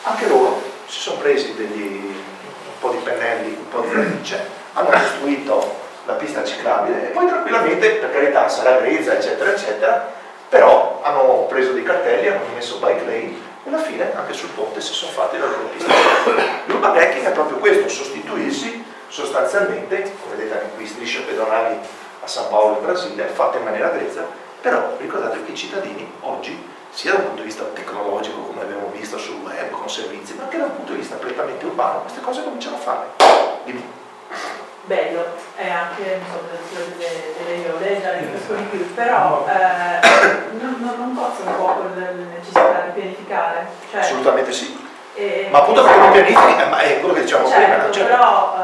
Anche loro si sono presi un po' di pennelli, un po' di vernice, hanno costruito la pista ciclabile e poi tranquillamente, per carità, sarà grezza eccetera eccetera, però hanno preso dei cartelli, hanno messo bike lane e alla fine anche sul ponte si sono fatti la loro pista. L'urban hacking è proprio questo, sostituirsi sostanzialmente, come vedete anche qui strisce pedonali a San Paolo in Brasile, fatte in maniera grezza, però ricordate che i cittadini oggi, sia dal punto di vista tecnologico come abbiamo visto sul web con servizi, ma anche dal punto di vista prettamente urbano, queste cose cominciano a fare. Dimmi. Bello, è anche delle aiuole, già ne capisco di più, però non cozza un po' con la necessità di pianificare? Cioè, assolutamente sì, ma appunto perché non pianifichi, ma è quello che diciamo certo, prima. Certo. Però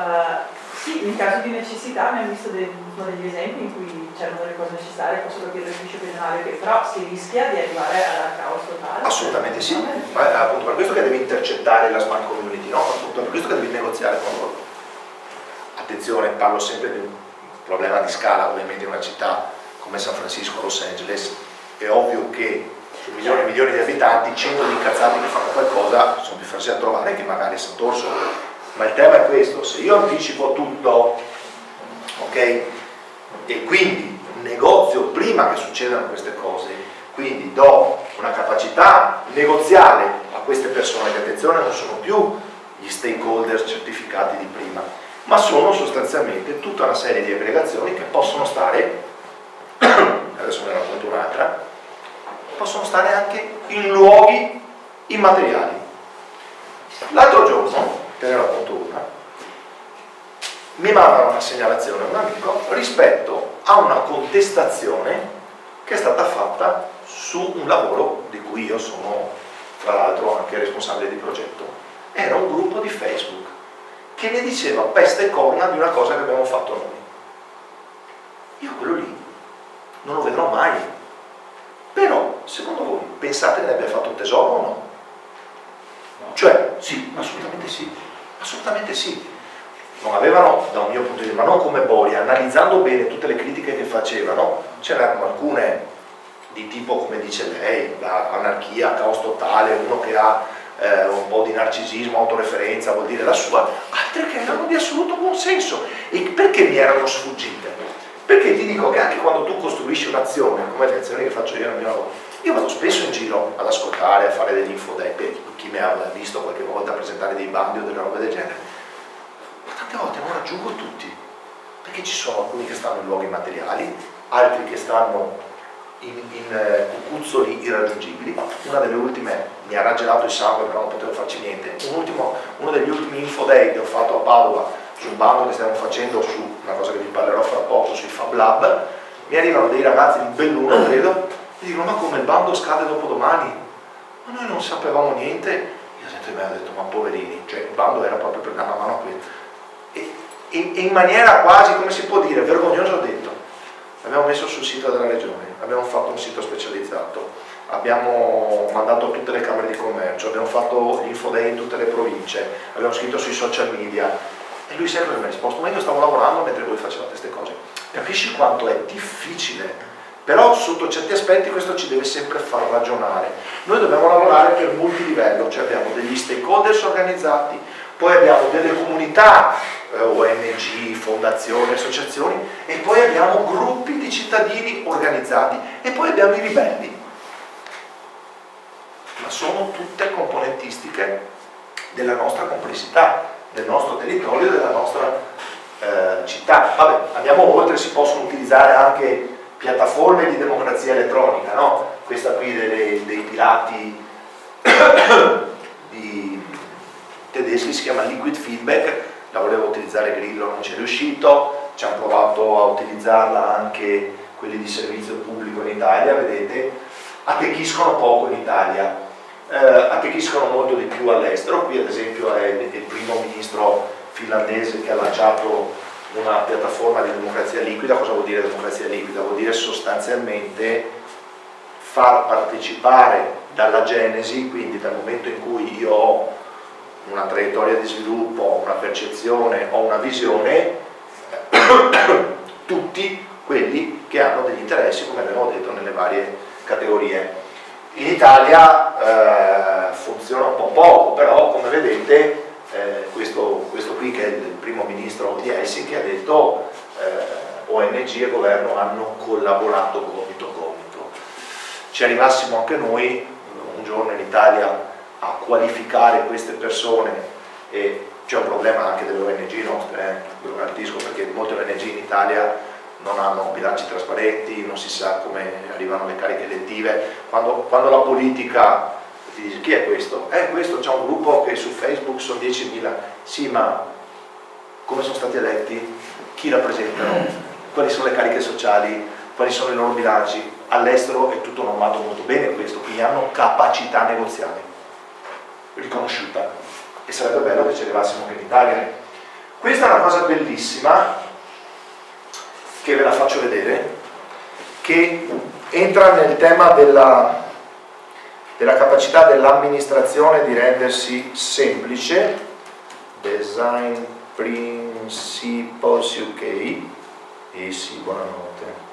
sì, in caso di necessità abbiamo visto degli esempi in cui c'erano delle cose necessarie, posso capire l'ufficio penale, che però si rischia di arrivare alla caos totale. Assolutamente sì, ma è appunto per questo che devi intercettare la smart community, no? Appunto per questo che devi negoziare con loro. Attenzione, parlo sempre di un problema di scala, ovviamente in una città come San Francisco, Los Angeles, è ovvio che su milioni e milioni di abitanti 100 di incazzati che fanno qualcosa sono più facili a trovare che magari a Sant'Orso. Ma il tema è questo: se io anticipo tutto, ok, e quindi negozio prima che succedano queste cose, quindi do una capacità negoziale a queste persone, che attenzione non sono più gli stakeholder certificati di prima, ma sono sostanzialmente tutta una serie di aggregazioni che possono stare, adesso ne racconto un'altra, possono stare anche in luoghi immateriali. L'altro giorno, te ne racconto una, mi mandano una segnalazione un amico rispetto a una contestazione che è stata fatta su un lavoro di cui io sono tra l'altro anche responsabile di progetto. Era un gruppo di Facebook che mi diceva peste e corna di una cosa che abbiamo fatto noi. Io quello lì non lo vedrò mai, però secondo voi pensate che ne abbia fatto un tesoro o no? Cioè sì, assolutamente sì, assolutamente sì. Non avevano, da un mio punto di vista, ma non come Boria, analizzando bene tutte le critiche che facevano, c'erano alcune di tipo, come dice lei, la anarchia, caos totale, uno che ha un po' di narcisismo, autoreferenza, vuol dire la sua, altre che erano di assoluto buonsenso. E perché mi erano sfuggite? Perché ti dico che anche quando tu costruisci un'azione, come le azioni che faccio io nel mio lavoro, io vado spesso in giro ad ascoltare, a fare degli infodei, per chi mi ha visto qualche volta presentare dei bandi o delle robe del genere, ma tante volte non raggiungo tutti, perché ci sono alcuni che stanno in luoghi materiali, altri che stanno in cucuzzoli irraggiungibili. Una delle ultime mi ha raggelato il sangue, però non potevo farci niente. Uno degli ultimi infodei che ho fatto a Padova sul bando che stiamo facendo su una cosa che vi parlerò fra poco sui Fab Lab, mi arrivano dei ragazzi di Belluno, credo, e dicono: ma come, il bando scade dopodomani? Ma noi non sapevamo niente. Io sento di me, ho detto: ma poverini, cioè il bando era proprio per dare una mano a quello. E in maniera quasi, come si può dire, vergognosa ho detto: abbiamo messo sul sito della regione, abbiamo fatto un sito specializzato, abbiamo mandato a tutte le camere di commercio, abbiamo fatto gli infodei in tutte le province, abbiamo scritto sui social media. E lui sempre mi ha risposto: ma io stavo lavorando mentre voi facevate queste cose. Capisci quanto è difficile? Però sotto certi aspetti questo ci deve sempre far ragionare. Noi dobbiamo lavorare per multilivello, cioè abbiamo degli stakeholders organizzati, poi abbiamo delle comunità, ONG, fondazioni, associazioni, e poi abbiamo gruppi di cittadini organizzati, e poi abbiamo i ribelli. Ma sono tutte componentistiche della nostra complessità, del nostro territorio, della nostra città. Vabbè, andiamo oltre, si possono utilizzare anche piattaforme di democrazia elettronica, no? Questa qui dei pirati tedeschi si chiama Liquid Feedback, la volevo utilizzare Grillo, non ci è riuscito, ci hanno provato a utilizzarla anche quelli di servizio pubblico in Italia, vedete, attecchiscono poco in Italia. Attecchiscono molto di più all'estero. Qui ad esempio è il primo ministro finlandese che ha lanciato una piattaforma di democrazia liquida. Cosa vuol dire democrazia liquida? Vuol dire sostanzialmente far partecipare dalla genesi, quindi dal momento in cui io ho una traiettoria di sviluppo, una percezione, ho una visione, tutti quelli che hanno degli interessi, come abbiamo detto, nelle varie categorie. In Italia funziona un po' poco, però come vedete questo qui che è il primo ministro di Helsinki ha detto ONG e governo hanno collaborato gomito a gomito. Ci arrivassimo anche noi un giorno in Italia a qualificare queste persone, e c'è un problema anche delle ONG nostre, lo garantisco, perché molte ONG in Italia non hanno bilanci trasparenti, non si sa come arrivano le cariche elettive. Quando la politica ti dice: chi è questo? Questo c'è un gruppo che su Facebook sono 10.000. Sì, ma come sono stati eletti? Chi rappresentano? Quali sono le cariche sociali? Quali sono i loro bilanci? All'estero è tutto normato molto bene questo, quindi hanno capacità negoziale riconosciuta, e sarebbe bello che ci arrivassimo anche in Italia. Questa è una cosa bellissima che ve la faccio vedere, che entra nel tema della capacità dell'amministrazione di rendersi semplice. Design Principles UK. E sì, buonanotte.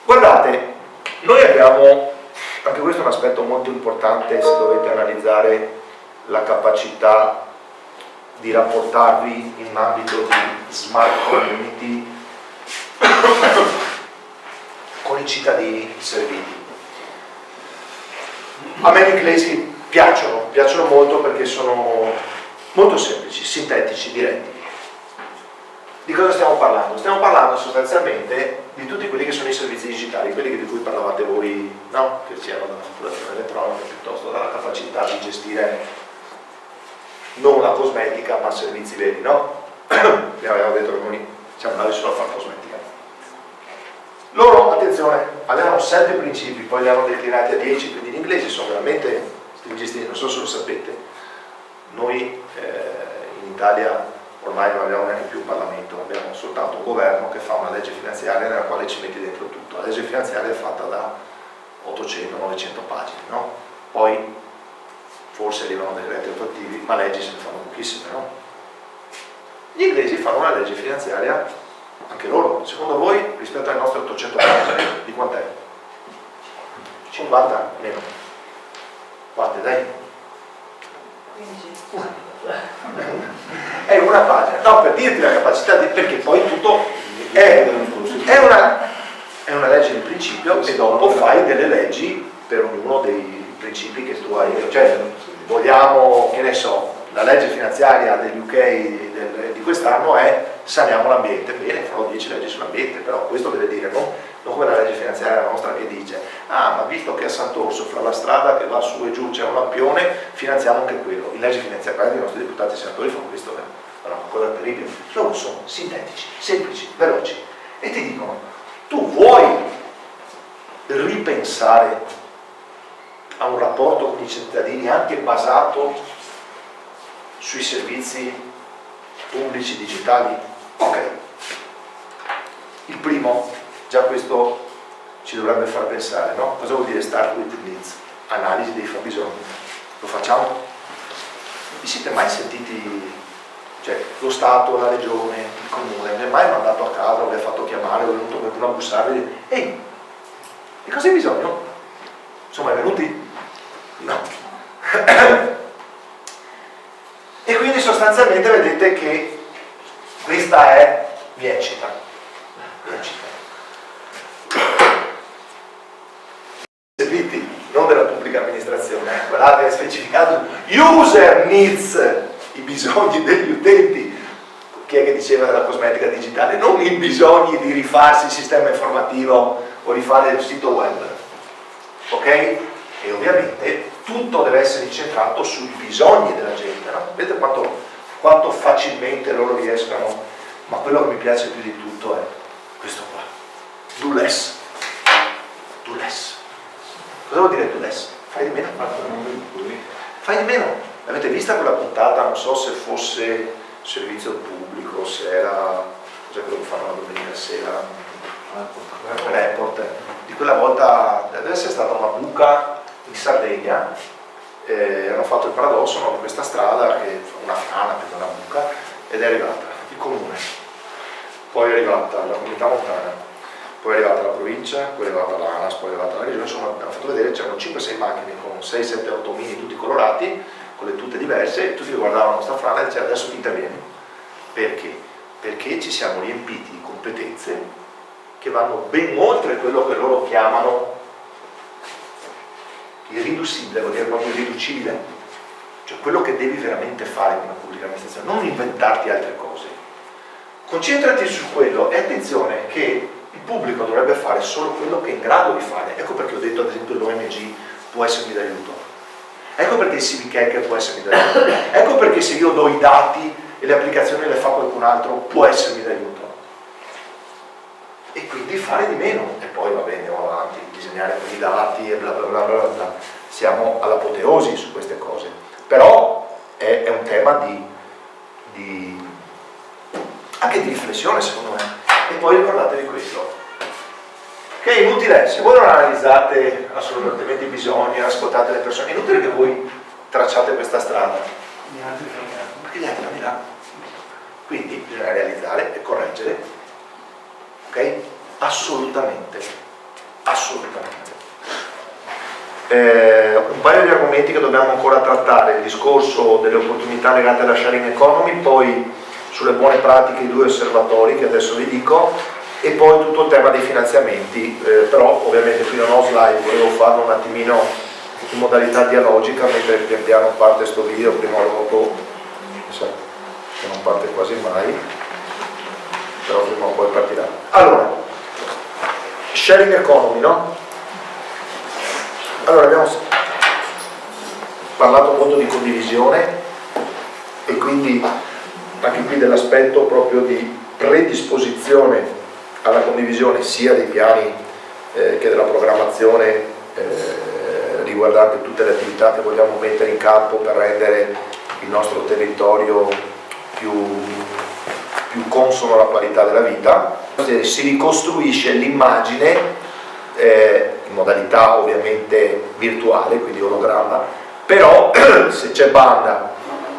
Guardate, noi abbiamo, anche questo è un aspetto molto importante se dovete analizzare la capacità di rapportarvi in ambito di smart community con i cittadini serviti. A me gli inglesi piacciono molto perché sono molto semplici, sintetici, diretti. Di cosa stiamo parlando? Stiamo parlando sostanzialmente di tutti quelli che sono i servizi digitali, quelli di cui parlavate voi, no? Che siano dalla fatturazione elettronica piuttosto dalla capacità di gestire non la cosmetica ma servizi veri, no? Abbiamo detto che noi siamo bravi solo a fare cosmetica. Loro, attenzione, avevano 7 principi, poi li hanno declinati a 10, quindi gli inglesi sono veramente stringisti, non so se lo sapete. Noi in Italia ormai non abbiamo neanche più un Parlamento, abbiamo soltanto un governo che fa una legge finanziaria nella quale ci metti dentro tutto. La legge finanziaria è fatta da 800-900 pagine, no? Poi forse arrivano decreti attuativi, ma leggi se ne fanno pochissime, no? Gli inglesi fanno una legge finanziaria anche loro, secondo voi rispetto alle nostre 800 pagine di quant'è? 50? Meno. Quante, dai? 15. È una pagina, no, per dirti la capacità di, perché poi tutto è una legge di principio e dopo fai delle leggi per ognuno dei principi che tu hai, cioè vogliamo, che ne so, la legge finanziaria degli UK di quest'anno è saniamo l'ambiente, bene, farò 10 leggi sull'ambiente, però questo deve dire, non come la legge finanziaria nostra che dice ma visto che a Sant'Orso fra la strada che va su e giù c'è un lampione, finanziamo anche quello. In legge finanziaria i nostri deputati e senatori fanno questo, è una cosa terribile. Loro sono sintetici, semplici, veloci e ti dicono tu vuoi ripensare a un rapporto con i cittadini anche basato sui servizi pubblici digitali? Ok. Il primo, già questo ci dovrebbe far pensare, no? Cosa vuol dire start with needs? Analisi dei fabbisogni. Lo facciamo? Vi siete mai sentiti, cioè lo Stato, la Regione, il Comune, vi è mai mandato a casa o vi ha fatto chiamare o è venuto qualcuno a bussarvi e dire ehi, di cosa hai bisogno? Sono mai venuti? No. E quindi sostanzialmente vedete che questa è, mi eccita. Servizi non della pubblica amministrazione, guardate, è specificato user needs, i bisogni degli utenti. Chi è che diceva della cosmetica digitale? Non i bisogni di rifarsi il sistema informativo o rifare il sito web, ok? E ovviamente tutto deve essere incentrato sui bisogni della gente, no? Vedete quanto facilmente loro riescono, ma quello che mi piace più di tutto è questo qua, do less, do less. Cosa vuol dire do less? Fai di meno. Fai di meno. L'avete vista quella puntata? Non so se fosse servizio pubblico, se era, cos'è quello che fanno la domenica sera? Report. Di quella volta deve essere stata una buca in Sardegna, hanno fatto il paradosso, no, di questa strada che fa una frana più che una buca, ed è arrivata il comune, poi è arrivata la comunità montana, poi è arrivata la provincia, poi è arrivata l'ANAS, poi è arrivata la regione. Insomma, hanno fatto vedere, c'erano 5-6 macchine con 6, 7, 8 mini tutti colorati, con le tute diverse, e tutti guardavano la nostra frana e dicevano adesso ti intervieni. Perché? Perché ci siamo riempiti di competenze che vanno ben oltre quello che loro chiamano irriducibile, vuol dire proprio irriducibile, cioè quello che devi veramente fare con la pubblica amministrazione, non inventarti altre cose. Concentrati su quello e attenzione che il pubblico dovrebbe fare solo quello che è in grado di fare. Ecco perché ho detto ad esempio l'OMG può essermi d'aiuto, ecco perché il civic hacker può essermi d'aiuto, ecco perché se io do i dati e le applicazioni le fa qualcun altro può essermi d'aiuto. E quindi fare di meno, e poi va bene, andiamo avanti, disegnare con i dati e bla bla bla bla bla, siamo all'apoteosi su queste cose, però è un tema anche di riflessione secondo me. E poi ricordatevi questo, che è inutile, se voi non analizzate assolutamente i bisogni, ascoltate le persone, è inutile che voi tracciate questa strada, perché gli altri vanno di là. Quindi bisogna realizzare e correggere, ok? Assolutamente, assolutamente. Un paio di argomenti che dobbiamo ancora trattare: il discorso delle opportunità legate alla sharing economy, poi sulle buone pratiche i 2 osservatori che adesso vi dico, e poi tutto il tema dei finanziamenti, però ovviamente qui non ho slide, volevo farlo un attimino in modalità dialogica mentre pian piano parte sto video, prima o dopo, che non parte quasi mai, però prima o poi partirà. Allora, sharing economy, no? Allora abbiamo parlato molto di condivisione e quindi anche qui dell'aspetto proprio di predisposizione alla condivisione sia dei piani che della programmazione riguardante tutte le attività che vogliamo mettere in campo per rendere il nostro territorio più consono alla qualità della vita. Si ricostruisce l'immagine in modalità ovviamente virtuale, quindi ologramma, però se c'è banda,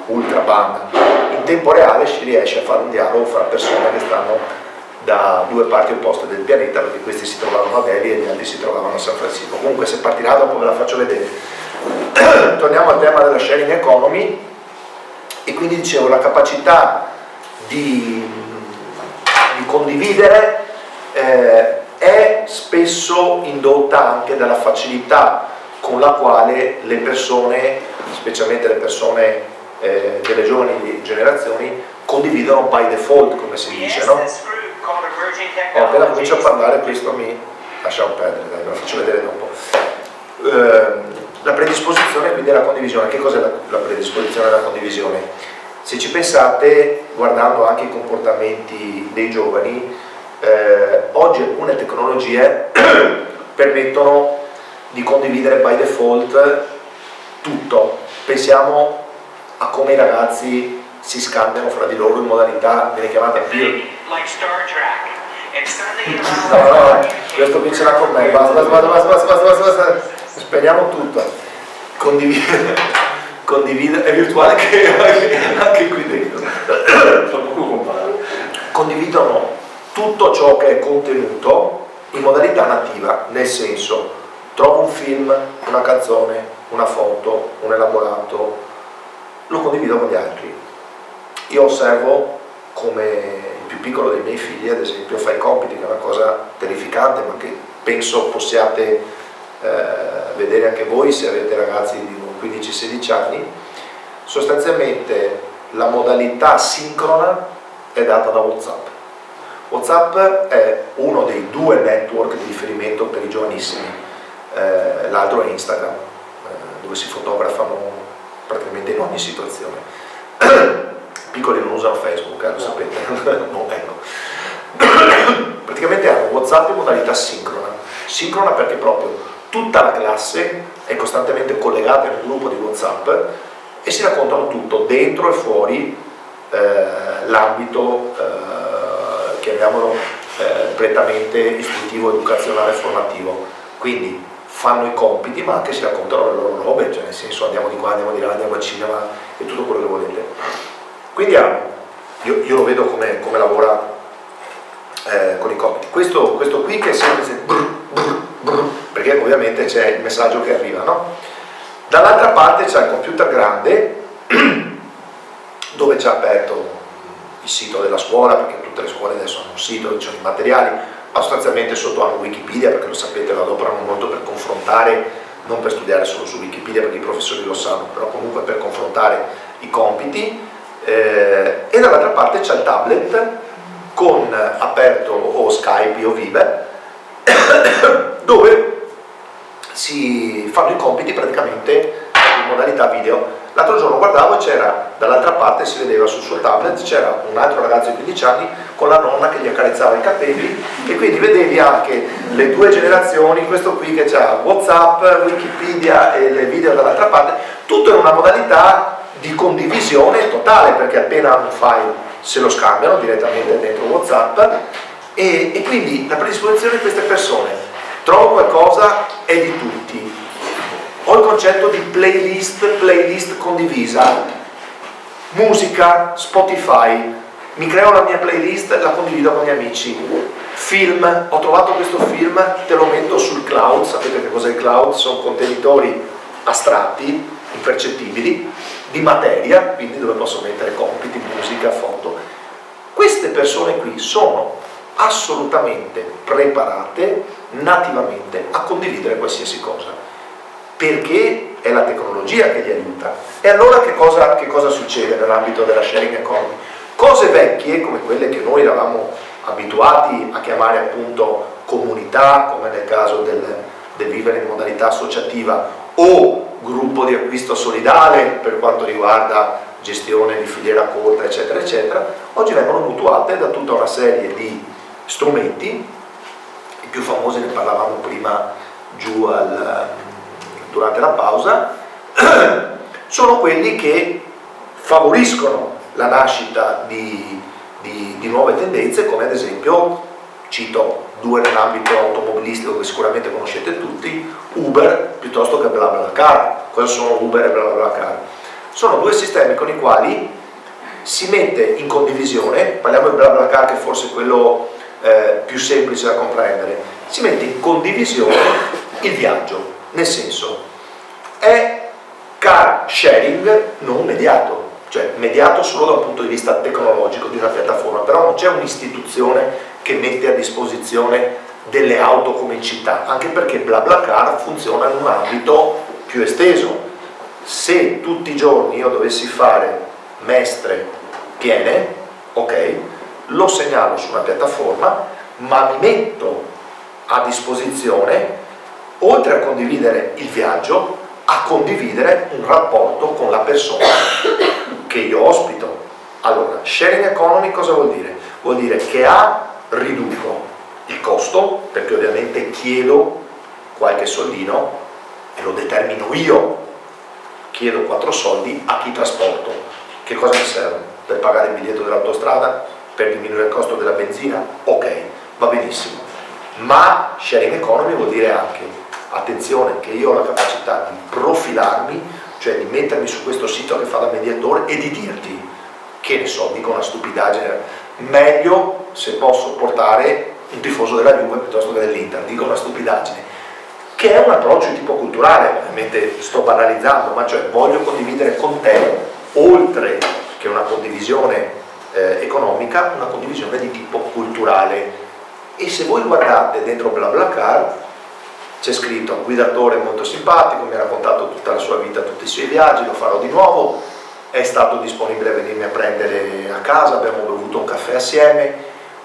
ultra banda, in tempo reale si riesce a fare un dialogo fra persone che stanno da due parti opposte del pianeta, perché questi si trovavano a Delhi e gli altri si trovavano a San Francisco. Comunque se partirà dopo ve la faccio vedere. Torniamo al tema della sharing economy, e quindi dicevo la capacità di condividere è spesso indotta anche dalla facilità con la quale le persone, specialmente le persone delle giovani generazioni, condividono by default, come si dice, no? Appena comincio a parlare questo mi lasciamo perdere, dai, ve lo faccio vedere dopo. La predisposizione quindi alla condivisione. Che cos'è la predisposizione alla condivisione? Se ci pensate, guardando anche i comportamenti dei giovani, oggi alcune tecnologie permettono di condividere by default tutto. Pensiamo a come i ragazzi si scambiano fra di loro in modalità, viene chiamata peer. No, questo qui ce l'ha con me, basta, speriamo tutto. Condividere, è virtuale anche qui dentro. Condividono tutto ciò che è contenuto in modalità nativa, nel senso, trovo un film, una canzone, una foto, un elaborato, lo condivido con gli altri. Io osservo come il più piccolo dei miei figli, ad esempio, fa i compiti, che è una cosa terrificante, ma che penso possiate vedere anche voi se avete ragazzi di 15-16 anni. Sostanzialmente la modalità sincrona è data da WhatsApp. WhatsApp è uno dei due network di riferimento per i giovanissimi, l'altro è Instagram, dove si fotografano praticamente in ogni situazione. Piccoli non usano Facebook, lo sapete. No, ecco. Praticamente hanno WhatsApp in modalità sincrona perché proprio tutta la classe è costantemente collegata in un gruppo di WhatsApp e si raccontano tutto dentro e fuori l'ambito, chiamiamolo prettamente istruttivo, educazionale, formativo. Quindi fanno i compiti ma anche si raccontano le loro robe, cioè nel senso andiamo di qua, andiamo di là, andiamo al cinema e tutto quello che volete. Quindi io lo vedo come lavora con i compiti. Questo qui che è sempre perché ovviamente c'è il messaggio che arriva, no? Dall'altra parte c'è il computer grande dove c'è aperto il sito della scuola, perché tutte le scuole adesso hanno un sito dove ci sono i materiali, ma sostanzialmente sotto hanno Wikipedia, perché lo sapete, lo adoperano molto per confrontare, non per studiare solo su Wikipedia perché i professori lo sanno, però comunque per confrontare i compiti. E dall'altra parte c'è il tablet con aperto o Skype o Viber dove si fanno i compiti praticamente in modalità video. L'altro giorno guardavo e c'era dall'altra parte, si vedeva sul suo tablet, c'era un altro ragazzo di 15 anni con la nonna che gli accarezzava i capelli e quindi vedevi anche le due generazioni, questo qui che c'ha WhatsApp, Wikipedia e le video dall'altra parte, tutto in una modalità di condivisione totale, perché appena hanno un file se lo scambiano direttamente dentro WhatsApp e quindi la predisposizione di queste persone, trovo qualcosa, è di tutti. Ho il concetto di playlist condivisa, musica, Spotify, mi creo la mia playlist, la condivido con gli amici. Film, ho trovato questo film, te lo metto sul cloud, sapete che cos'è il cloud? Sono contenitori astratti, impercettibili, di materia, quindi dove posso mettere compiti, musica, foto. Queste persone qui sono assolutamente preparate nativamente a condividere qualsiasi cosa, perché è la tecnologia che gli aiuta. E allora che cosa succede nell'ambito della sharing economy? Cose vecchie come quelle che noi eravamo abituati a chiamare appunto comunità, come nel caso del vivere in modalità associativa, o gruppo di acquisto solidale per quanto riguarda gestione di filiera corta, eccetera, eccetera, oggi vengono mutuate da tutta una serie di strumenti. I più famosi ne parlavamo prima giù durante la pausa, sono quelli che favoriscono la nascita di nuove tendenze, come ad esempio, cito due nell'ambito automobilistico che sicuramente conoscete tutti, Uber piuttosto che BlaBlaCar. Cosa sono Uber e BlaBlaCar? Sono due sistemi con i quali si mette in condivisione, parliamo di BlaBlaCar che forse è quello più semplice da comprendere. Si mette in condivisione il viaggio, nel senso è car sharing non mediato, cioè mediato solo da un punto di vista tecnologico di una piattaforma, però non c'è un'istituzione che mette a disposizione delle auto come in città, anche perché BlaBlaCar funziona in un ambito più esteso. Se tutti i giorni io dovessi fare Mestre piene, ok, lo segnalo su una piattaforma, ma mi metto a disposizione, oltre a condividere il viaggio, a condividere un rapporto con la persona che io ospito. Allora, sharing economy cosa vuol dire? Vuol dire che riduco il costo, perché ovviamente chiedo qualche soldino e lo determino io, chiedo 4 soldi a chi trasporto. Che cosa mi serve? Per pagare il biglietto dell'autostrada? Per diminuire il costo della benzina? Ok, va benissimo. Ma sharing economy vuol dire anche, attenzione, che io ho la capacità di profilarmi, cioè di mettermi su questo sito che fa da mediatore e di dirti, che ne so, dico una stupidaggine, meglio se posso portare un tifoso della Juve piuttosto che dell'Inter, dico una stupidaggine, che è un approccio di tipo culturale, ovviamente sto banalizzando, ma cioè voglio condividere con te, oltre che una condivisione economica, una condivisione di tipo culturale. E se voi guardate dentro BlaBlaCar c'è scritto un guidatore molto simpatico, mi ha raccontato tutta la sua vita, tutti i suoi viaggi, lo farò di nuovo, è stato disponibile a venirmi a prendere a casa, abbiamo bevuto un caffè assieme,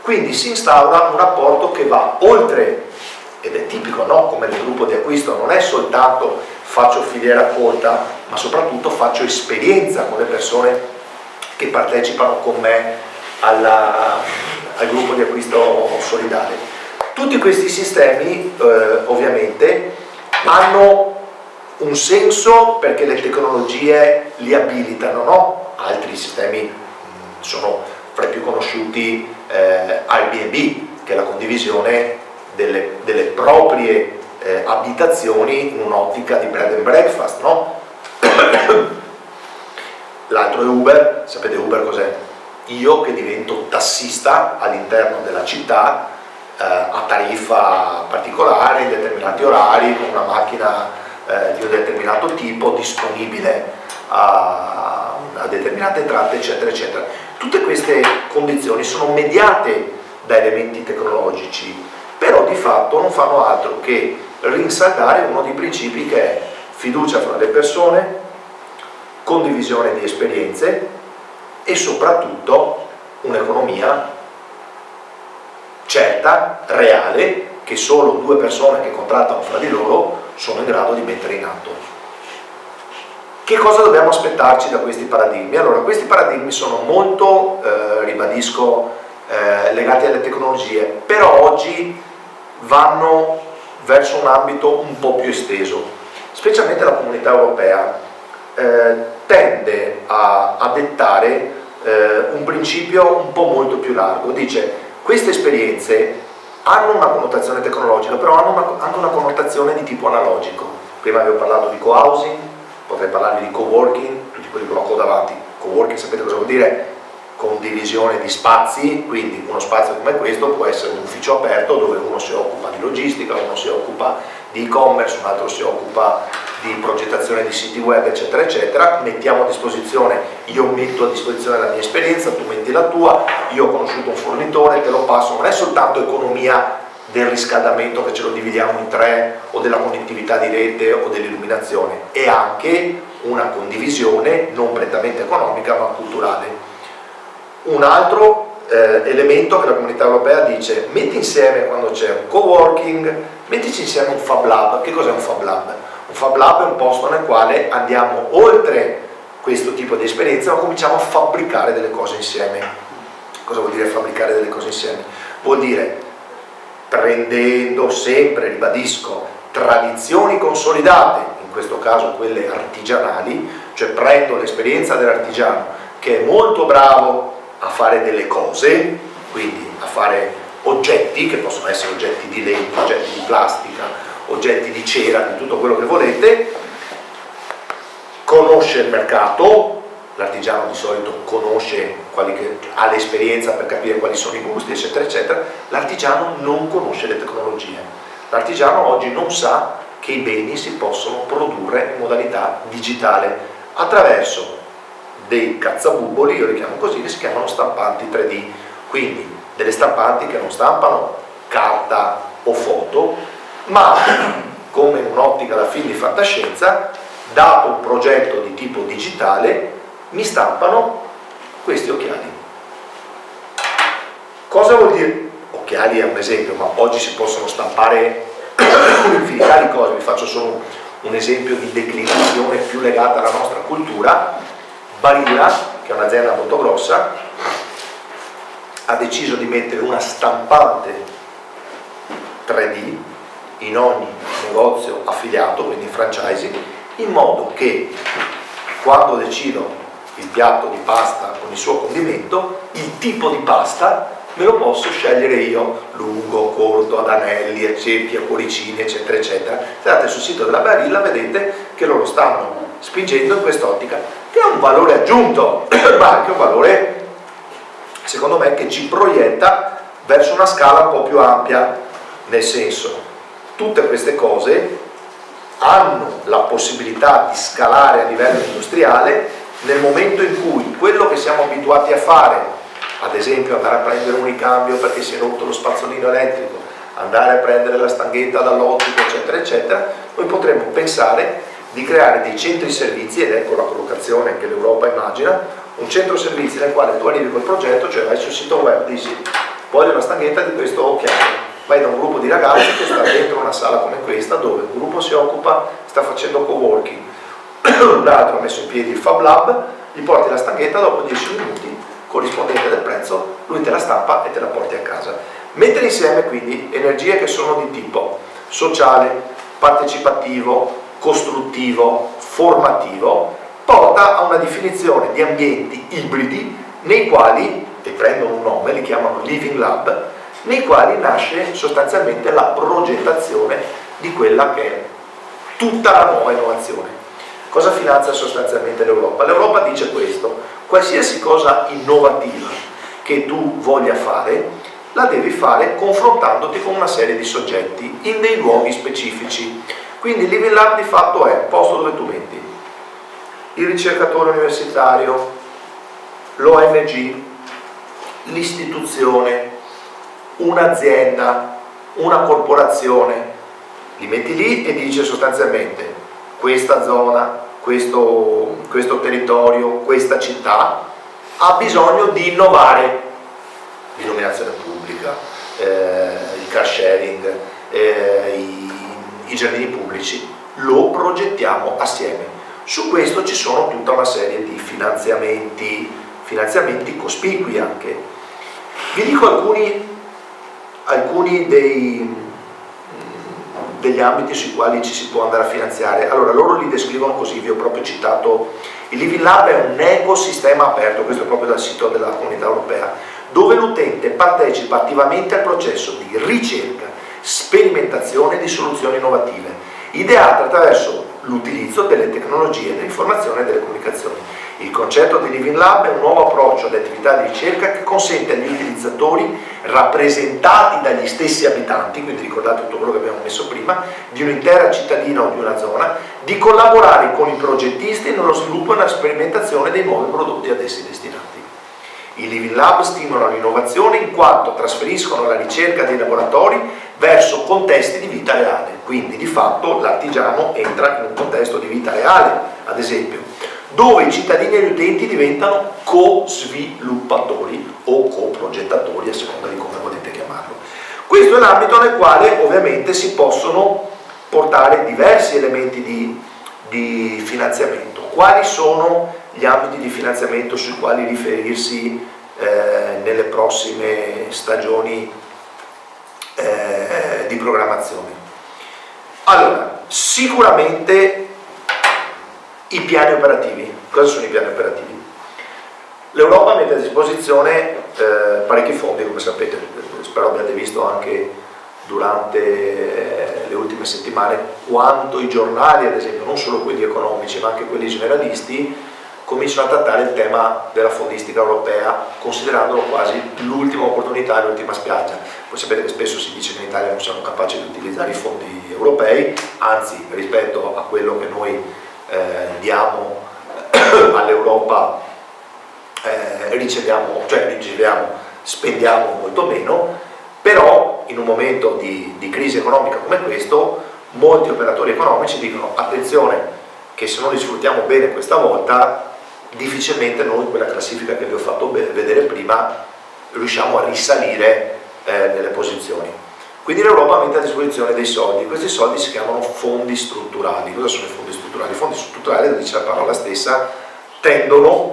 quindi si instaura un rapporto che va oltre, ed è tipico, no? Come nel gruppo di acquisto, non è soltanto faccio filiera corta, ma soprattutto faccio esperienza con le persone che partecipano con me al gruppo di acquisto solidale. Tutti questi sistemi ovviamente hanno un senso perché le tecnologie li abilitano, no? Altri sistemi sono fra i più conosciuti Airbnb, che è la condivisione delle proprie abitazioni in un'ottica di bread and breakfast, no? L'altro è Uber. Sapete Uber cos'è? Io che divento tassista all'interno della città a tariffa particolare, in determinati orari, con una macchina di un determinato tipo, disponibile a determinate tratte, eccetera, eccetera. Tutte queste condizioni sono mediate da elementi tecnologici, però di fatto non fanno altro che rinsaldare uno dei principi che è fiducia fra le persone, condivisione di esperienze e soprattutto un'economia certa, reale, che solo 2 persone che contrattano fra di loro sono in grado di mettere in atto. Che cosa dobbiamo aspettarci da questi paradigmi? Allora, questi paradigmi sono molto, ribadisco, legati alle tecnologie, però oggi vanno verso un ambito un po' più esteso, specialmente la Comunità Europea tende a dettare un principio un po' molto più largo. Dice: queste esperienze hanno una connotazione tecnologica, però hanno anche una connotazione di tipo analogico. Prima avevo parlato di co-housing, potrei parlarvi di co-working, tutti quelli con la coda davanti. Co-working sapete cosa vuol dire? Condivisione di spazi, quindi uno spazio come questo può essere un ufficio aperto dove uno si occupa di logistica, uno si occupa di e-commerce, un altro si occupa di progettazione di siti web, eccetera, eccetera. Mettiamo a disposizione, io metto a disposizione la mia esperienza, tu metti la tua, io ho conosciuto un fornitore, te lo passo. Non è soltanto economia del riscaldamento che ce lo dividiamo in 3, o della connettività di rete o dell'illuminazione, è anche una condivisione non prettamente economica ma culturale. Un altro elemento che la Comunità Europea dice: metti insieme, quando c'è un co-working, mettici insieme un Fab Lab. Che cos'è un Fab Lab? Un Fab Lab è un posto nel quale andiamo oltre questo tipo di esperienza, ma cominciamo a fabbricare delle cose insieme. Cosa vuol dire fabbricare delle cose insieme? Vuol dire prendendo sempre, ribadisco, tradizioni consolidate, in questo caso quelle artigianali, cioè prendo l'esperienza dell'artigiano che è molto bravo a fare delle cose, quindi a fare oggetti, che possono essere oggetti di legno, oggetti di plastica, oggetti di cera, di tutto quello che volete, conosce il mercato, l'artigiano di solito conosce ha l'esperienza per capire quali sono i gusti, eccetera, eccetera. L'artigiano non conosce le tecnologie. L'artigiano oggi non sa che i beni si possono produrre in modalità digitale attraverso dei cazzabubboli, io li chiamo così, che si chiamano stampanti 3D. Quindi delle stampanti che non stampano carta o foto, ma come in un'ottica da film di fantascienza, dato un progetto di tipo digitale, mi stampano questi occhiali. Cosa vuol dire? Occhiali è un esempio, ma oggi si possono stampare un'infinità di cose. Vi faccio solo un esempio di declinazione più legata alla nostra cultura. Barilla, che è un'azienda molto grossa, ha deciso di mettere una stampante 3D in ogni negozio affiliato, quindi franchising, in modo che quando decido il piatto di pasta con il suo condimento, il tipo di pasta me lo posso scegliere io, lungo, corto, ad anelli, a cerchi, a cuoricini, eccetera, eccetera. Se andate sul sito della Barilla vedete che loro stanno spingendo in quest'ottica, che ha un valore aggiunto, ma anche un valore, secondo me, che ci proietta verso una scala un po' più ampia, nel senso, tutte queste cose hanno la possibilità di scalare a livello industriale nel momento in cui quello che siamo abituati a fare, ad esempio andare a prendere un ricambio perché si è rotto lo spazzolino elettrico, andare a prendere la stanghetta dall'ottico, eccetera, eccetera, noi potremmo pensare di creare dei centri servizi, ed ecco la collocazione che l'Europa immagina, un centro servizi nel quale tu arrivi col progetto, cioè vai sul sito web, dici voglio una stanghetta di questo occhiale, vai da un gruppo di ragazzi che sta dentro una sala come questa, dove un gruppo si occupa, sta facendo coworking, un altro ha messo in piedi il Fab Lab, gli porti la stanghetta, dopo 10 minuti, corrispondente del prezzo, lui te la stampa e te la porti a casa. Mettere insieme quindi energie che sono di tipo sociale, partecipativo, costruttivo, formativo, porta a una definizione di ambienti ibridi nei quali, e prendono un nome, li chiamano Living Lab, nei quali nasce sostanzialmente la progettazione di quella che è tutta la nuova innovazione. Cosa finanzia sostanzialmente l'Europa? L'Europa dice questo: qualsiasi cosa innovativa che tu voglia fare, la devi fare confrontandoti con una serie di soggetti in dei luoghi specifici. Quindi il Living Lab di fatto è il posto dove tu metti il ricercatore universitario, l'ONG, l'istituzione, un'azienda, una corporazione, li metti lì e dice sostanzialmente questa zona, questo territorio, questa città ha bisogno di innovare, l'illuminazione pubblica, il car sharing, i giardini pubblici, lo progettiamo assieme. Su questo ci sono tutta una serie di finanziamenti cospicui anche. Vi dico alcuni degli ambiti sui quali ci si può andare a finanziare. Allora, loro li descrivono così, vi ho proprio citato, il Living Lab è un ecosistema aperto, questo è proprio dal sito della Comunità Europea, dove l'utente partecipa attivamente al processo di ricerca, sperimentazione di soluzioni innovative, ideate attraverso l'utilizzo delle tecnologie dell'informazione e delle comunicazioni. Il concetto di Living Lab è un nuovo approccio alle attività di ricerca che consente agli utilizzatori, rappresentati dagli stessi abitanti, quindi ricordate tutto quello che abbiamo messo prima, di un'intera cittadina o di una zona, di collaborare con i progettisti nello sviluppo e nella sperimentazione dei nuovi prodotti ad essi destinati. I Living Lab stimolano l'innovazione in quanto trasferiscono la ricerca dei laboratori verso contesti di vita reale, quindi di fatto l'artigiano entra in un contesto di vita reale, ad esempio, dove i cittadini e gli utenti diventano co-sviluppatori o co-progettatori, a seconda di come volete chiamarlo. Questo è l'ambito nel quale ovviamente si possono portare diversi elementi di finanziamento. Quali sono gli ambiti di finanziamento sui quali riferirsi nelle prossime stagioni di programmazione? Allora, sicuramente i piani operativi. Cosa sono i piani operativi? L'Europa mette a disposizione parecchi fondi, come sapete, spero abbiate visto anche durante le ultime settimane quanto i giornali, ad esempio, non solo quelli economici ma anche quelli generalisti, cominciano a trattare il tema della fondistica europea, considerandolo quasi l'ultima opportunità, l'ultima spiaggia. Voi sapete che spesso si dice che in Italia non siamo capaci di utilizzare i fondi europei, anzi rispetto a quello che noi diamo all'Europa riceviamo, spendiamo molto meno, però in un momento di crisi economica come questo molti operatori economici dicono attenzione che se non li sfruttiamo bene questa volta difficilmente noi quella classifica che vi ho fatto vedere prima riusciamo a risalire nelle posizioni. Quindi l'Europa mette a disposizione dei soldi, questi soldi si chiamano fondi strutturali. Cosa sono i fondi strutturali? I fondi strutturali, lo dice la parola stessa, tendono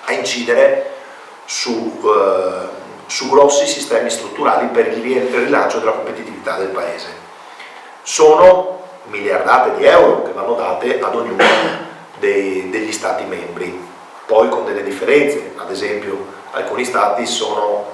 a incidere su grossi sistemi strutturali per il rilancio della competitività del Paese. Sono miliardate di euro che vanno date ad ognuno degli Stati membri, poi con delle differenze, ad esempio alcuni Stati sono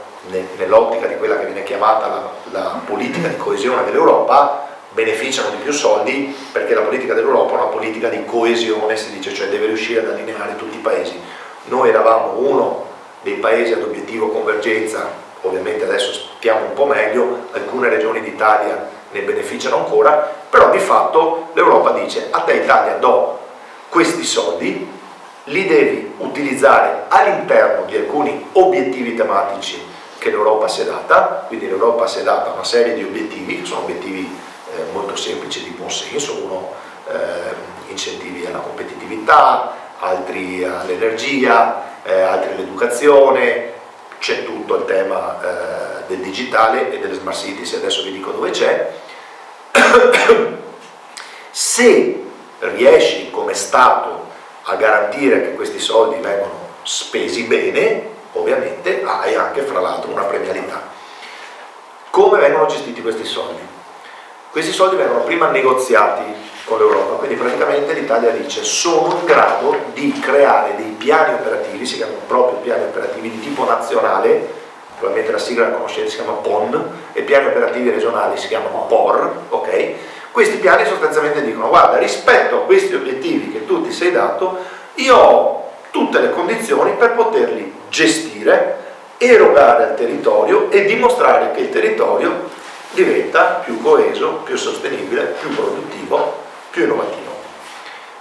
nell'ottica di quella che viene chiamata la politica di coesione dell'Europa, beneficiano di più soldi perché la politica dell'Europa è una politica di coesione, si dice, cioè deve riuscire ad allineare tutti i paesi. Noi eravamo uno dei paesi ad obiettivo convergenza, ovviamente adesso stiamo un po' meglio, alcune regioni d'Italia ne beneficiano ancora, però di fatto l'Europa dice a te Italia do questi soldi, li devi utilizzare all'interno di alcuni obiettivi tematici che l'Europa si è data, quindi l'Europa si è data una serie di obiettivi, che sono obiettivi molto semplici di buon senso, uno incentivi alla competitività, altri all'energia, altri all'educazione, c'è tutto il tema del digitale e delle smart cities, adesso vi dico dove c'è. Se riesci come Stato a garantire che questi soldi vengono spesi bene, ovviamente hai anche fra l'altro una premialità. Come vengono gestiti questi soldi? Questi soldi vengono prima negoziati con l'Europa, quindi praticamente l'Italia dice sono in grado di creare dei piani operativi, si chiamano proprio piani operativi di tipo nazionale, probabilmente la sigla la conoscete, si chiama PON, e piani operativi regionali si chiamano POR, ok? Questi piani sostanzialmente dicono guarda, rispetto a questi obiettivi che tu ti sei dato, io ho tutte le condizioni per poterli gestire, erogare al territorio e dimostrare che il territorio diventa più coeso, più sostenibile, più produttivo, più innovativo.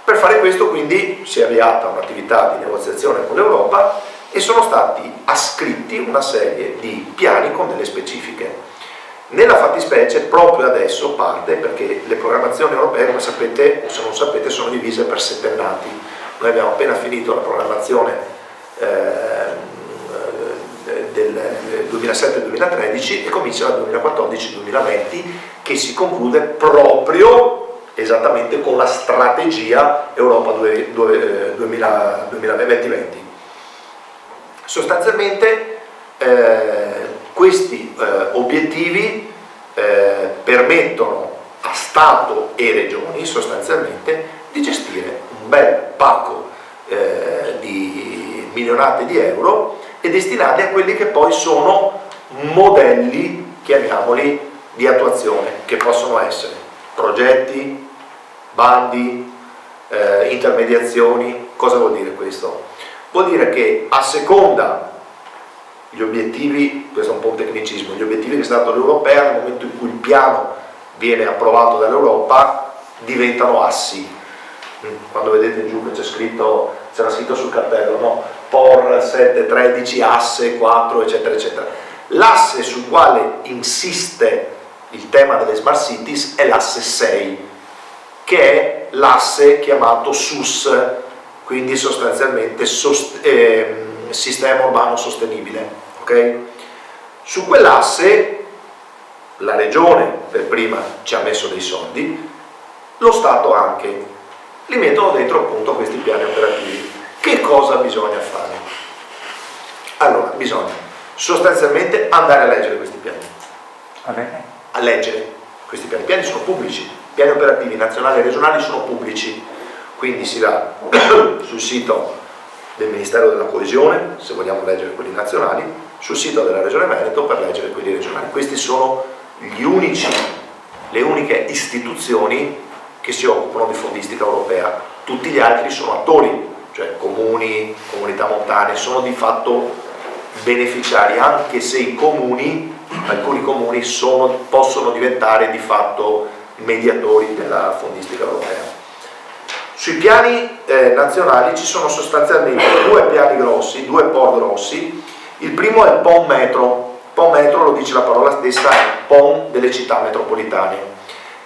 Per fare questo quindi si è avviata un'attività di negoziazione con l'Europa e sono stati ascritti una serie di piani con delle specifiche. Nella fattispecie proprio adesso parte, perché le programmazioni europee, come sapete o se non sapete, sono divise per settennati. Noi abbiamo appena finito la programmazione del 2007-2013 e comincia dal 2014-2020 che si conclude proprio esattamente con la strategia Europa 2020. Sostanzialmente questi obiettivi permettono a Stato e regioni sostanzialmente di gestire un bel pacco di milionate di euro e destinati a quelli che poi sono modelli, chiamiamoli, di attuazione, che possono essere progetti, bandi, intermediazioni. Cosa vuol dire questo? Vuol dire che a seconda gli obiettivi, questo è un po' un tecnicismo, gli obiettivi che si è dato all'Europea, nel momento in cui il piano viene approvato dall'Europa, diventano assi. Quando vedete giù che c'era scritto sul cartello, no? POR 713, asse 4, eccetera, eccetera. L'asse sul quale insiste il tema delle smart cities è l'asse 6, che è l'asse chiamato SUS, quindi sostanzialmente sistema urbano sostenibile. Okay? Su quell'asse la regione per prima ci ha messo dei soldi, lo Stato anche, li mettono dentro appunto questi piani operativi. Che cosa bisogna fare? Allora, bisogna sostanzialmente andare a leggere questi piani. A leggere questi piani. I piani sono pubblici, i piani operativi nazionali e regionali sono pubblici, quindi si va sul sito del Ministero della Coesione, se vogliamo leggere quelli nazionali, sul sito della Regione Veneto per leggere quelli regionali. Questi sono le uniche istituzioni che si occupano di fondistica europea tutti gli altri sono attori, cioè comuni, comunità montane, sono di fatto beneficiari, anche se i comuni, alcuni comuni possono diventare di fatto mediatori della fondistica europea. Sui piani nazionali ci sono sostanzialmente due piani grossi, due POR grossi. Il primo è il PON metro. PON metro, lo dice la parola stessa, è il PON delle città metropolitane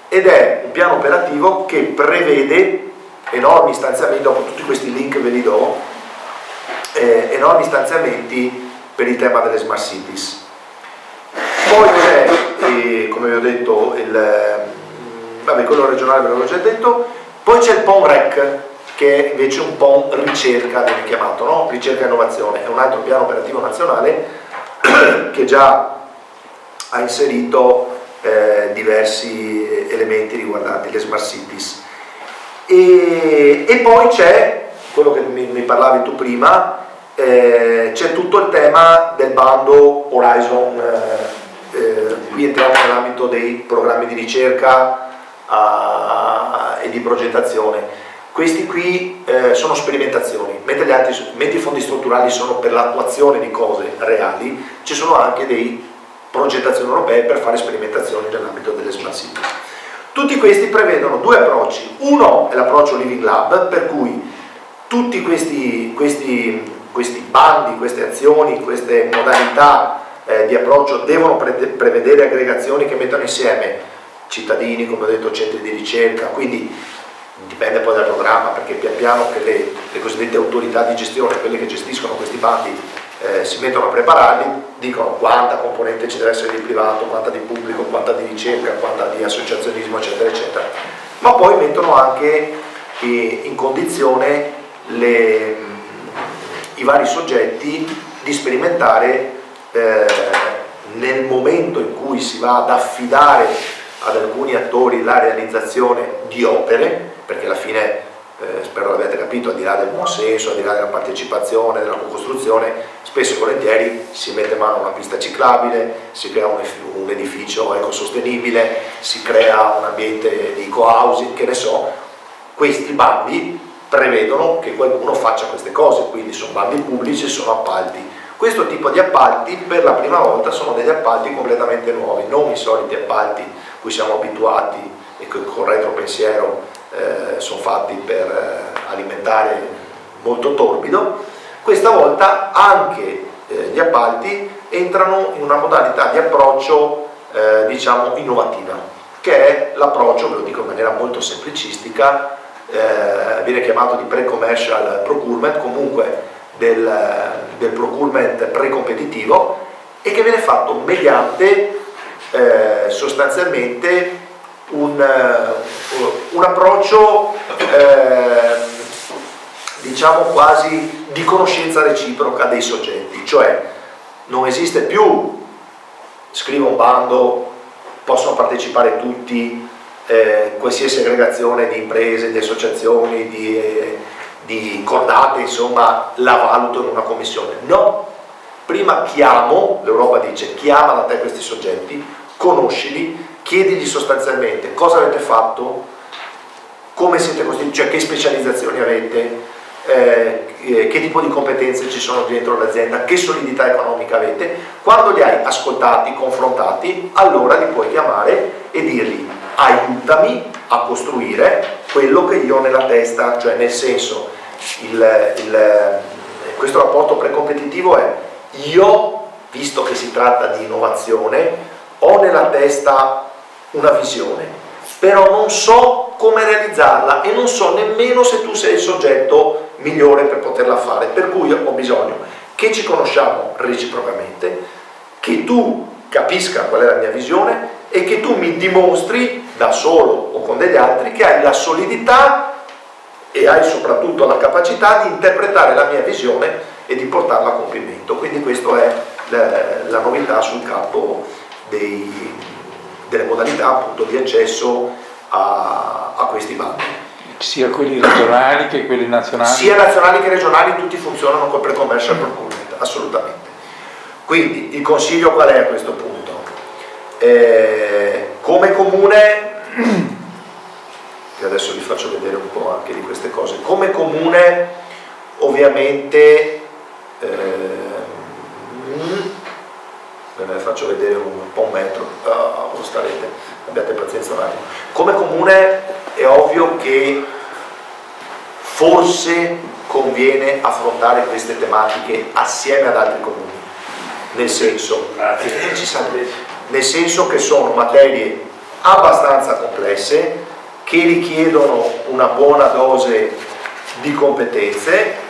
ed è un piano operativo che prevede enormi stanziamenti, dopo tutti questi link ve li do, enormi stanziamenti per il tema delle smart cities. Poi c'è, come vi ho detto, quello regionale ve l'ho già detto. Poi c'è il PON REC, che è invece un PON ricerca, viene chiamato, no? Ricerca e innovazione, è un altro piano operativo nazionale che già ha inserito diversi elementi riguardanti le smart cities. E poi c'è, quello che mi parlavi tu prima, c'è tutto il tema del bando Horizon, qui entriamo nell'ambito dei programmi di ricerca e di progettazione. Questi qui sono sperimentazioni, mentre i fondi strutturali sono per l'attuazione di cose reali, ci sono anche dei progettazioni europee per fare sperimentazioni nell'ambito delle smart city. Tutti questi prevedono due approcci. Uno è l'approccio Living Lab, per cui tutti questi bandi, queste azioni, queste modalità di approccio devono prevedere aggregazioni che mettano insieme cittadini, come ho detto, centri di ricerca, quindi dipende poi dal programma, perché pian piano che le cosiddette autorità di gestione, quelle che gestiscono questi bandi, si mettono a prepararli, dicono quanta componente ci deve essere di privato, quanta di pubblico, quanta di ricerca, quanta di associazionismo, eccetera, eccetera. Ma poi mettono anche in condizione i vari soggetti di sperimentare nel momento in cui si va ad affidare ad alcuni attori la realizzazione di opere, perché alla fine, spero l'abbiate capito, al di là del buon senso, al di là della partecipazione, della co-costruzione, spesso e volentieri si mette mano a una pista ciclabile, si crea un edificio ecosostenibile, si crea un ambiente di co-housing, che ne so. Questi bandi prevedono che qualcuno faccia queste cose, quindi sono bandi pubblici, sono appalti. Questo tipo di appalti per la prima volta sono degli appalti completamente nuovi, non i soliti appalti cui siamo abituati e che con retropensiero sono fatti per alimentare molto torbido. Questa volta anche gli appalti entrano in una modalità di approccio diciamo innovativa, che è l'approccio, ve lo dico in maniera molto semplicistica, viene chiamato di pre-commercial procurement, comunque del procurement pre-competitivo, e che viene fatto mediante sostanzialmente un approccio diciamo quasi di conoscenza reciproca dei soggetti, cioè non esiste più scrivo un bando, possono partecipare tutti, qualsiasi aggregazione di imprese, di associazioni, di cordate, insomma, la valuto in una commissione. No, prima l'Europa dice chiama da te questi soggetti, conoscili, chiedigli sostanzialmente cosa avete fatto, come siete costituiti, cioè che specializzazioni avete, che tipo di competenze ci sono dentro l'azienda, che solidità economica avete. Quando li hai ascoltati, confrontati, allora li puoi chiamare e dirgli aiutami a costruire quello che io ho nella testa, cioè nel senso questo rapporto precompetitivo è: io, visto che si tratta di innovazione, ho nella testa una visione, però non so come realizzarla e non so nemmeno se tu sei il soggetto migliore per poterla fare, per cui ho bisogno che ci conosciamo reciprocamente, che tu capisca qual è la mia visione e che tu mi dimostri, da solo o con degli altri, che hai la solidità e hai soprattutto la capacità di interpretare la mia visione e di portarla a compimento. Quindi questa è la novità sul campo delle modalità appunto di accesso a questi bandi. Sia quelli regionali che quelli nazionali? Sia nazionali che regionali, tutti funzionano col pre-commercial procurement, assolutamente. Quindi il consiglio qual è a questo punto? Come comune, che adesso vi faccio vedere un po', anche di queste cose. Come comune ovviamente ve ne faccio vedere un po' un metro, lo starete, abbiate pazienza un attimo. Come comune è ovvio che forse conviene affrontare queste tematiche assieme ad altri comuni, nel senso che sono materie abbastanza complesse, che richiedono una buona dose di competenze